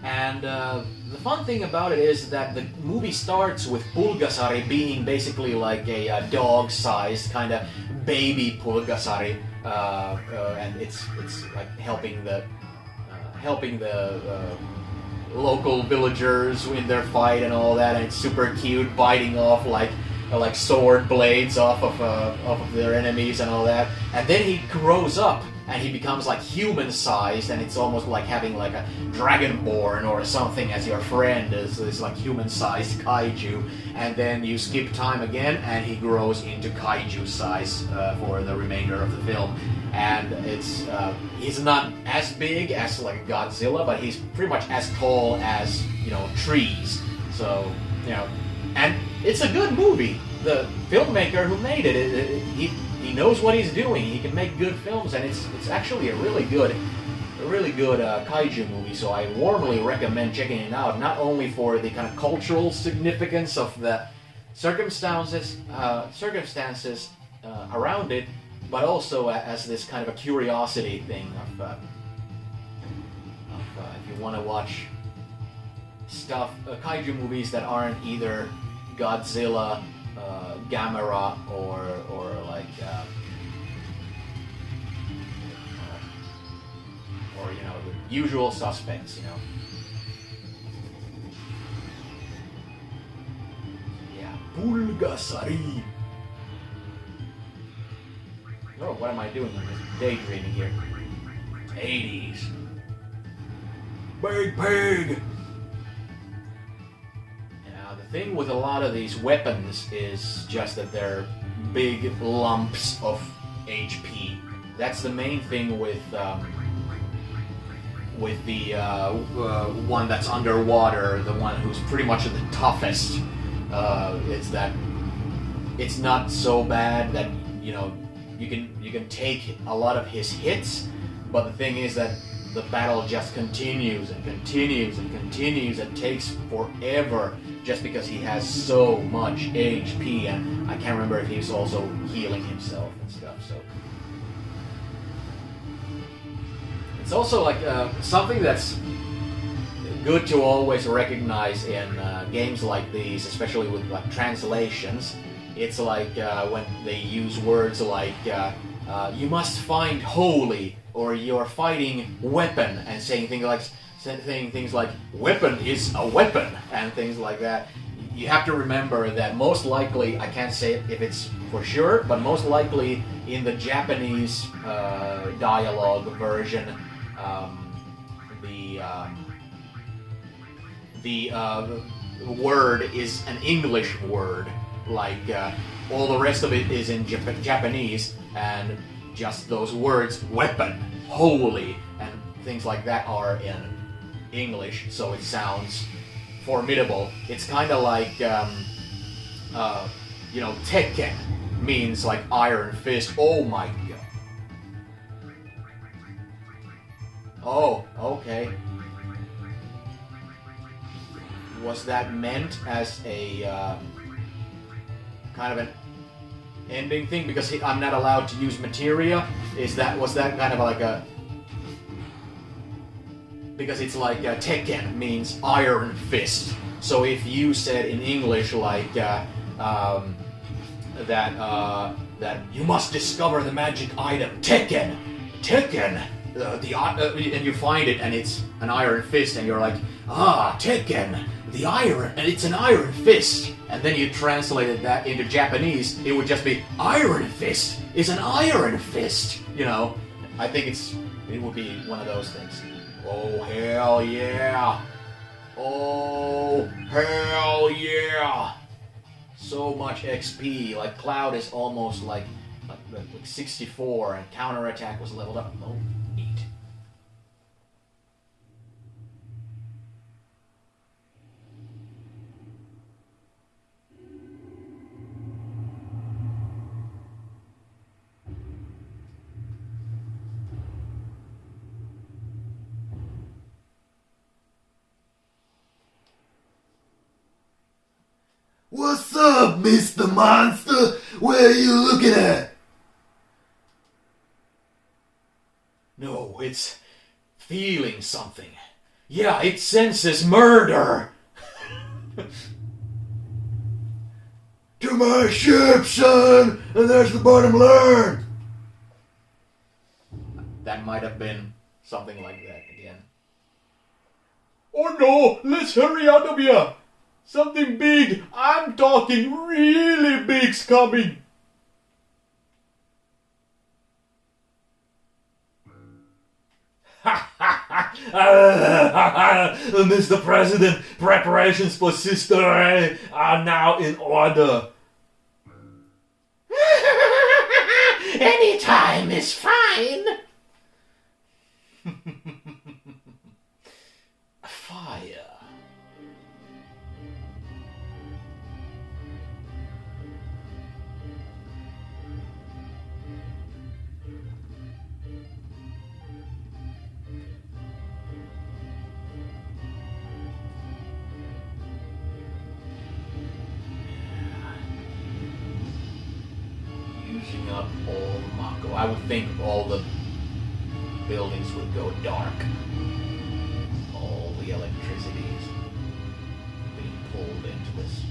And the fun thing about it is that the movie starts with Pulgasari being basically like a dog-sized kind of baby Pulgasari, and it's like helping the local villagers in their fight and all that, and it's super cute, biting off like sword blades off of their enemies and all that. And then he grows up and he becomes like human-sized, and it's almost like having like a dragonborn or something as your friend, as this like human-sized kaiju. And then you skip time again, and he grows into kaiju size for the remainder of the film. And it's he's not as big as like Godzilla, but he's pretty much as tall as, you know, trees. So, you know, and it's a good movie. The filmmaker who made it, he knows what he's doing. He can make good films, and it's actually a really good kaiju movie. So I warmly recommend checking it out. Not only for the kind of cultural significance of the circumstances around it, but also as this kind of a curiosity thing of if you want to watch stuff, kaiju movies that aren't either Godzilla, Gamera, or like or you know, the usual suspects, you know. Yeah, Pulgasari. Oh, what am I doing? I'm just daydreaming here. 80s. Big Pig! The thing with a lot of these weapons is just that they're big lumps of HP. That's the main thing with the one that's underwater, the one who's pretty much the toughest. Is that it's not so bad that, you know, you can take a lot of his hits, but the thing is that the battle just continues and continues and continues and takes forever just because he has so much HP, and I can't remember if he's also healing himself and stuff. So it's also like something that's good to always recognize in games like these, especially with like translations. It's like when they use words like you must find holy, or you're fighting weapon, and saying things like weapon is a weapon and things like that. You have to remember that most likely, I can't say if it's for sure, but most likely in the Japanese dialogue version, the word is an English word. Like all the rest of it is in Japanese, and just those words, weapon, holy, and things like that are in English, so it sounds formidable. It's kind of like, you know, Tekken. means like iron fist. Oh my god. Oh, okay. Was that meant as a kind of an ending thing? Because I'm not allowed to use materia? Was that kind of like a... Because it's like Tekken means iron fist. So if you said in English like that you must discover the magic item Tekken, and you find it and it's an iron fist and you're like, ah, Tekken, the iron, and it's an iron fist. And then you translated that into Japanese, it would just be iron fist is an iron fist. You know, I think it would be one of those things. Oh hell yeah! Oh hell yeah! So much XP. Like Cloud is almost like 64, and counterattack was leveled up. Oh, neat. What's up, Mr. Monster? Where are you looking at? No, it's feeling something. Yeah, it senses murder. To my ship, son! And there's the bottom line! That might have been something like that again. Oh no, let's hurry out of here. Something big, I'm talking really big's coming. Mr. President, preparations for Sister A are now in order. Any time is fine. Fire. Using up all Mako. I would think all the buildings would go dark. All the electricity is being pulled into this.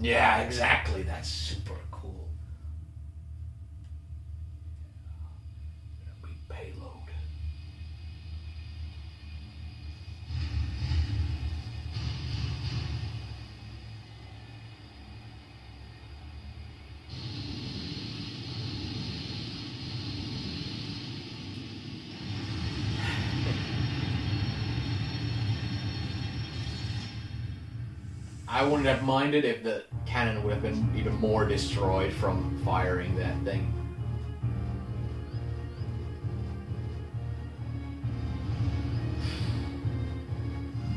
Yeah, exactly. That's super cool. Gonna be payload. I wouldn't have minded if the cannon would have been even more destroyed from firing that thing.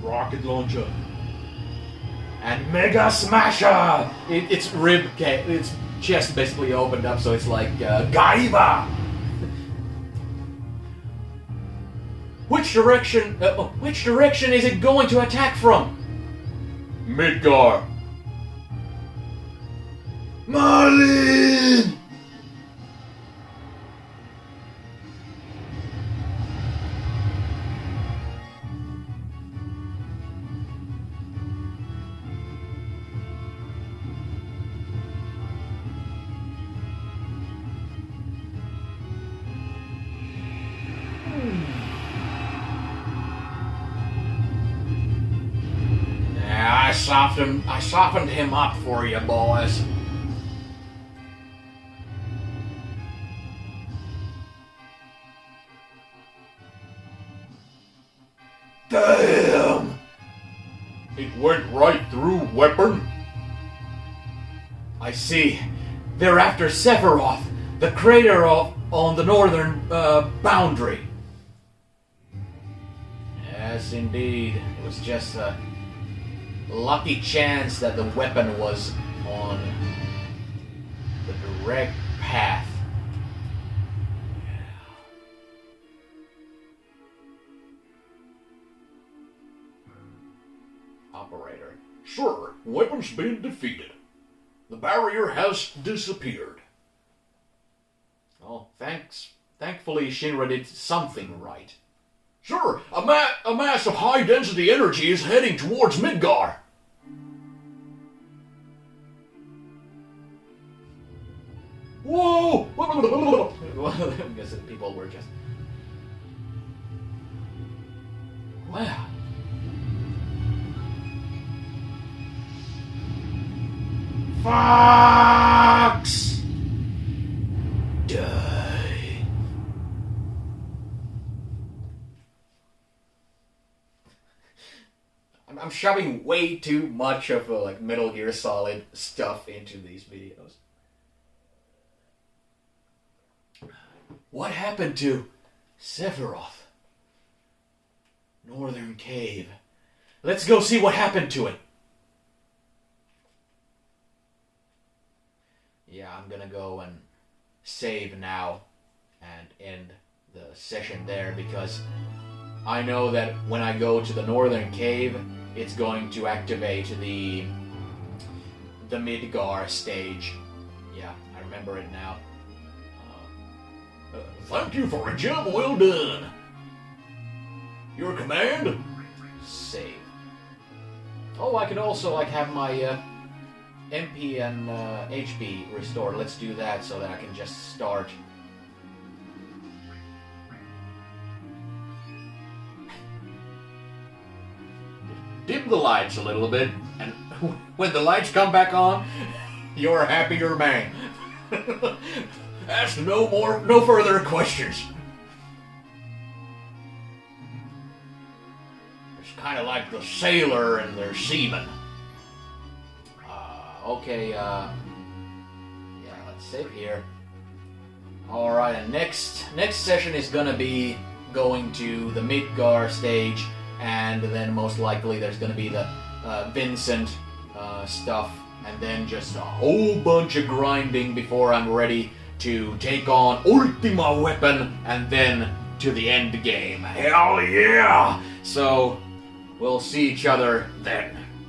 Rocket launcher. And Mega Smasher! Its its chest basically opened up, so it's like Gaiba! Which direction is it going to attack from? Midgar. Marlin! Yeah, I softened him up for you, boys. Damn! It went right through, weapon. I see. They're after Sephiroth, the crater on the northern boundary. Yes, indeed. It was just a lucky chance that the weapon was on the direct path. Operator. Sir, weapon's been defeated. The barrier has disappeared. Oh, thanks. Thankfully, Shinra did something right. Sir, a mass of high-density energy is heading towards Midgar. Whoa! I guess that people were just... Wow. Fox! Die. I'm shoving way too much of like Metal Gear Solid stuff into these videos. What happened to Sephiroth? Northern Cave. Let's go see what happened to it. Yeah, I'm gonna go and save now and end the session there because I know that when I go to the Northern Cave, it's going to activate the Midgar stage. Yeah, I remember it now. Thank you for a job well done. Your command? Save. Oh, I could also like have my MP and HP restored. Let's do that so that I can just start. Dim the lights a little bit, and when the lights come back on, you're a happier man. Ask no further questions. It's kind of like the sailor and their seamen. Okay, yeah, let's save here. Alright, and next session is gonna be going to the Midgar stage, and then most likely there's gonna be the Vincent stuff, and then just a whole bunch of grinding before I'm ready to take on Ultima Weapon, and then to the end game. Hell yeah! So, we'll see each other then.